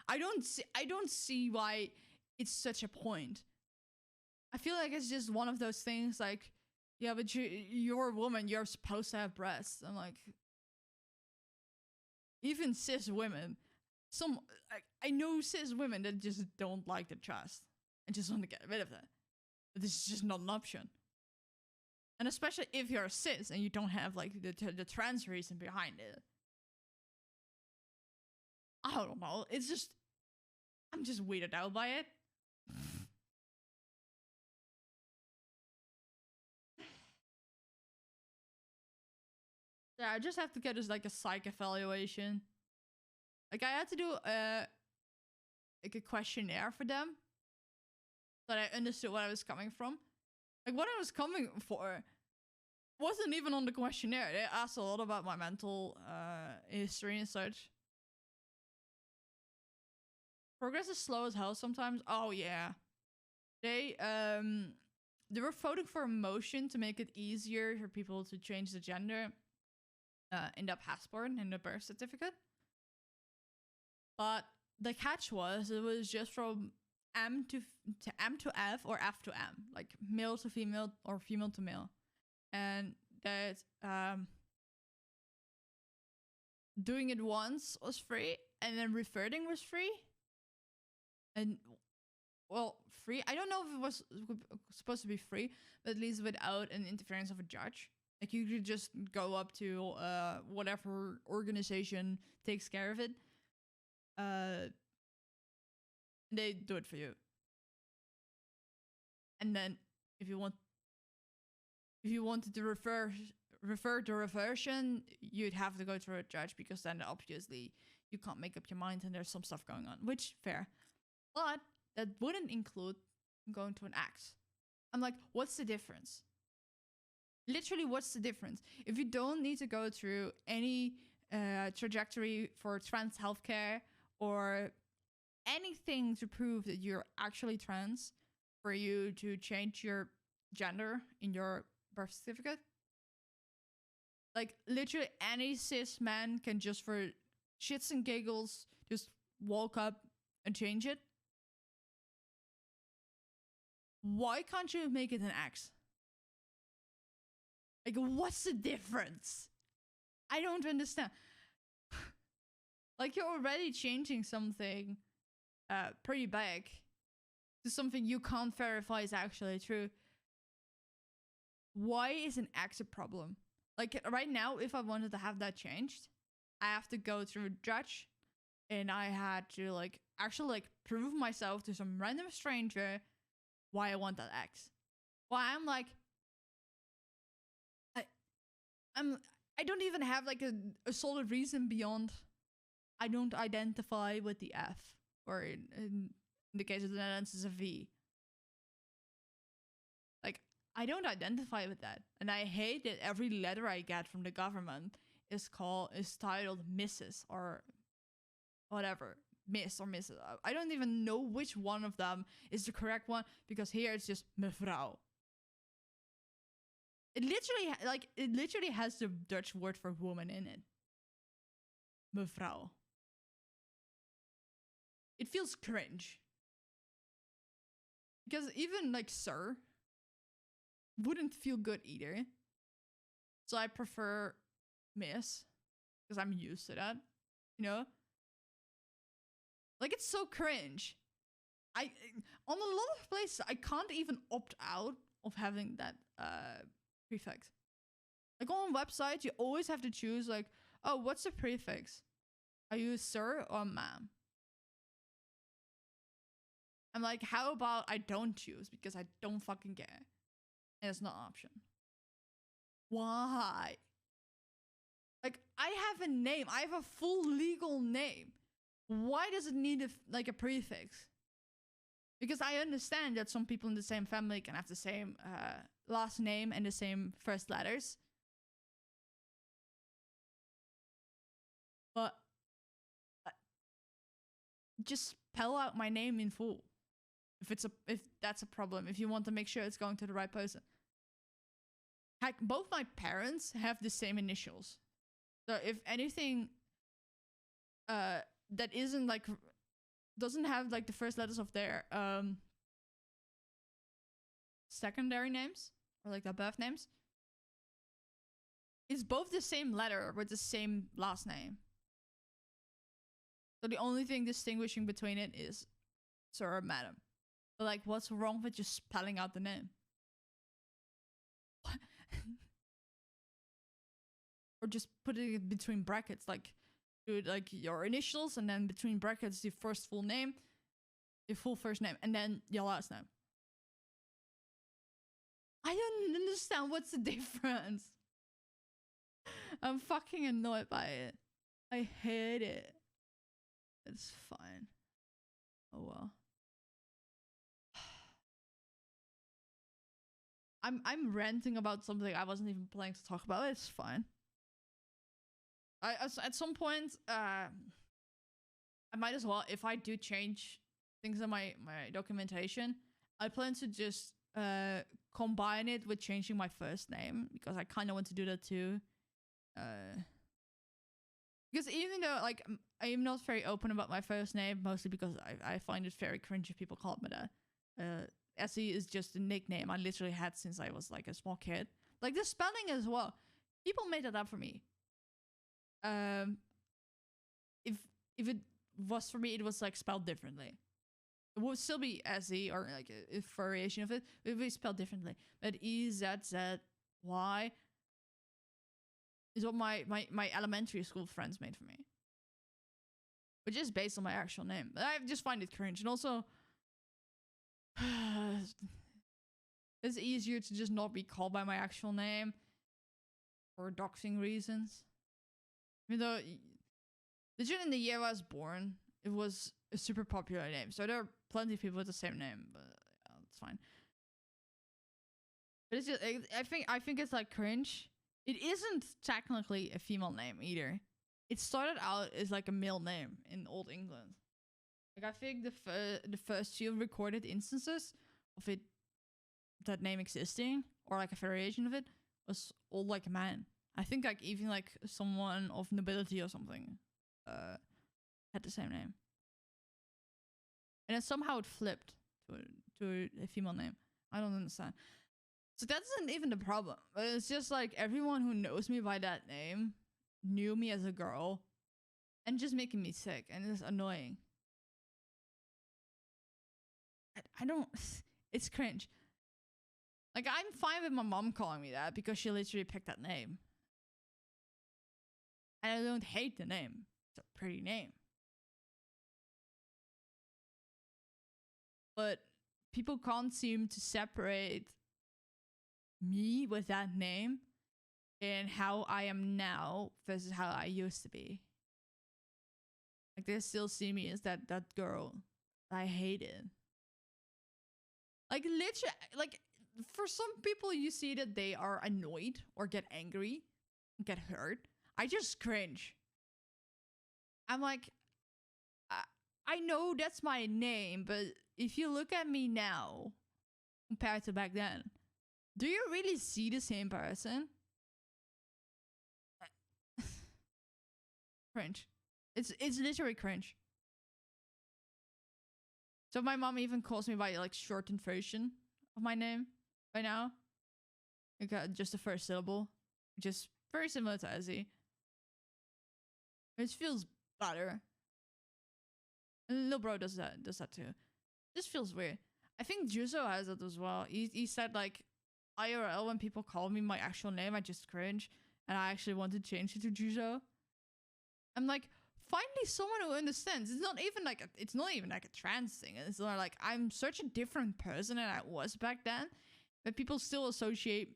I don't see why it's such a point. I feel like it's just one of those things like, yeah, but you're a woman, you're supposed to have breasts. I'm like, even cis women, I know cis women that just don't like the chest and just want to get rid of it. But this is just not an option. And especially if you're cis and you don't have like the trans reason behind it. I don't know. It's just, I'm just weirded out by it. Yeah, I just have to get like a psych evaluation. Like I had to do like a questionnaire for them, so that I understood what I was coming from. Like what I was coming for, wasn't even on the questionnaire. They asked a lot about my mental history and such. Progress is slow as hell sometimes. Oh yeah. They were voting for a motion to make it easier for people to change the gender in their passport and in the birth certificate. But the catch was it was just from M to F or F to M, like male to female or female to male, and that doing it once was free, and then reverting was free, and well, free. I don't know if it was supposed to be free, but at least without an interference of a judge. Like you could just go up to whatever organization takes care of it. They do it for you. And then if you wanted to refer the reversion, you'd have to go to a judge, because then obviously you can't make up your mind and there's some stuff going on, which fair. But that wouldn't include going to an axe. I'm like, what's the difference? Literally, what's the difference? If you don't need to go through any trajectory for trans healthcare or anything to prove that you're actually trans, for you to change your gender in your birth certificate, like literally any cis man can just for shits and giggles just walk up and change it. Why can't you make it an axe? Like, what's the difference? I don't understand. Like, you're already changing something pretty big to something you can't verify is actually true. Why is an axe a problem? Like, right now, if I wanted to have that changed, I have to go through a judge, and I had to, like, actually, like, prove myself to some random stranger why I want that axe. Why I'm like, I don't even have like a solid reason beyond I don't identify with the F, or in the case of the Netherlands is a V. Like, I don't identify with that, and I hate that every letter I get from the government is titled Mrs. or whatever, Miss or Mrs. I don't even know which one of them is the correct one, because here it's just mevrouw. It literally has the Dutch word for woman in it. Mevrouw. It feels cringe. Because even like sir wouldn't feel good either. So I prefer miss, because I'm used to that, you know? Like, it's so cringe. On a lot of places I can't even opt out of having that prefix. Like, on websites, you always have to choose, like, oh, what's the prefix? Are you sir or ma'am? I'm like, how about I don't choose, because I don't fucking care. And it's not an option. Why? Like, I have a name. I have a full legal name. Why does it need a prefix? Because I understand that some people in the same family can have the same last name and the same first letters. But just spell out my name in full. If that's a problem, if you want to make sure it's going to the right person. Heck, both my parents have the same initials. So if anything that isn't like doesn't have like the first letters of their secondary names, or like their birth names, it's both the same letter with the same last name. So the only thing distinguishing between it is sir or madam. But like, what's wrong with just spelling out the name? What? Or just putting it between brackets, like do it like your initials and then between brackets the first full name, the full first name, and then your last name. I don't understand what's the difference. I'm fucking annoyed by it. I hate it. It's fine. Oh well. I'm ranting about something I wasn't even planning to talk about. It's fine. At some point, I might as well, if I do change things in my documentation, I plan to just combine it with changing my first name, because I kind of want to do that too. Because even though like I am not very open about my first name, mostly because I find it very cringe if people call me that. Ezzy is just a nickname I literally had since I was like a small kid. Like the spelling as well. People made that up for me. If it was for me, it was like spelled differently. It would still be Ezzy or like a variation of it. It would be spelled differently. But EZZY is what my elementary school friends made for me. Which is based on my actual name. But I just find it cringe. And also, it's easier to just not be called by my actual name for doxing reasons. Even though, legit in the year I was born, it was a super popular name. So there are plenty of people with the same name, but yeah, it's fine. But it's just, I think it's like cringe. It isn't technically a female name either. It started out as like a male name in Old England. Like I think the first few recorded instances of it, that name existing, or like a variation of it, was all like a man. I think like even like someone of nobility or something had the same name. And then somehow it flipped to a female name. I don't understand. So that isn't even the problem. But it's just like everyone who knows me by that name knew me as a girl, and just making me sick, and it's annoying. I don't. It's cringe. Like I'm fine with my mom calling me that because she literally picked that name, and I don't hate the name. It's a pretty name. But people can't seem to separate me with that name and how I am now versus how I used to be. Like they still see me as that girl I hated. Like literally, like for some people you see that they are annoyed or get angry, get hurt. I just cringe. I'm like, I know that's my name, but if you look at me now compared to back then, do you really see the same person? Cringe. It's literally cringe. So my mom even calls me by like shortened version of my name right now. Like just the first syllable, which is very similar to Ezzy. It feels better. And little bro does that too. This feels weird. I think Juzo has it as well. He said like IRL, when people call me my actual name, I just cringe, and I actually want to change it to Juzo. I'm like, finally someone who understands. It's not even like a trans thing. It's not like I'm such a different person than I was back then, but people still associate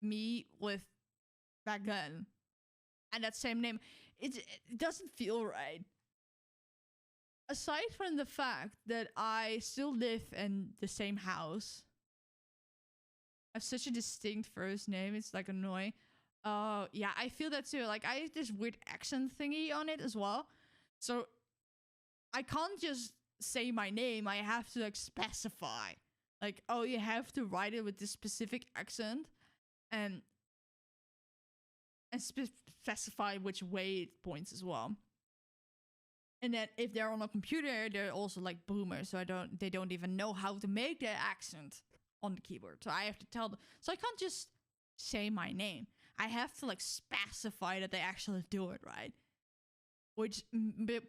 me with back then and that same name. It doesn't feel right. Aside from the fact that I still live in the same house, I have such a distinct first name. It's like annoying. Yeah, I feel that too. Like I have this weird accent thingy on it as well. So I can't just say my name. I have to like specify. Like, oh, you have to write it with this specific accent and specify which way it points as well. And then if they're on a computer, they're also like boomers, so they don't even know how to make their accent on the keyboard. So I have to tell them. So I can't just say my name. I have to like specify that they actually do it right, which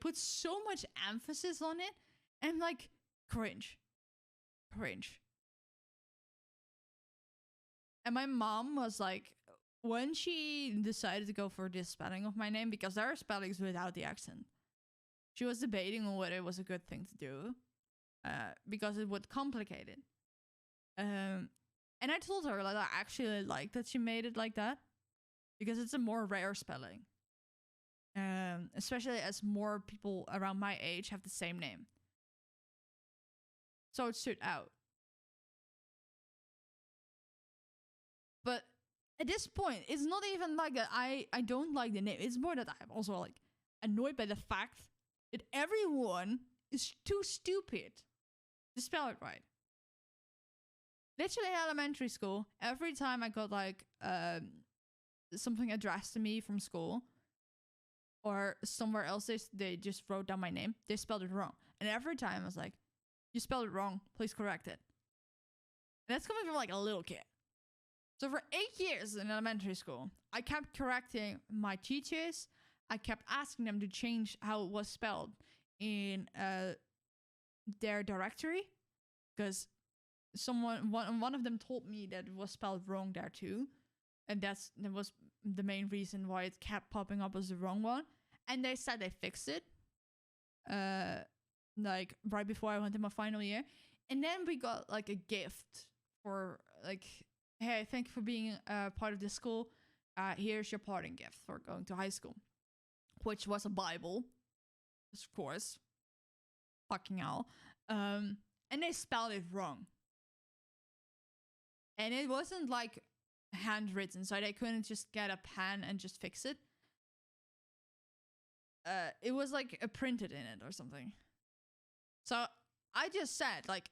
puts so much emphasis on it, and like cringe. And my mom was like, when she decided to go for this spelling of my name, because there are spellings without the accent, she was debating on whether it was a good thing to do, because it would complicate it. And I told her that I actually like that she made it like that, because it's a more rare spelling. Especially as more people around my age have the same name. So it stood out. at this point, it's not even like that I don't like the name. It's more that I'm also like annoyed by the fact that everyone is too stupid to spell it right. Literally in elementary school, every time I got like something addressed to me from school or somewhere else, they just wrote down my name. They spelled it wrong. And every time I was like, you spelled it wrong. Please correct it. And that's coming from like a little kid. So for 8 years in elementary school, I kept correcting my teachers. I kept asking them to change how it was spelled in their directory. Because one of them told me that it was spelled wrong there too. And that was the main reason why it kept popping up as the wrong one. And they said they fixed it. Like right before I went to my final year. And then we got like a gift for like, hey, thank you for being part of this school. Here's your parting gift for going to high school. Which was a Bible. Of course. Fucking hell. And they spelled it wrong. And it wasn't like handwritten, so they couldn't just get a pen and just fix it. It was like printed in it or something. So I just said, like,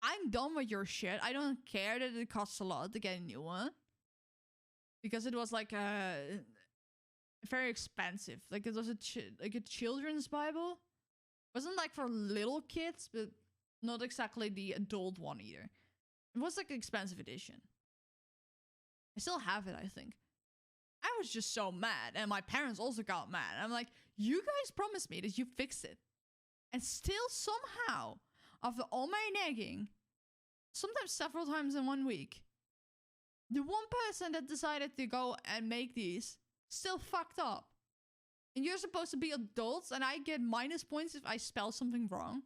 I'm done with your shit. I don't care that it costs a lot to get a new one. Because it was like very expensive. Like it was like a children's Bible. It wasn't like for little kids, but not exactly the adult one either. It was like an expensive edition. I still have it, I think. I was just so mad. And my parents also got mad. I'm like, you guys promised me that you fix it. And still somehow, after all my nagging, sometimes several times in 1 week, the one person that decided to go and make these still fucked up. And you're supposed to be adults and I get minus points if I spell something wrong.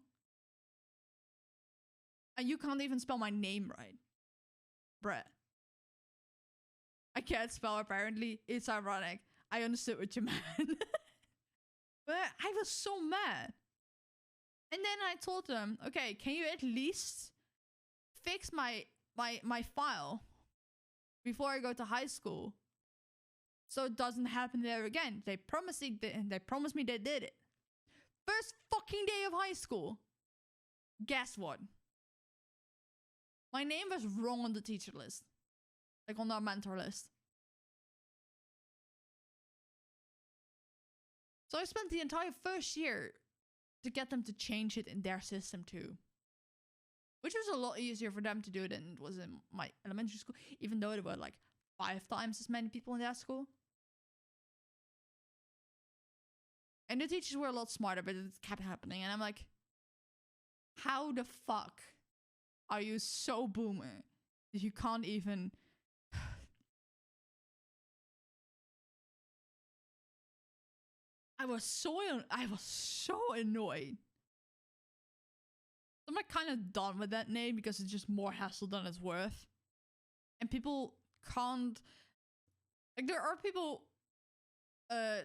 And you can't even spell my name right. Bruh. I can't spell apparently. It's ironic. I understood what you meant. But I was so mad. And then I told them, okay, can you at least fix my file before I go to high school so it doesn't happen there again? They promised me they did it. First fucking day of high school. Guess what? My name was wrong on the teacher list. Like on our mentor list. So I spent the entire first year to get them to change it in their system too. Which was a lot easier for them to do than it was in my elementary school. Even though there were like 5 times as many people in that school. And the teachers were a lot smarter, but it kept happening. And I'm like, how the fuck are you so boomer that you can't even... I was so annoyed. I'm like kind of done with that name because it's just more hassle than it's worth. And people can't... Like there are people,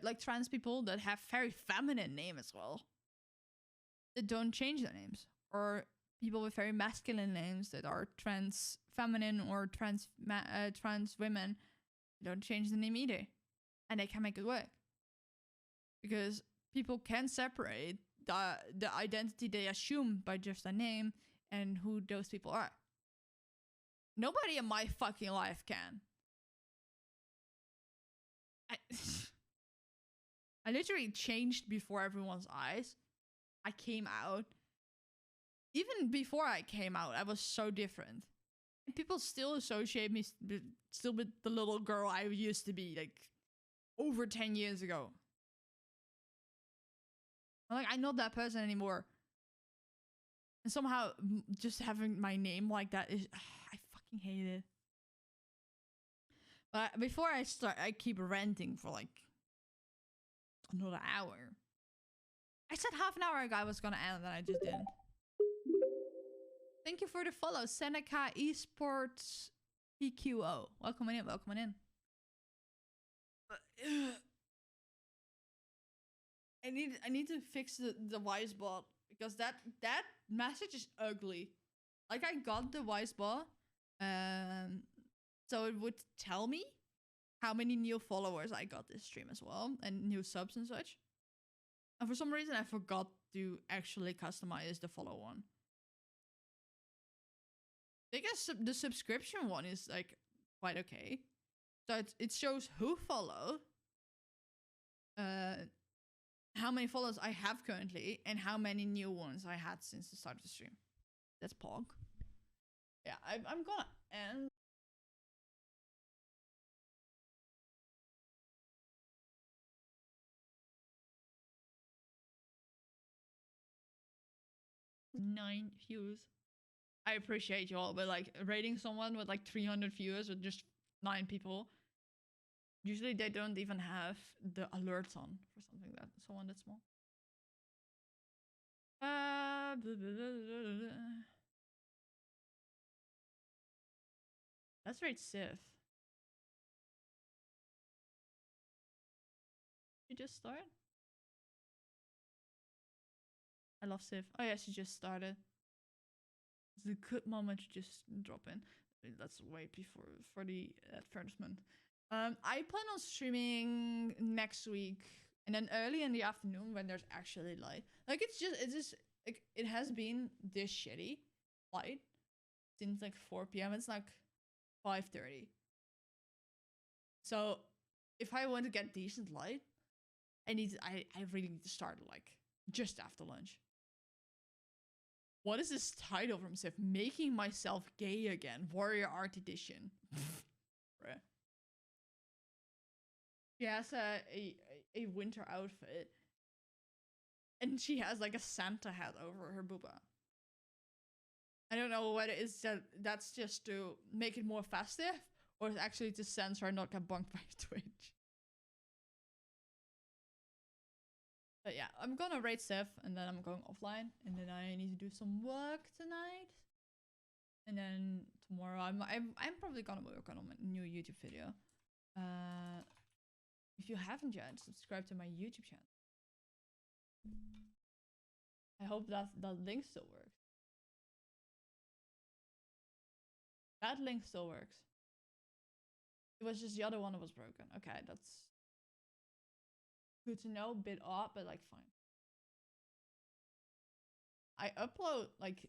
like trans people that have very feminine name as well. That don't change their names. Or people with very masculine names that are trans feminine or trans women don't change the name either. And they can make it work. Because people can separate the identity they assume by just a name and who those people are. Nobody in my fucking life can. I literally changed before everyone's eyes. I came out. Even before I came out, I was so different. And people still associate me still with the little girl I used to be, like, over 10 years ago. I'm like, I'm not that person anymore. And somehow, just having my name like that is... I fucking hate it. But before I start, I keep ranting for like another hour. I said half an hour ago I was gonna end, and I just didn't. Thank you for the follow, Seneca Esports PQO. Welcome in, welcome in. I need to fix the wise bot because that message is ugly. Like I got the wise bot, so it would tell me how many new followers I got this stream as well, and new subs and such. And for some reason, I forgot to actually customize the follow one. I guess the subscription one is like quite okay. So it shows who followed, how many followers I have currently, and how many new ones I had since the start of the stream. That's Pog. Yeah, I'm gonna end. Nine views. I appreciate you all, but like rating someone with like 300 viewers with just 9 people. Usually they don't even have the alerts on for something that someone that small. Let's rate Sif. She just started? I love Sif. Oh yeah, she just started. It's a good moment to just drop in. Let's wait before for the advertisement. I plan on streaming next week, and then early in the afternoon when there's actually light. Like it's just like it has been this shitty light since like 4 p.m. It's like 5:30. So if I want to get decent light, I really need to start like just after lunch. What is this title from Sif? Making myself gay again. Warrior Art Edition. Bruh. She has a winter outfit. And she has like a Santa hat over her booba. I don't know whether it's that's just to make it more festive, or it's actually to censor and not get bunked by Twitch. But yeah, I'm gonna raid Sif, and then I'm going offline, and then I need to do some work tonight. And then tomorrow I'm probably gonna work on a new YouTube video. If you haven't yet, subscribe to my YouTube channel. I hope that link still works. That link still works. It was just the other one that was broken. Okay, that's good to know. Bit odd, but like fine. I upload like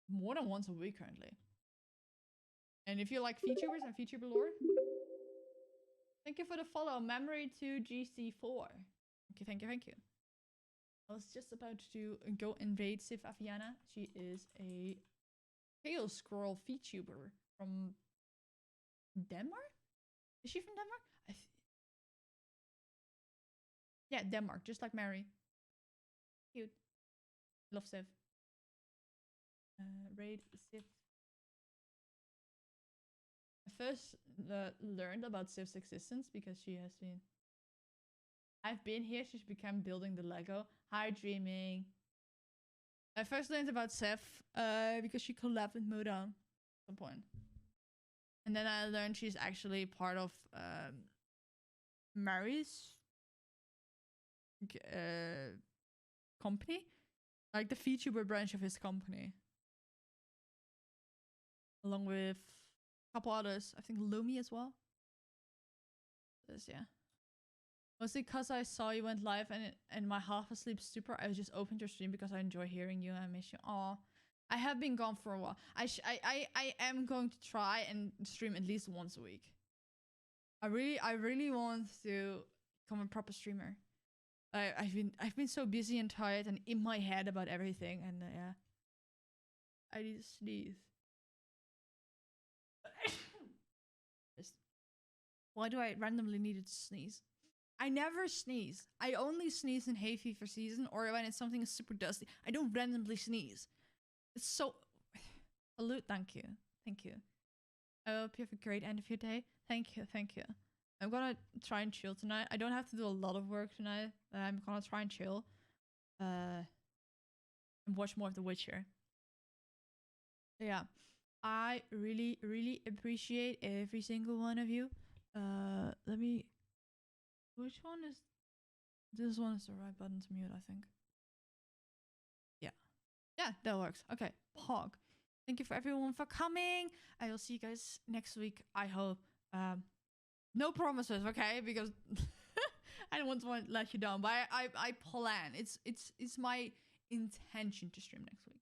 more than once a week currently. And if you like VTubers and VTuber lore, thank you for the follow. Memory to GC4. Thank you. I was just about to go invade Sif Aviana. She is a Chaos Scroll VTuber from Denmark? Is she from Denmark? Yeah, Denmark, just like Mary. Cute. Love Sif. Raid Sif. I first learned about Sif's existence because she has been... I've been here, she's become building the Lego. Hi, Dreaming. I first learned about Sif because she collabed with Mudan at some point. And then I learned she's actually part of Mary's company. Like the VTuber branch of his company. Along with a couple others. I think Lumi as well. This, yeah. Mostly because I saw you went live and my half asleep stupor, I just opened your stream because I enjoy hearing you and I miss you. Aw. I have been gone for a while. I am going to try and stream at least once a week. I really want to become a proper streamer. I've been so busy and tired and in my head about everything, and yeah. I need to sneeze. Why do I randomly need to sneeze? I never sneeze. I only sneeze in hay fever season or when it's something super dusty. I don't randomly sneeze. It's so... Salute, thank you. Thank you. I hope you have a great end of your day. Thank you. I'm gonna try and chill tonight. I don't have to do a lot of work tonight. I'm gonna try and chill. And watch more of The Witcher. So yeah. I really appreciate every single one of you. Let me... Which one is... This one is the right button to mute, I think. Yeah. Yeah, that works. Okay, Pog. Thank you for everyone for coming. I will see you guys next week, I hope. No promises, okay? Because I don't want to let you down. But I plan. It's my intention to stream next week.